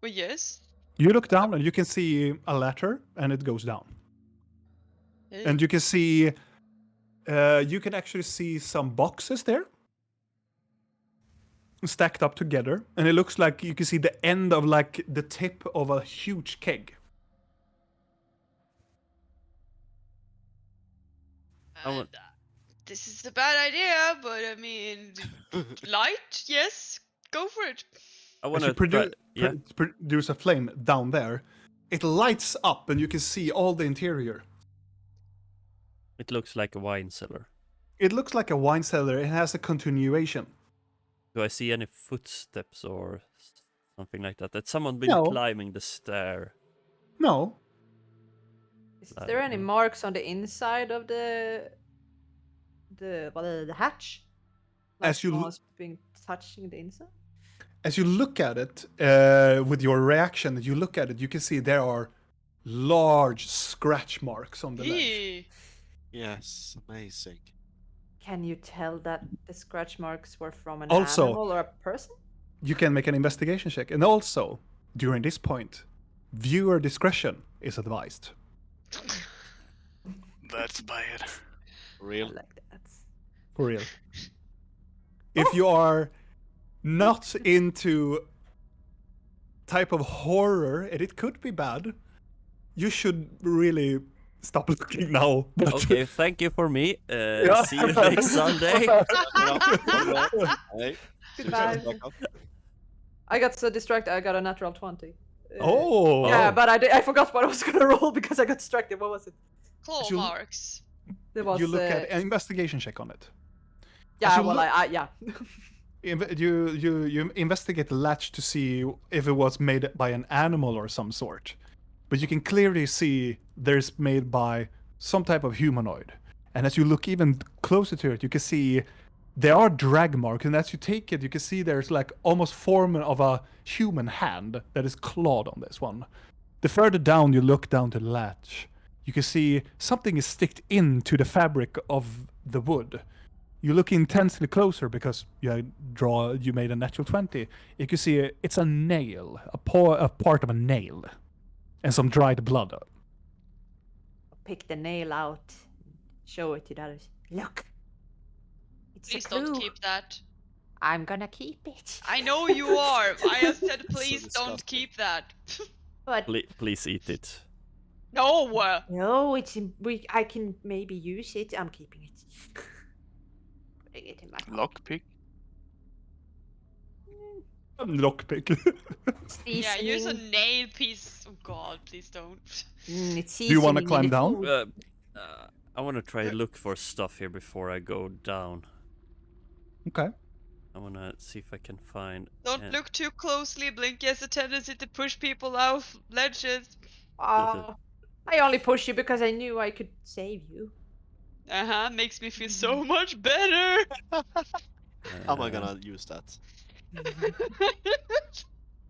Well, yes. You look down and you can see a ladder, and it goes down. And you can see, you can actually see some boxes there, stacked up together, and it looks like you can see the end of like the tip of a huge keg. This is a bad idea, but I mean, light, yes, go for it. I As want you to produce a flame down there, it lights up, and you can see all the interior. It looks like a wine cellar. It looks like a wine cellar. It has a continuation. Do I see any footsteps or something like that? That someone been No. climbing the stair? No. Is there any marks on the inside of the hatch? Like As you someone's been touching the inside? As you look at it, with your reaction, you look at it, you can see there are large scratch marks on the ledge. Eee. Yes, amazing. Can you tell that the scratch marks were from an Also- animal or a person? You can make an investigation check. And also, during this point, viewer discretion is advised. That's bad. I Real. like that. For real. If you are not into type of horror, and it could be bad, you should really stop looking now. But Okay, thank you for me. See you next Sunday. Hey, Goodbye. back up. I got so distracted. I got a natural 20. Oh. Yeah, but I forgot what I was gonna roll because I got distracted. What was it? Claw You- marks. There was. You look at an investigation check on it. Yeah, you well, look- yeah. You investigate the latch to see if it was made by an animal or some sort, but you can clearly see there's made by some type of humanoid. And as you look even closer to it, you can see There are drag marks, and as you take it, you can see there's like almost form of a human hand that is clawed on this one. The further down you look down to the latch, you can see something is sticked into the fabric of the wood. You look intensely closer because you made a natural 20. You can see it's a nail, a part of a nail, and some dried blood. Pick the nail out, show it to the others. Look, it's Please a clue. don't keep that. I'm gonna keep it. I know you are. I just said please don't disgusting. keep that. But Please eat it. No. no, I can maybe use it. I'm keeping it. Putting it in my Lockpick. Lockpick. Yeah, use a seasoning. nail piece. Oh God, please don't. It's Do you wanna seasoning in climb the down? food. I want to try to look for stuff here before I go down. Okay. I want to see if I can find... Don't look too closely. Blinky has a tendency to push people off ledges. I only pushed you because I knew I could save you. Makes me feel so much better. How am I gonna use that?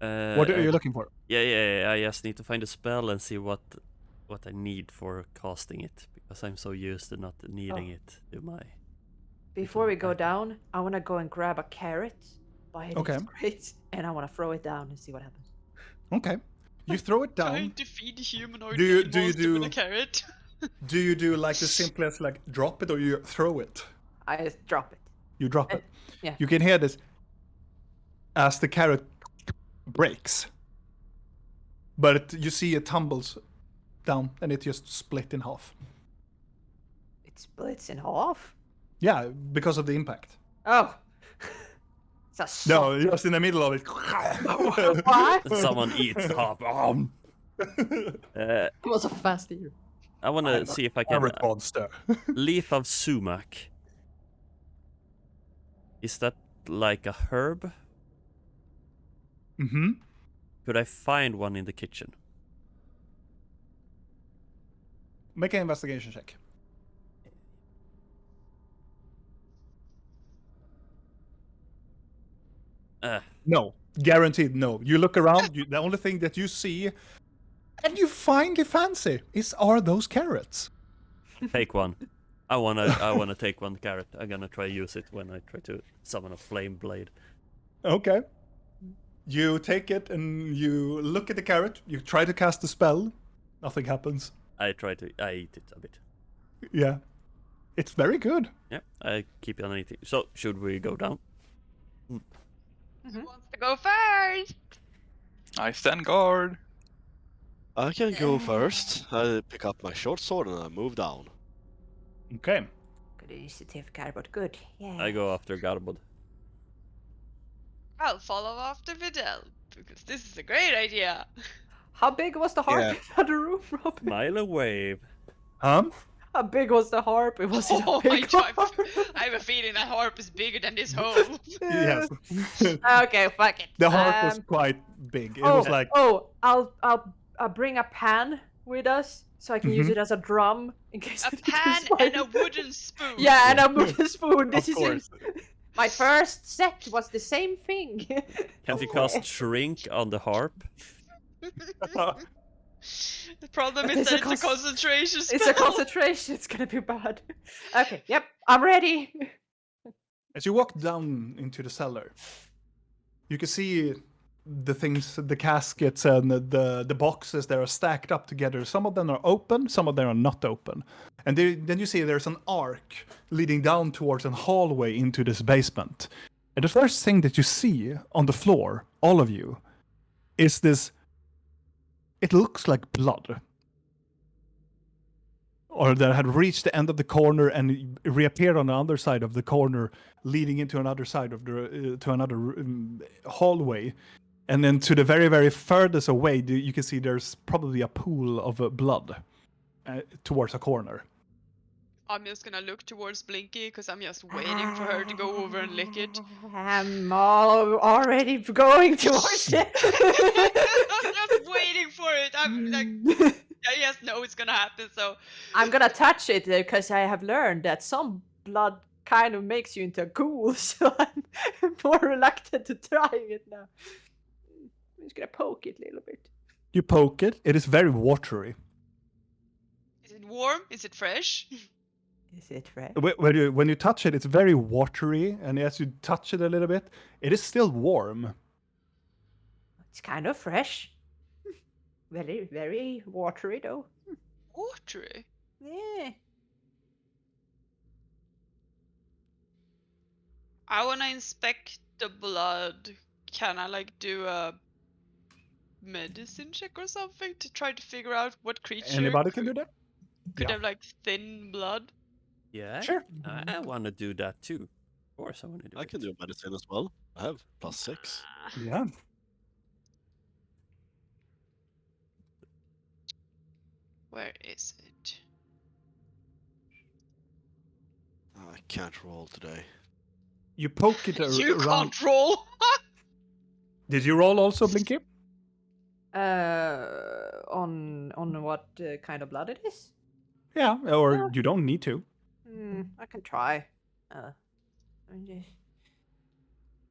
What are you looking for? Yeah, I just need to find a spell and see what I need for casting it, because I'm so used to not needing it to my... Before we go down, I want to go and grab a carrot. Buy it, Okay. it's great, and I want to throw it down and see what happens. Okay. You throw it Trying down. to feed a humanoid Do you- green do you monster with do- a carrot. Do you do like the simplest, like drop it, or you throw it? I just drop it. You drop it. yeah. You can hear this as the carrot breaks. But you see it tumbles down and it just split in half. It splits in half. Yeah, because of the impact. Oh. It's a No, soft. just in the middle of it. What? Someone eats the half. It was a fast ear. I want to see if I can... Carrot monster. Leaf of sumac. Is that like a herb? Mm-hmm. Could I find one in the kitchen? Make an investigation check. No. Guaranteed no. You look around, the only thing that you see and you finally fancy are those carrots. Take one. I wanna take one carrot. I'm gonna try use it when I try to summon a flame blade. Okay. You take it and you look at the carrot. You try to cast a spell. Nothing happens. I eat it a bit. Yeah. It's very good. Yeah, I keep it on eating. So, should we go down? Who wants to go first? I stand guard. I can go first. I pick up my short sword and I move down. Okay. Good initiative, Carbot. Good. Yeah. I go after Garbod. I'll follow after Videl, because this is a great idea. How big was the harp Yeah. in the other room, Robin? Mile away. How big was the harp? Was it a Oh my big god, harp? I have a feeling that harp is bigger than this hole. Yes. Okay, fuck it. The harp was quite big. It oh, was like I'll bring a pan with us so I can use it as a drum in case A it pan gets and a like- wooden spoon. Yeah, and a wooden spoon. This Of is course. my first set was the same thing. Can't you cast shrink on the harp? The problem is It's that a it's a concentration spell. It's a concentration. It's gonna be bad. Okay, yep, I'm ready. As you walk down into the cellar, you can see the things, the caskets and the boxes that are stacked up together. Some of them are open, some of them are not open. And then you see there's an arc leading down towards a hallway into this basement. And the first thing that you see on the floor, all of you, is this. It looks like blood. Or that had reached the end of the corner and reappeared on the other side of the corner, leading into another side of the to another hallway, and then to the very, very furthest away, you can see there's probably a pool of blood towards a corner. I'm just gonna look towards Blinky because I'm just waiting for her to go over and lick it. I'm already going towards it. I'm just waiting for it. I'm like, I just know it's gonna happen. So I'm gonna touch it because I have learned that some blood kind of makes you into a ghoul, so I'm more reluctant to try it now. I'm just gonna poke it a little bit. You poke it. It is very watery. Is it warm? Is it fresh? Is it fresh? When you touch it, it's very watery, and as you touch it a little bit, it is still warm. It's kind of fresh. Very, very watery though. Watery. Yeah. I wanna inspect the blood. Can I like do a medicine check or something to try to figure out what creature Anybody can do that? could Yeah. have like thin blood? Yeah, Sure. I want to do that too. Of course, I want to do it. I can do medicine as well. I have +6. Yeah. Where is it? I can't roll today. You poke it You around. can't roll. Did you roll also, Blinky? On what kind of blood it is? Yeah, or Yeah. you don't need to. I can try.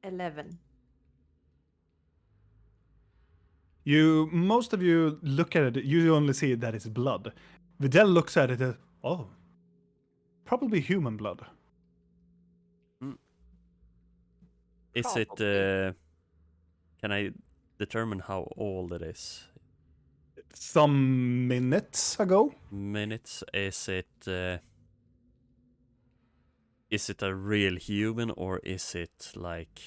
11. Most of you look at it, you only see that it's blood. Videl looks at it as, oh, probably human blood. Is it? Probably. Can I determine how old it is? Some minutes ago. Minutes? Is it? Is it a real human or is it like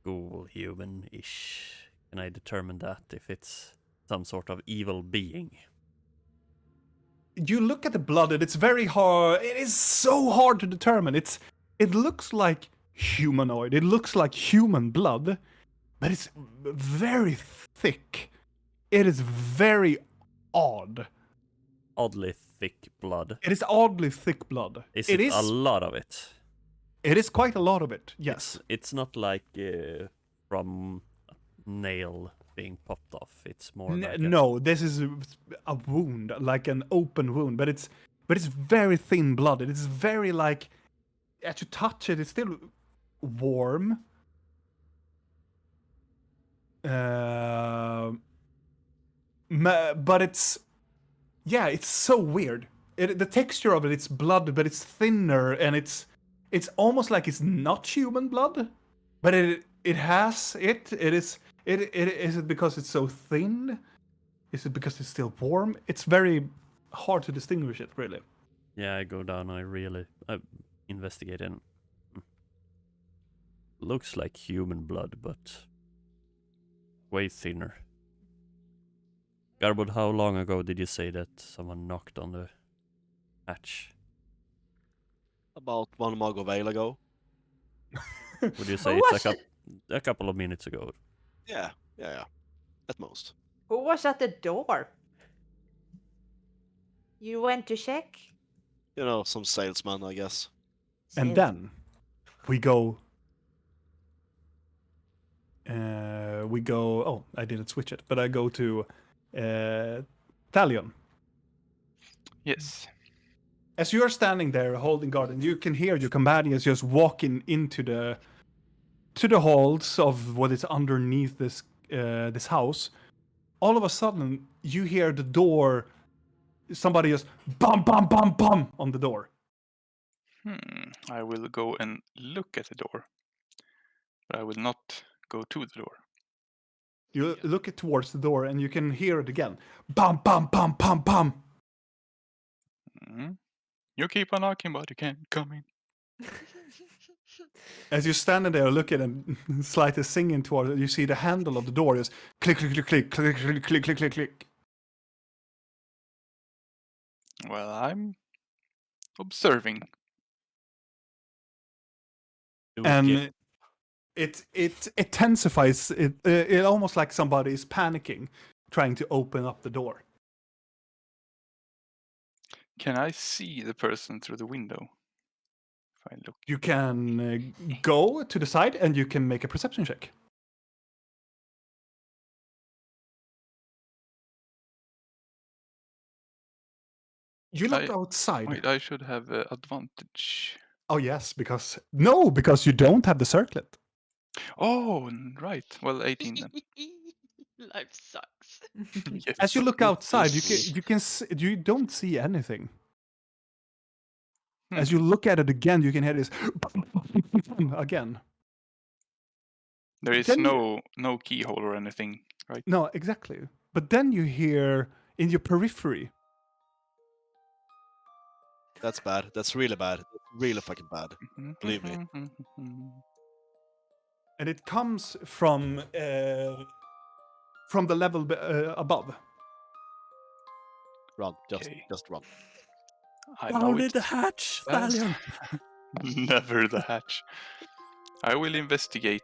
ghoul human-ish? Can I determine that if it's some sort of evil being? You look at the blood and it's very hard. It is so hard to determine. It looks like humanoid. It looks like human blood, but it's very thick. It is very odd. Oddly thick blood. It is oddly thick blood. Is it a lot of it? It is quite a lot of it. Yes. It's not like from a nail being popped off. It's more like No, this is a wound, like an open wound, but it's very thin blooded. It's very like as you touch it, it's still warm. But it's so weird. The texture of it's blood, but it's thinner, and it's almost like it's not human blood, but it has it. Is it because it's so thin? Is it because it's still warm? It's very hard to distinguish it, really. Yeah, I go down. I investigate and looks like human blood, but way thinner. Garwood, how long ago did you say that someone knocked on the hatch? About 1 mug of ale ago. Would you say Who it's was a couple of minutes ago? Yeah. At most. Who was at the door? You went to check? You know, some salesman, I guess. And then we go. Oh, I didn't switch it, but I go to Talion. Yes. As you are standing there holding guard, and you can hear your companions just walking into the halls of what is underneath this house. All of a sudden, you hear the door. Somebody just bum bum bum bum on the door. I will go and look at the door, but I will not go to the door. You look towards the door, and you can hear it again. Bum bum bum bum bum. You keep on knocking, but you can't come in. As you're standing there looking and slightly singing towards it, you see the handle of the door just click, click, click, click, click, click, click, click, click, click. Well, I'm observing. And it intensifies. It almost like somebody is panicking, trying to open up the door. Can I see the person through the window? If I look. You can go to the side and you can make a perception check. You look outside. Wait, I should have advantage. Oh yes, because you don't have the circlet. Oh, right. Well, 18 then. Life sucks. Yes. As you look outside, you don't see anything. As you look at it again, you can hear this again. There is Then no keyhole or anything, right? No, exactly. But then you hear in your periphery. That's bad. That's really bad. That's really fucking bad. Believe me. And it comes from the level above. Run. Okay. Just run. I Down know in it. the hatch, Yes. Stallion. Never the hatch. I will investigate.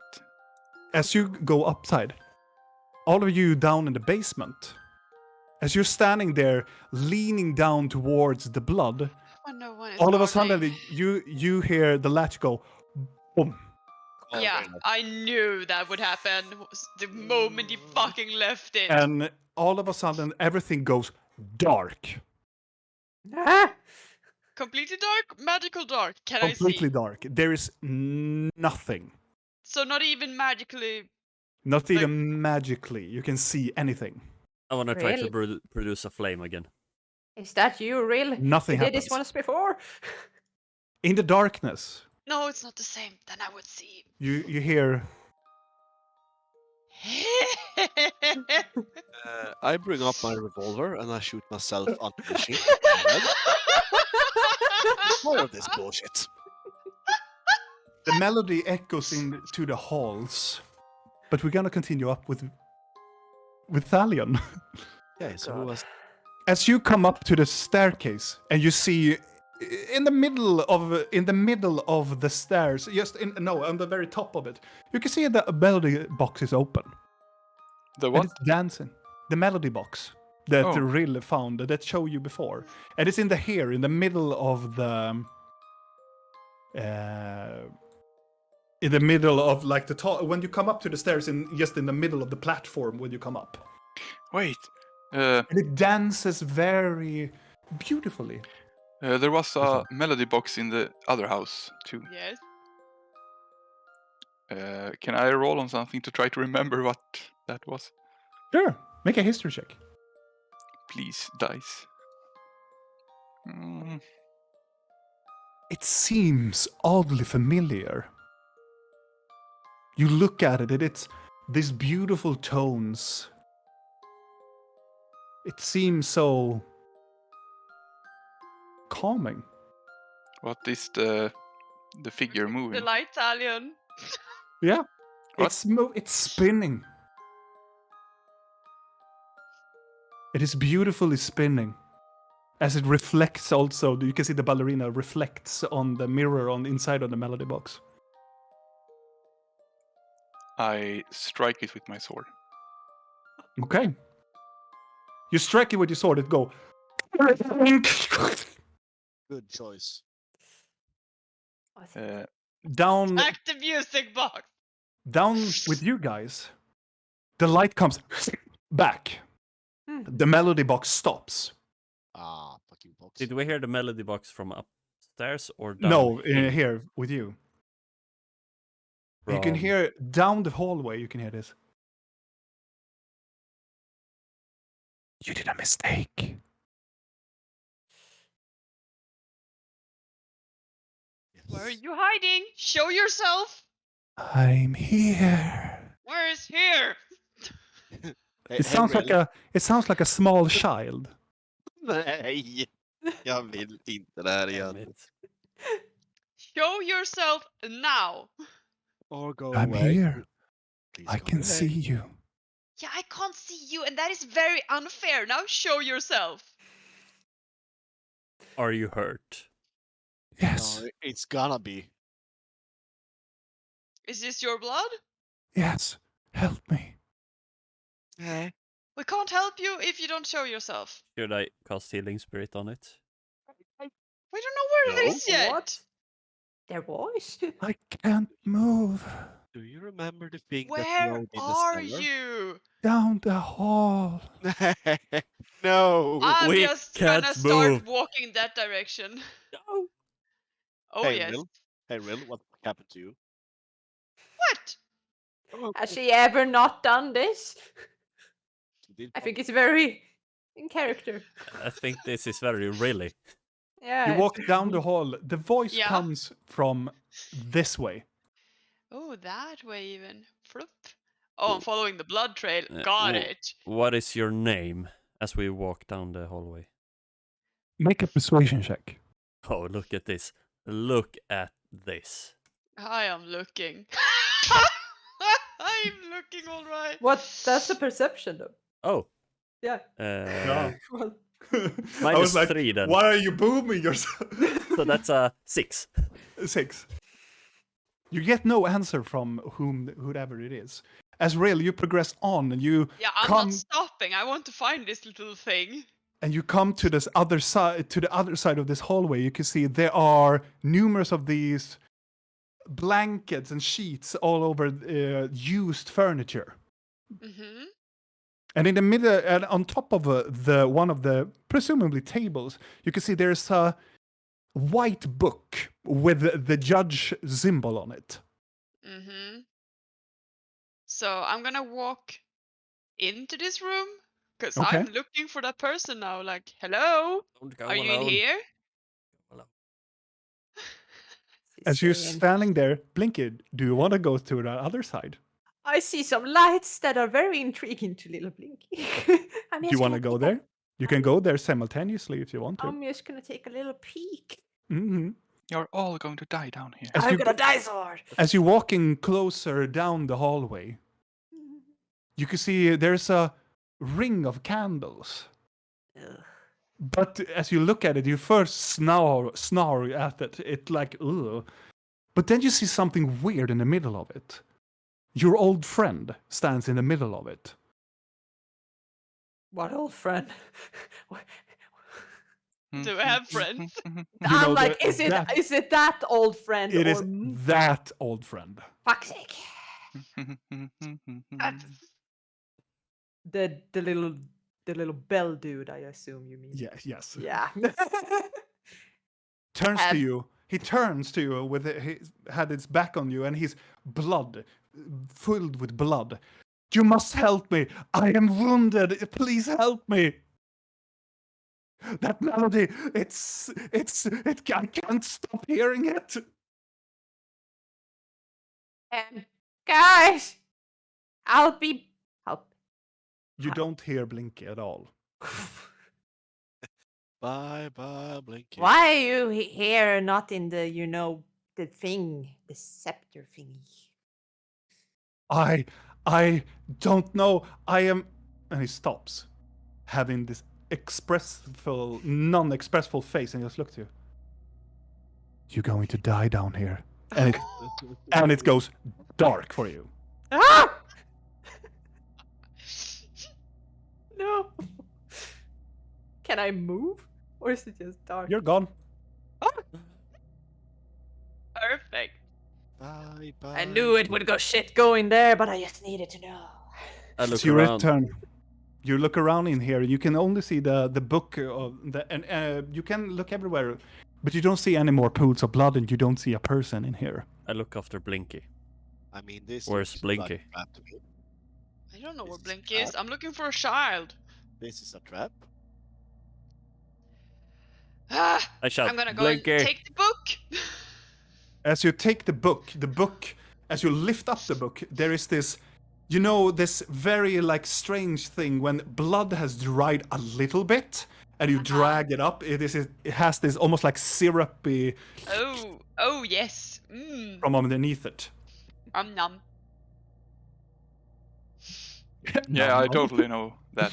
As you go upside, all of you down in the basement, as you're standing there leaning down towards the blood, When no one is all of a guarding. sudden you hear the latch go boom. Oh, Yeah, very nice. I knew that would happen the moment you fucking left it. And all of a sudden everything goes dark. Ah! Completely dark, magical dark. Can I see? Completely dark. There is nothing. So not even magically. Not even magically you can see anything. I want to try to Really? produce a flame again. Is that you, Real? Nothing You did this happens. once before? In the darkness, No, it's not the same. Then I would see. you hear I bring up my revolver and I shoot myself under the chin. More of this bullshit. the melody echoes into the halls. But we're gonna continue up with Thalion. Okay, so who was? As you come up to the staircase and you see in the middle of the stairs, on the very top of it, you can see the melody box is open. The And what? it's dancing. The melody box that Oh. Rill found that showed you before. And it's in the middle of the in the middle of like the top when you come up to the stairs just in the middle of the platform when you come up. Wait. And it dances very beautifully. There was a melody box in the other house too. Yes. Can I roll on something to try to remember what that was? Sure. Make a history check. Please, dice. It seems oddly familiar. You look at it and it's these beautiful tones. It seems so calming. What is the figure The moving? light Italian. Yeah. What? It's spinning. It is beautifully spinning. As it reflects also, you can see the ballerina reflects on the mirror on the inside of the melody box. I strike it with my sword. Okay. You strike it with your sword, it go. Good choice. Down Back the music box. down with you guys. The light comes back. The melody box stops. Ah, fucking box. Did we hear the melody box from upstairs or down? No, here with you. You can hear down the hallway, you can hear this. You did a mistake. Where are you hiding? Show yourself. I'm here. Where is here? It sounds like a small child. Nej! Jag vill inte det här igen. Show yourself now. Or go I'm away. here. Please I go can away. see you. Yeah, I can't see you, and that is very unfair. Now show yourself. Are you hurt? Yes. No, it's gonna be. Is this your blood? Yes. Help me. Nej. We can't help you if you don't show yourself. Should I cast Healing Spirit on it? We don't know where it is yet. What? There was? I can't move. Do you remember the thing that Where glowed in the are cellar? you? Down the hall. No! I'm We just can't gonna start move. walking that direction. No. Oh Hey, yes. Will. Hey, Will, what happened to you? What? Has she ever not done this? You did I think probably- it's very in character. I think this is very really. Yeah. You it's walk very down the neat. hall. The voice Yeah. comes from this way. Oh, that way even. Floop. Oh, I'm following the blood trail. Got it. What is your name as we walk down the hallway? Make a persuasion check. Oh, look at this. Look at this. I am looking. I'm looking all right. That's a perception though. Oh. Yeah. Well, I Minus was like, 3 then. why are you booming yourself? So that's a 6. 6. You get no answer from whoever it is. As real, you progress on and you Yeah, I'm come not stopping. I want to find this little thing. and you come to this other side, to the other side of this hallway. You can see there are numerous of these blankets and sheets all over used furniture. Mm-hmm. And in the middle, and on top of the one of the presumably tables, you can see there's a white book with the judge symbol on it. Mm-hmm. So I'm gonna walk into this room because Okay. I'm looking for that person now. Like, hello, Don't go are you in alone. here? As you're saying, standing there, Blinky, do you want to go to the other side? I see some lights that are very intriguing to little Blinky. Do you want to go there? You can go there simultaneously if you want to. I'm just gonna take a little peek. Mm-hmm. You're all going to die down here. As I'm you gonna die so hard. As you're walking closer down the hallway, you can see there's a ring of candles. Ugh. But as you look at it, you first snarl at it. It like, ugh. But then you see something weird in the middle of it. Your old friend stands in the middle of it. What old friend? Do I have friends? You know I'm like, that- is it that old friend? It or is that old friend. fuck's sake. The little bell dude, I assume you mean. Yes. Yeah. Turns to And- you. He turns to you with his had his back on you, and he's filled with blood. You must help me. I am wounded. Please help me. That melody, I can't stop hearing it. Guys, I'll help. You don't hear Blinky at all. Bye, Blinky. Why are you here, not in the, the thing, the scepter thingy? I don't know. I am, and he stops, having this non-expressful face, and just looks at you. You're going to die down here, and it goes dark for you. Ah! No. Can I move? Or is it just dark? You're gone. Perfect. Bye. I knew it would go shit going there, but I just needed to know. I look As you around. return, you look around in here. You can only see the book and you can look everywhere, but you don't see any more pools of blood, and you don't see a person in here. I look after Blinky. I mean, this. Where's looks Blinky? like a trap to me. I don't know where This is Blink is. bad. I'm looking for a child. This is a trap. Ah, I shout, I'm gonna go Blinky. and take the book. As you take the book, as you lift up the book, there is this, this very strange thing when blood has dried a little bit, and you drag it up. It has this almost like syrupy Oh yes. from underneath it. Num. Yeah, I totally know that.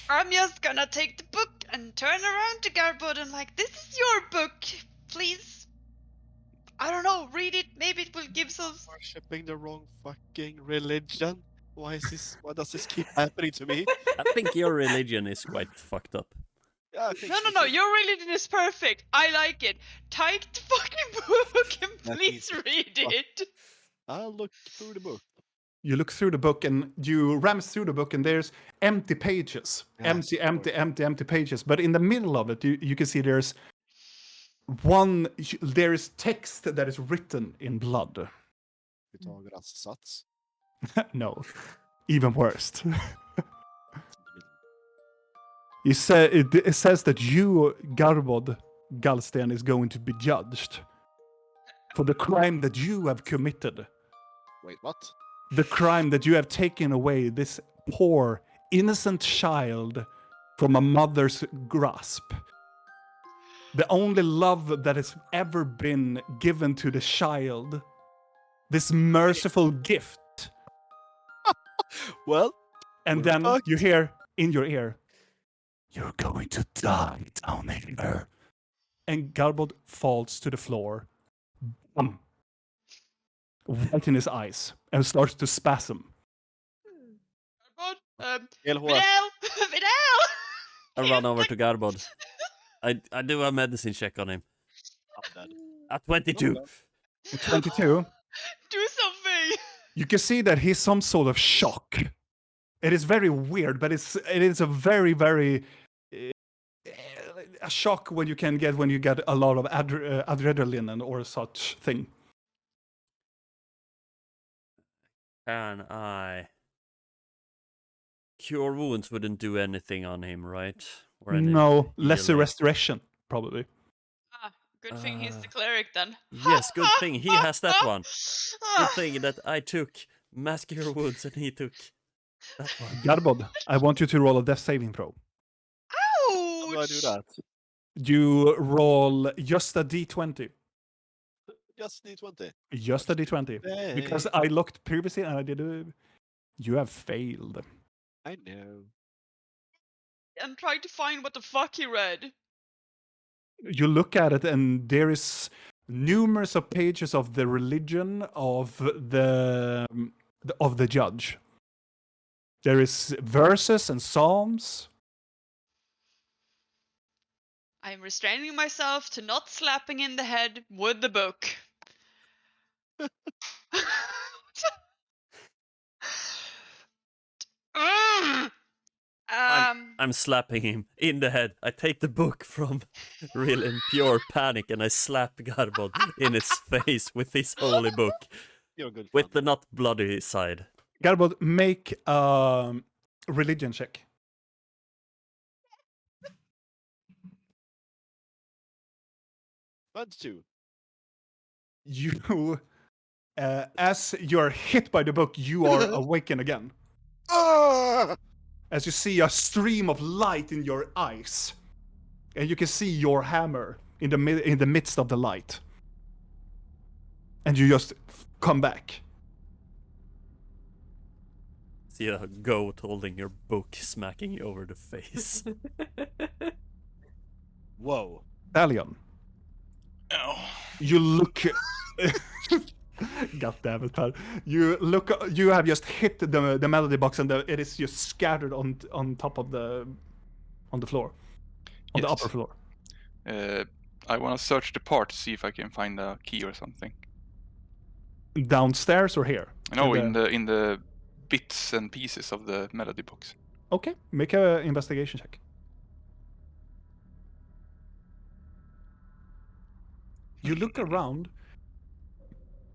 I'm just gonna take the book and turn around to Garbod and this is your book. Please. I don't know, read it. Maybe it will give us. Worshipping the wrong fucking religion. Why does this keep happening to me? I think your religion is quite fucked up. Yeah, I think No, so no, no, too. your religion is perfect. I like it. Take the fucking book and That please means read fuck. it. I'll look through the book. You look through the book and you rummage through the book, and there's empty pages. Yeah, Empty pages. But in the middle of it, you can see there's there is text that is written in blood. Pythagoras sats. No, even worse. It says that you, Garbod Galsten, is going to be judged for the crime that you have committed. Wait, what? The crime that you have taken away this poor, innocent child from a mother's grasp. The only love that has ever been given to the child. This merciful gift. Well, and then you hear in your ear, "You're going to die down here." And Garbod falls to the floor. Right in his eyes. And starts to spasm. Vidal! Vidal! I run over to Garbod. I do a medicine check on him. I'm dead. At 22. 22. Do something! You can see that he's some sort of shock. It is very weird, but it is a very, very a shock when you get a lot of adrenaline or such thing. Can I? Cure wounds wouldn't do anything on him, right? Or No, lesser healing. restoration, probably. Good thing he's the cleric then. Yes, good thing he has that one. Good thing that I took Mass Cure Wounds and he took that one. Garbod, I want you to roll a death saving throw. How do I do that? You roll just a d20. Just D20. Just a d20. Hey. Because I looked previously and I did it. You have failed. I know. I'm trying to find what the fuck he read. You look at it and there is numerous of pages of the religion of the judge. There is verses and psalms. I'm restraining myself to not slapping in the head with the book. I'm slapping him in the head. I take the book from Real in pure panic and I slap Garbod in his face with his holy book. You're good. With the not bloody side. Garbod, make a religion check. Two. You, as you're hit by the book, you are awakened again. As you see a stream of light in your eyes, and you can see your hammer in the midst of the light, and you just come back. See a goat holding your book, smacking you over the face. Whoa. Dalion. Oh. You look. God damn it, pal. You look. You have just hit the melody box, and it is just scattered on top of the floor, on the upper floor. I want to search the part to see if I can find a key or something. Downstairs or here? No, in the bits and pieces of the melody box. Okay, make a investigation check. You look around,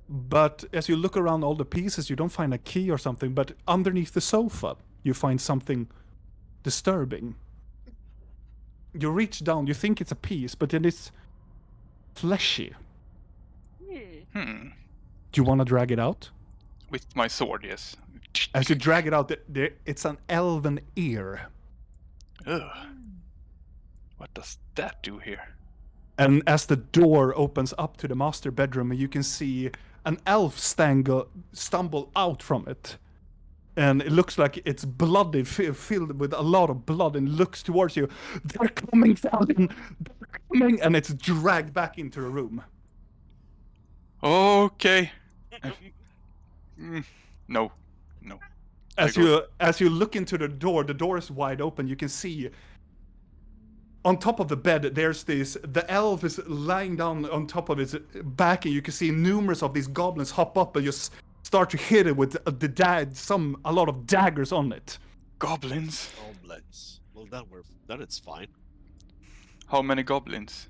but as you look around all the pieces, you don't find a key or something, but underneath the sofa, you find something disturbing. You reach down, you think it's a piece, but then it's fleshy. Do you want to drag it out? With my sword, yes. As you drag it out, it's an elven ear. Ugh. What does that do here? And as the door opens up to the master bedroom, you can see an elf stumble out from it. And it looks like it's bloody, filled with a lot of blood, and looks towards you. They're coming, Falcon! They're coming! And it's dragged back into the room. Okay. No. As you look into the door is wide open. You can see on top of the bed, there's the elf is lying down on top of his back, and you can see numerous of these goblins hop up and just start to hit it with a lot of daggers on it. Goblins? Goblins. Well, then it's fine. How many goblins?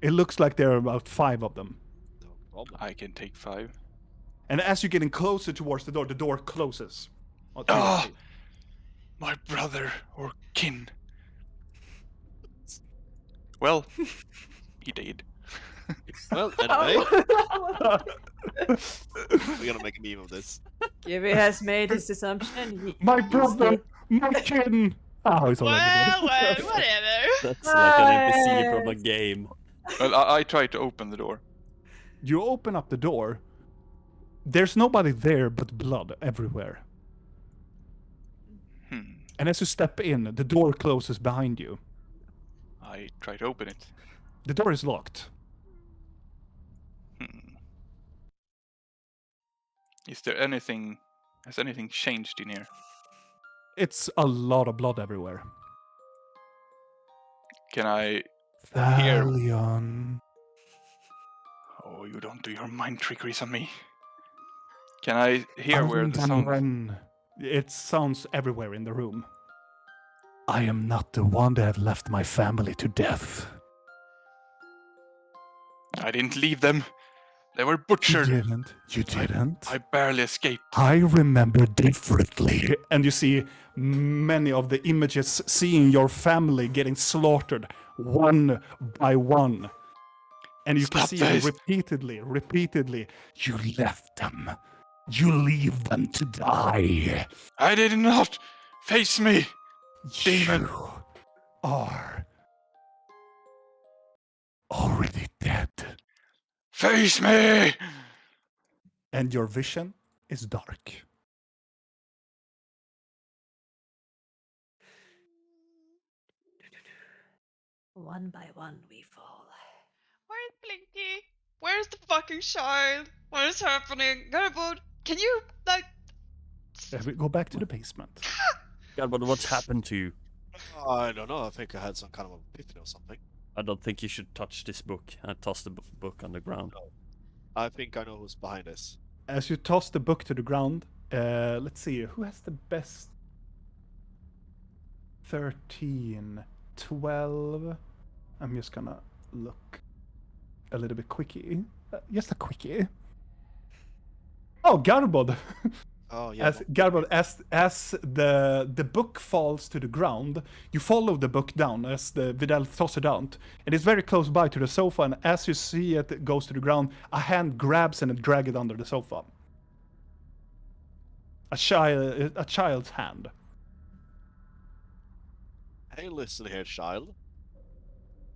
It looks like there are about 5 of them. No problem. I can take 5. And as you're getting closer towards the door closes. to your Ah! face. My brother or kin. Well, he did. Well, anyway, Oh. we're gonna make a meme of this. Gibby has made his assumption. My brother, my kin. Oh, he's already Well, dead. whatever. That's like an NPC from a game. Well, I tried to open the door. You open up the door. There's nobody there but blood everywhere. And as you step in, the door closes behind you. I tried to open it. The door is locked. Is there anything... Has anything changed in here? It's a lot of blood everywhere. Can I... Thalion. Oh, you don't do your mind trickeries on me. Can I hear where the sound... It sounds everywhere in the room. I am not the one that have left my family to death. I didn't leave them. They were butchered. You didn't? I barely escaped. I remember differently. And you see many of the images seeing your family getting slaughtered one by one. And you Stop can see this. repeatedly, you left them. You leave them to die. I did not! Face me! Demon. You are already dead. Face me! And your vision is dark. One by one we fall. Where's Blinky? Where's the fucking child? What is happening? Garbo, can you, like... We go back to the basement. God, but what's happened to you? I don't know. I think I had some kind of epiphany or something. I don't think you should touch this book. I tossed the book on the ground. No. I think I know who's behind this. As you toss the book to the ground, let's see, who has the best? 13, 12. I'm just gonna look a little bit quickie. Just a quickie. Oh, Garbod! Oh yeah. As Garbod, as the book falls to the ground, you follow the book down as the Vidal tosses it down. It is very close by to the sofa, and as you see it goes to the ground, a hand grabs and drags it under the sofa. A child's hand. Hey, listen here, child.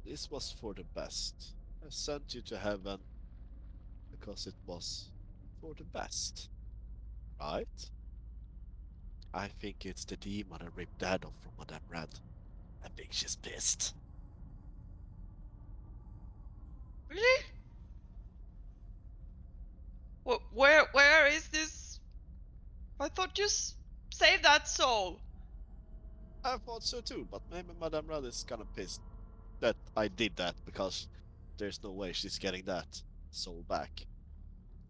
This was for the best. I sent you to heaven because it was for the best. Right? I think it's the demon that ripped Dad off from Madame Red. I think she's pissed. Really? Where is this? I thought you saved that soul. I thought so too, but maybe Madame Red is kind of pissed that I did that because there's no way she's getting that soul back.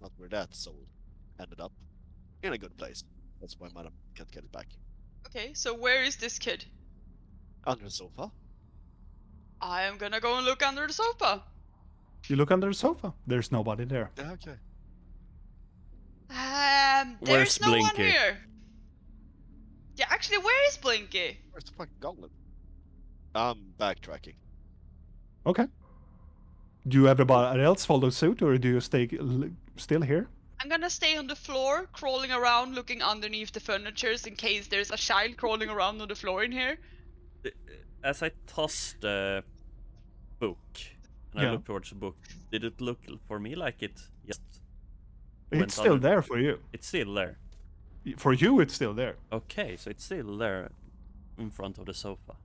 Not where that soul ended up. In a good place. That's why Madame can't get it back. Okay, so where is this kid? Under the sofa? I am gonna go and look under the sofa. You look under the sofa. There's nobody there. Yeah, okay. There's Where's no one Blinky? here. Yeah, actually, where is Blinky? Where's the fucking goblin? I'm backtracking. Okay. Do everybody else follow suit, or do you stay still here? I'm gonna stay on the floor, crawling around, looking underneath the furnitures in case there's a child crawling around on the floor in here. As I tossed the book, and I looked towards the book, did it look for me like it just went It's still under? there for you. It's still there. For you, it's still there. Okay, so it's still there in front of the sofa.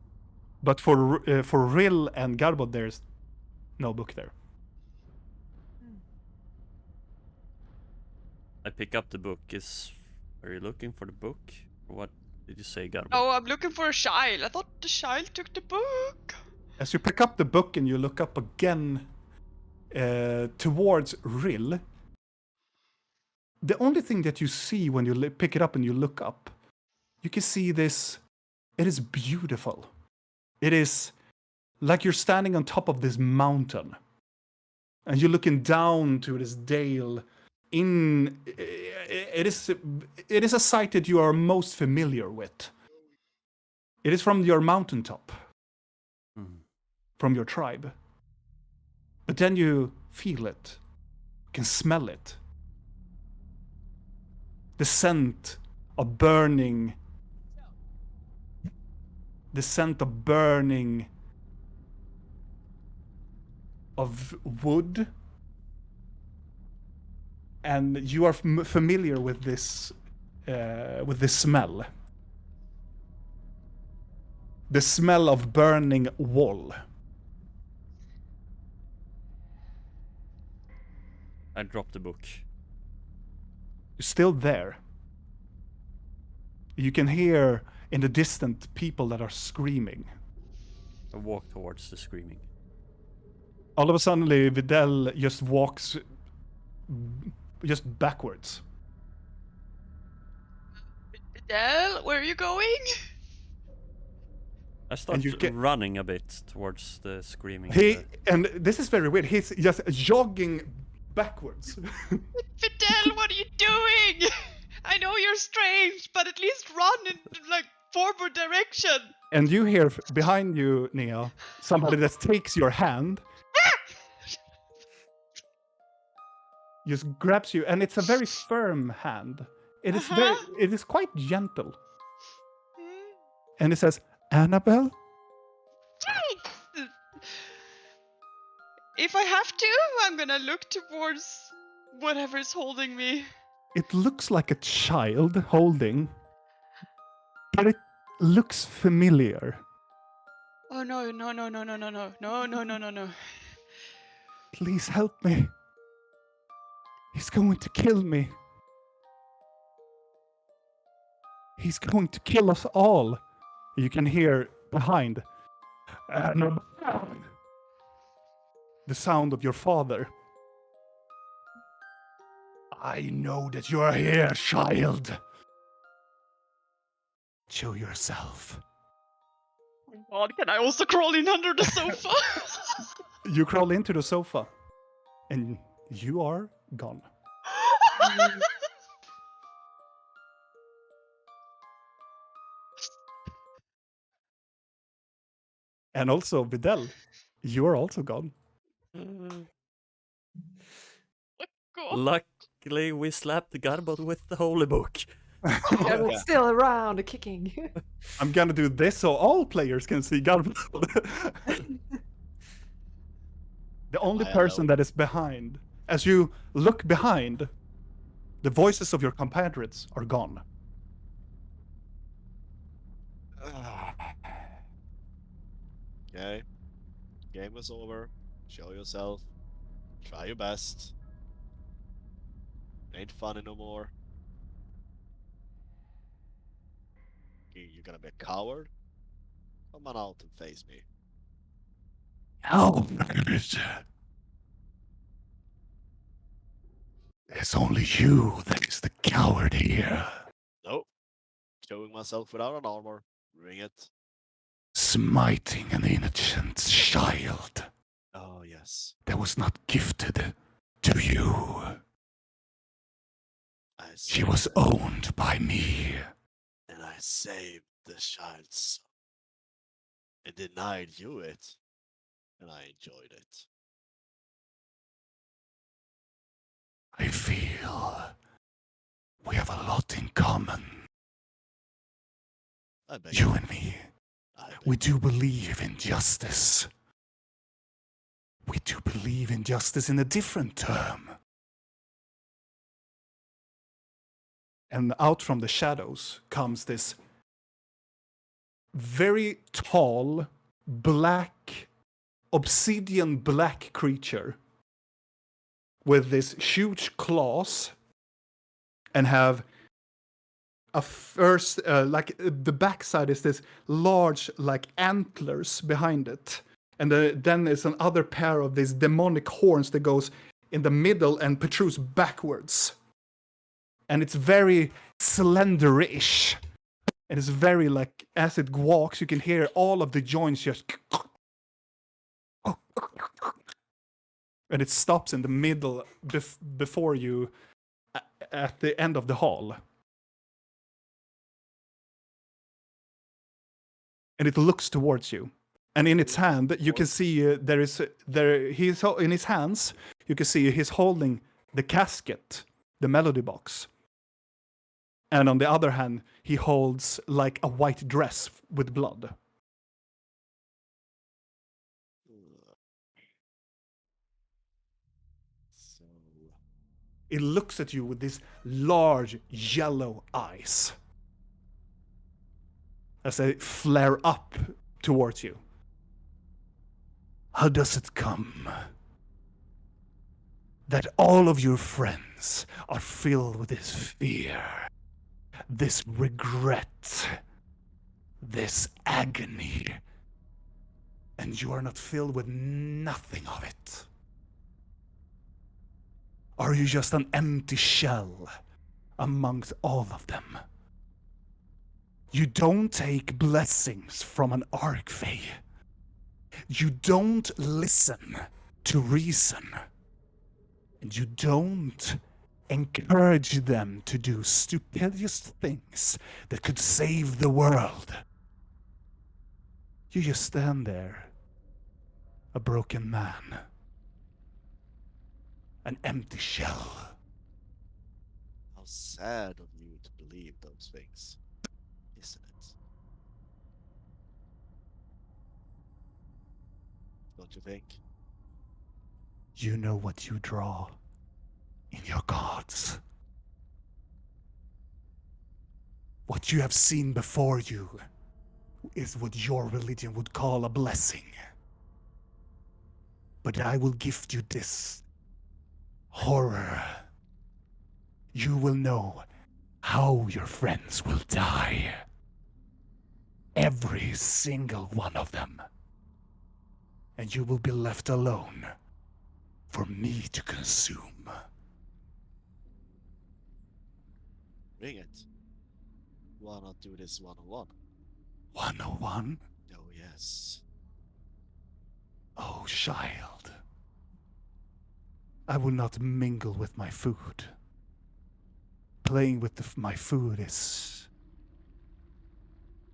But for Rill and Garbod, there's no book there. I pick up the book. Are you looking for the book? Or what did you say, Garbo? Oh, I'm looking for a child. I thought the child took the book. As you pick up the book and you look up again towards Rill, the only thing that you see when you pick it up and you look up, you can see this. It is beautiful. It is like you're standing on top of this mountain. And you're looking down to this dale. It is a sight that you are most familiar with. It is from your mountaintop, from your tribe. But then you feel it, you can smell it. The scent of burning, of wood, and you are familiar with this smell. The smell of burning wool. I dropped the book. You're still there. You can hear in the distance people that are screaming. I walk towards the screaming. All of a sudden, Vidal just walks just backwards. Vidal, where are you going? I start running a bit towards the screaming. And this is very weird. He's just jogging backwards. Vidal, what are you doing? I know you're strange, but at least run in like forward direction. And you hear behind you, Nia, somebody that takes your hand. Just grabs you, and it's a very firm hand. It is quite gentle. And it says, Annabelle? If I have to, I'm gonna look towards whatever is holding me. It looks like a child holding, but it looks familiar. Oh no, no, no, no, no, no, no, no, no, no, no, no. Please help me. He's going to kill me. He's going to kill us all. You can hear behind the sound of your father. I know that you are here, child. Show yourself. Oh God, can I also crawl in under the sofa? You crawl into the sofa, and you are gone. And also, Vidal, you are also gone. Luckily, we slapped the Garbot with the holy book. It's still around, kicking. I'm gonna do this so all players can see Garbot. The only person that is behind, as you look behind, the voices of your compatriots are gone. Okay. Game is over. Show yourself. Try your best. Ain't funny no more. You're gonna be a coward? Come on out and face me. No, it's only you that is the coward here. Nope. Showing myself without an armor. Bring it. Smiting an innocent child. Oh, yes. That was not gifted to you. She was owned by me. And I saved the child's soul. And denied you it. And I enjoyed it. I feel we have a lot in common. You and me. We do believe in justice. We do believe in justice in a different term. And out from the shadows comes this very tall, black, obsidian black creature with this huge claws and have a first, like the backside is this large, like antlers behind it. And then there's another pair of these demonic horns that goes in the middle and protrudes backwards. And it's very slender-ish. And it's very like, as it walks, you can hear all of the joints just... And it stops in the middle before you, at the end of the hall. And it looks towards you. And in its hand, you can see in his hands, you can see he's holding the casket, the melody box. And on the other hand, he holds like a white dress with blood. So, It looks at you with these large yellow eyes as they flare up towards you. How does it come that all of your friends are filled with this fear, this regret, this agony, and you are not filled with nothing of it? Are you just an empty shell amongst all of them? You don't take blessings from an archfey. You don't listen to reason. And you don't encourage them to do stupendous things that could save the world. You just stand there, a broken man, an empty shell. how sad of you to believe those things, isn't it? Don't you think? You know what you draw in your gods. What you have seen before you is what your religion would call a blessing. But I will gift you this horror. You will know how your friends will die. Every single one of them. And you will be left alone for me to consume. Bring it. Why not do this one-on-one? 101? Oh, yes. Oh, child. I will not mingle with my food. Playing with my food is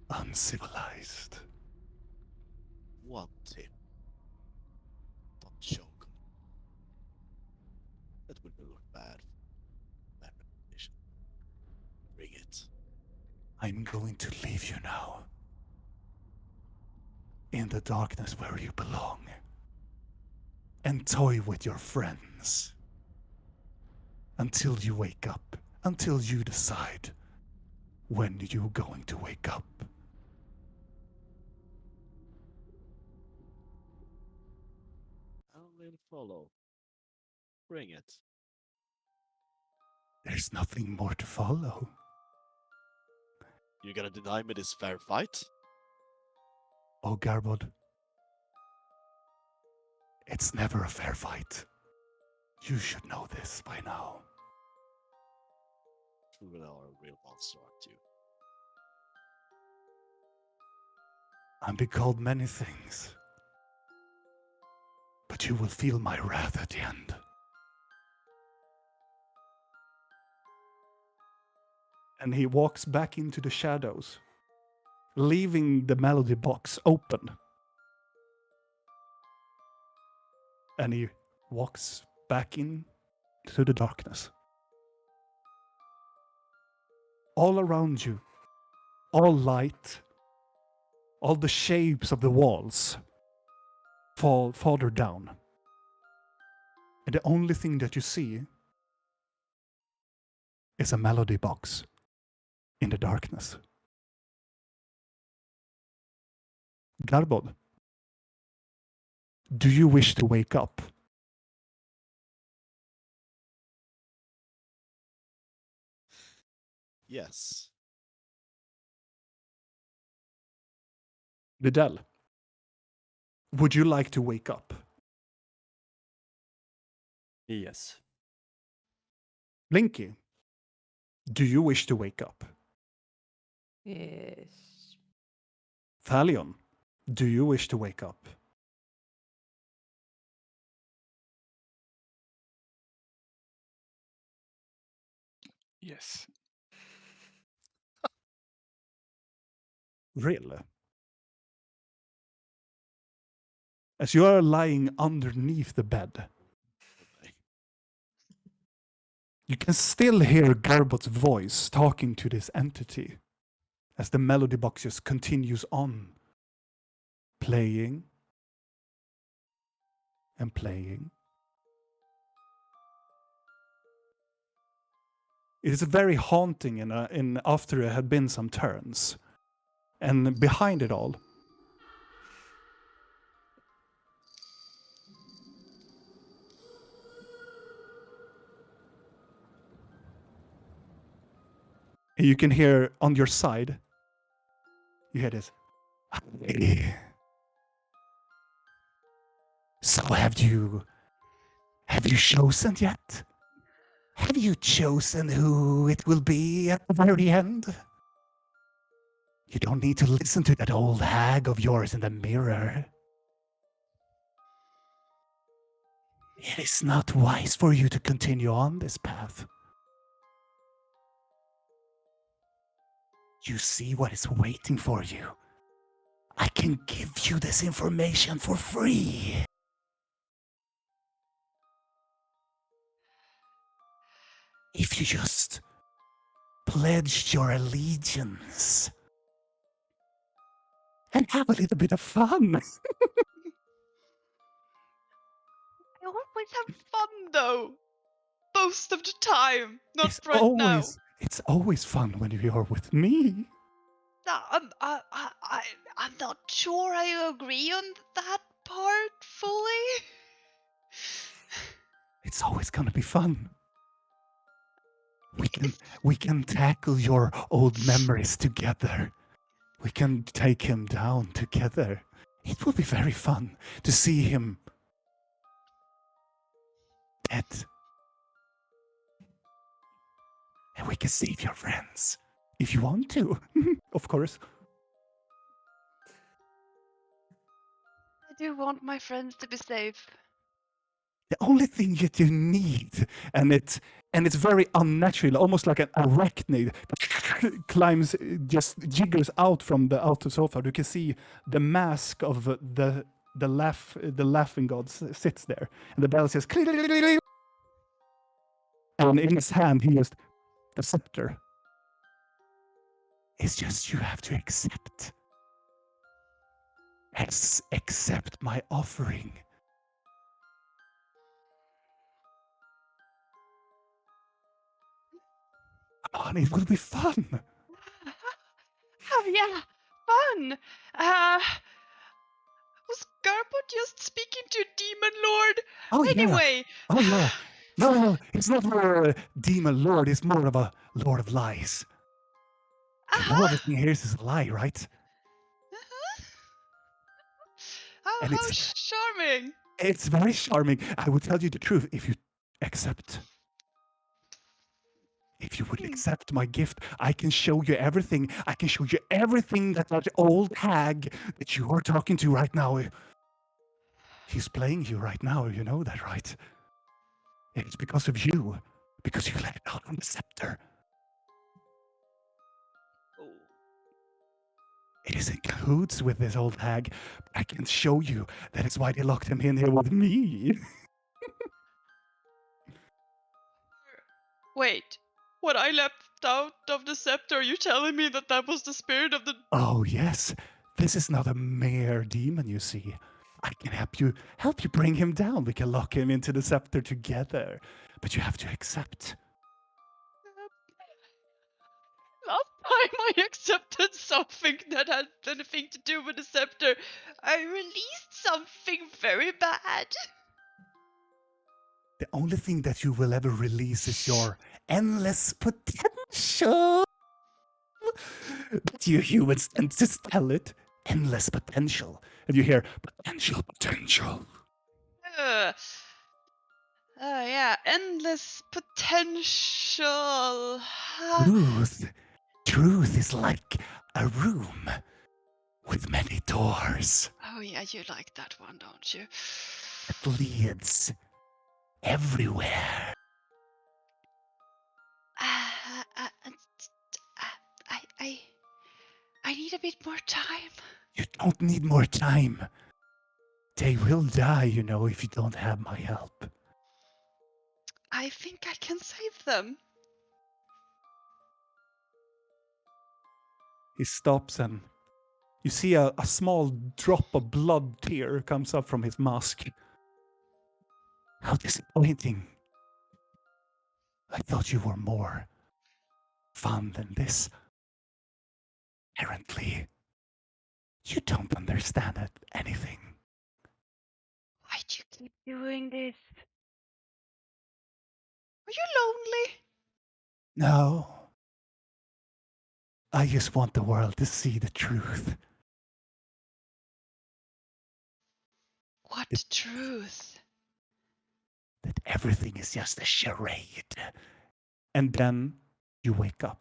uncivilized. One tip. Don't choke. That would look bad. Bad reputation. Bring it. I'm going to leave you now. In the darkness where you belong. And toy with your friends. Until you wake up. Until you decide when you're going to wake up. I don't really follow. Bring it. There's nothing more to follow. You gonna deny me this fair fight? Oh, Garbod. It's never a fair fight. You should know this by now. You really are a real monster, aren't you? I'm be called many things. But you will feel my wrath at the end. And he walks back into the shadows, leaving the melody box open. And he walks back into the darkness. All around you, all light, all the shapes of the walls fall farther down. And the only thing that you see is a melody box in the darkness. Garbod, do you wish to wake up? Yes. Vidal, would you like to wake up? Yes. Blinky, do you wish to wake up? Yes. Thalion, do you wish to wake up? Yes. Really? As you are lying underneath the bed, you can still hear Garbot's voice talking to this entity as the melody box just continues on playing and playing. It is very haunting in after it had been some turns. And behind it all, you can hear on your side, you hear this. So have you chosen yet? Have you chosen who it will be at the very end? You don't need to listen to that old hag of yours in the mirror. It is not wise for you to continue on this path. You see what is waiting for you. I can give you this information for free. If you just pledge your allegiance and have a little bit of fun. I always have fun though. Most of the time. Not It's right now. It's always fun when you're with me. No, I'm not sure I agree on that part fully. It's always gonna be fun. We can tackle your old memories together. We can take him down together. It will be very fun to see him dead. And we can save your friends. If you want to, of course. I do want my friends to be safe. The only thing that you need, and it's very unnatural, almost like an arachnid climbs, just jiggers out from the outer sofa. You can see the mask of the laughing god sits there, and the bell says, and in his hand he has the scepter. It's just you have to accept. Accept my offering. And it will be fun. Oh yeah, fun. Was Garbot just speaking to Demon Lord? Oh yeah. Anyway. Oh yeah. No, it's not more a demon lord. It's more of a lord of lies. You know everything here is a lie, right? Oh, And how charming. it's very charming. I will tell you the truth if you accept. If you would accept my gift, I can show you everything. I can show you everything that old hag that you are talking to right now. He's playing you right now. You know that, right? It's because of you. Because you let it out on the scepter. It is in cahoots with this old hag. I can show you. That is why they locked him in here with me. Wait, what I left out of the scepter, are you telling me that that was the spirit of the... Oh, yes. This is not a mere demon, you see. I can help you bring him down. We can lock him into the scepter together. But you have to accept. Last time I accepted something that had anything to do with the scepter, I released something very bad. The only thing that you will ever release is your endless potential. But you humans tend to spell it endless potential. And you hear potential. Yeah, endless potential. Truth is like a room with many doors. Oh yeah, you like that one, don't you? It leads everywhere. need a bit more time. You don't need more time. They will die, you know, if you don't have my help. I think I can save them. He stops and you see a small drop of blood tear comes up from his mask. How disappointing. I thought you were more fun than this. Apparently, you don't understand anything. Why do you keep doing this? Are you lonely? No. I just want the world to see the truth. What truth? That everything is just a charade. And then you wake up.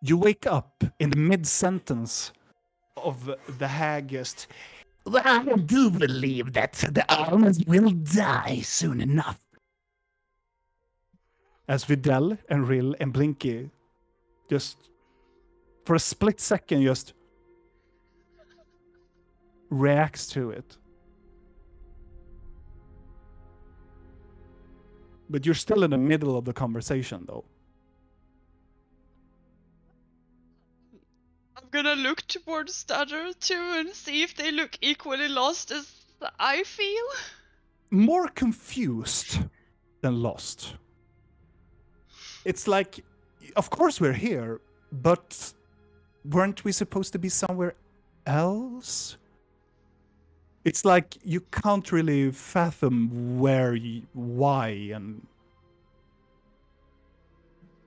You wake up in the mid-sentence of the haggest. Well, I do believe that the armies will die soon enough. As Videl and Rill and Blinky just, for a split second, just reacts to it. But you're still in the middle of the conversation, though. I'm gonna look towards the other two and see if they look equally lost as I feel. More confused than lost. It's like, of course we're here, but weren't we supposed to be somewhere else? It's like you can't really fathom why, and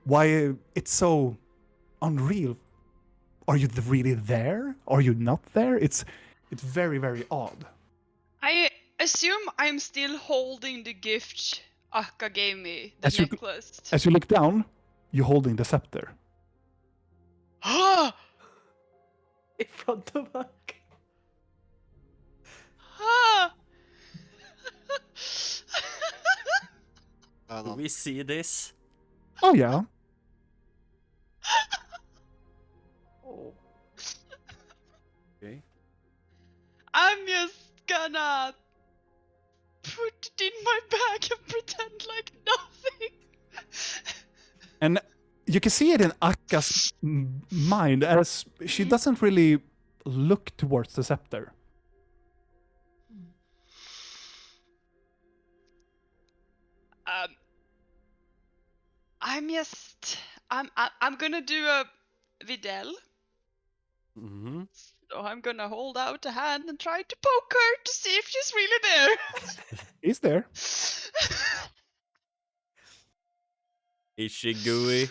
why it's so unreal. Are you really there? Are you not there? It's very, very odd. I assume I'm still holding the gift Akka gave me, the As you- necklace. As you look down, you're holding the scepter. Ah! In front of us. Ah! Do we see this? Oh yeah. Oh. Okay. I'm just gonna put it in my bag and pretend like nothing. And you can see it in Akka's mind as she doesn't really look towards the scepter. I'm gonna do a Videl. Mm-hmm. So I'm gonna hold out a hand and try to poke her to see if she's really there. Is there? Is she gooey?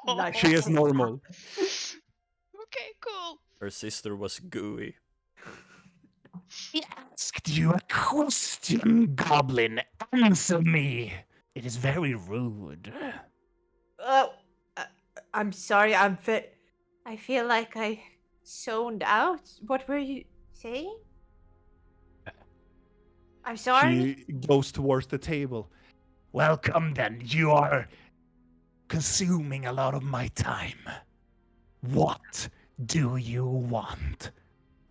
Like- She is normal. Okay, cool. Her sister was gooey. He asked you a question, Goblin. Answer me. It is very rude. Oh, I'm sorry. I feel like I zoned out. What were you saying? I'm sorry. She goes towards the table. Welcome then. You are consuming a lot of my time. What do you want?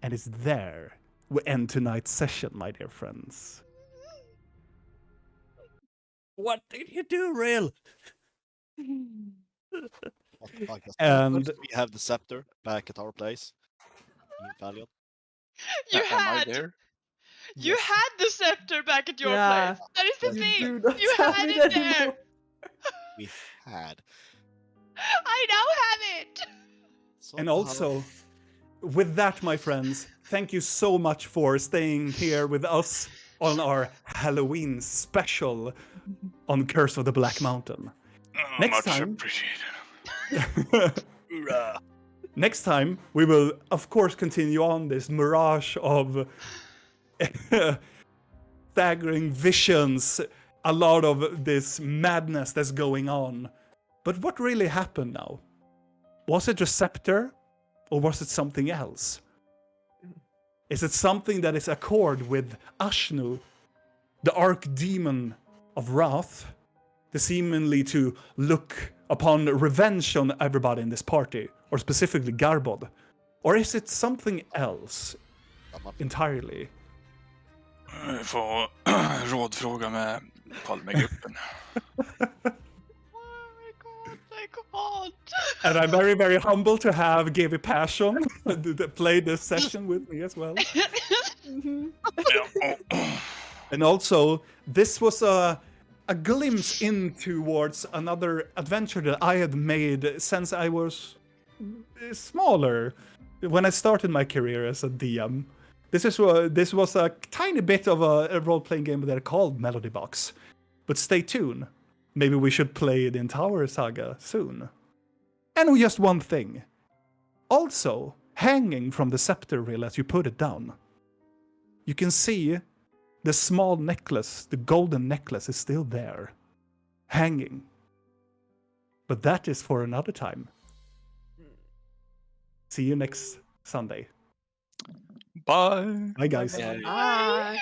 And it's there we end tonight's session, my dear friends. What did you do, Rill? And we have the scepter back at our place in Valion. You Am I had there? you Yes. had the scepter back at your Yeah. place. That is the Yes. thing. You do not You have had it it there. anymore. We had. I now have it. And Somehow- also, with that, my friends, thank you so much for staying here with us on our Halloween special on Curse of the Black Mountain. Next Much time- appreciated. Next time, we will, of course, continue on this mirage of staggering visions, a lot of this madness that's going on. But what really happened now? Was it a scepter, or was it something else? Is it something that is accord with Ashnu, the archdemon of wrath, the seemingly to look upon revenge on everybody in this party, or specifically Garbod? Or is it something else entirely? Vi får rådfråga med Palmegruppen. And I'm very, very humble to have Gaby Passion play this session with me as well. And also, this was a glimpse in towards another adventure that I had made since I was smaller. When I started my career as a DM, this was a tiny bit of a role-playing game that I called Melody Box. But stay tuned. Maybe we should play the entire saga soon. And just one thing. Also, hanging from the scepter rail as you put it down, you can see the small necklace, the golden necklace is still there, hanging. But that is for another time. See you next Sunday. Bye. Bye, guys. Bye.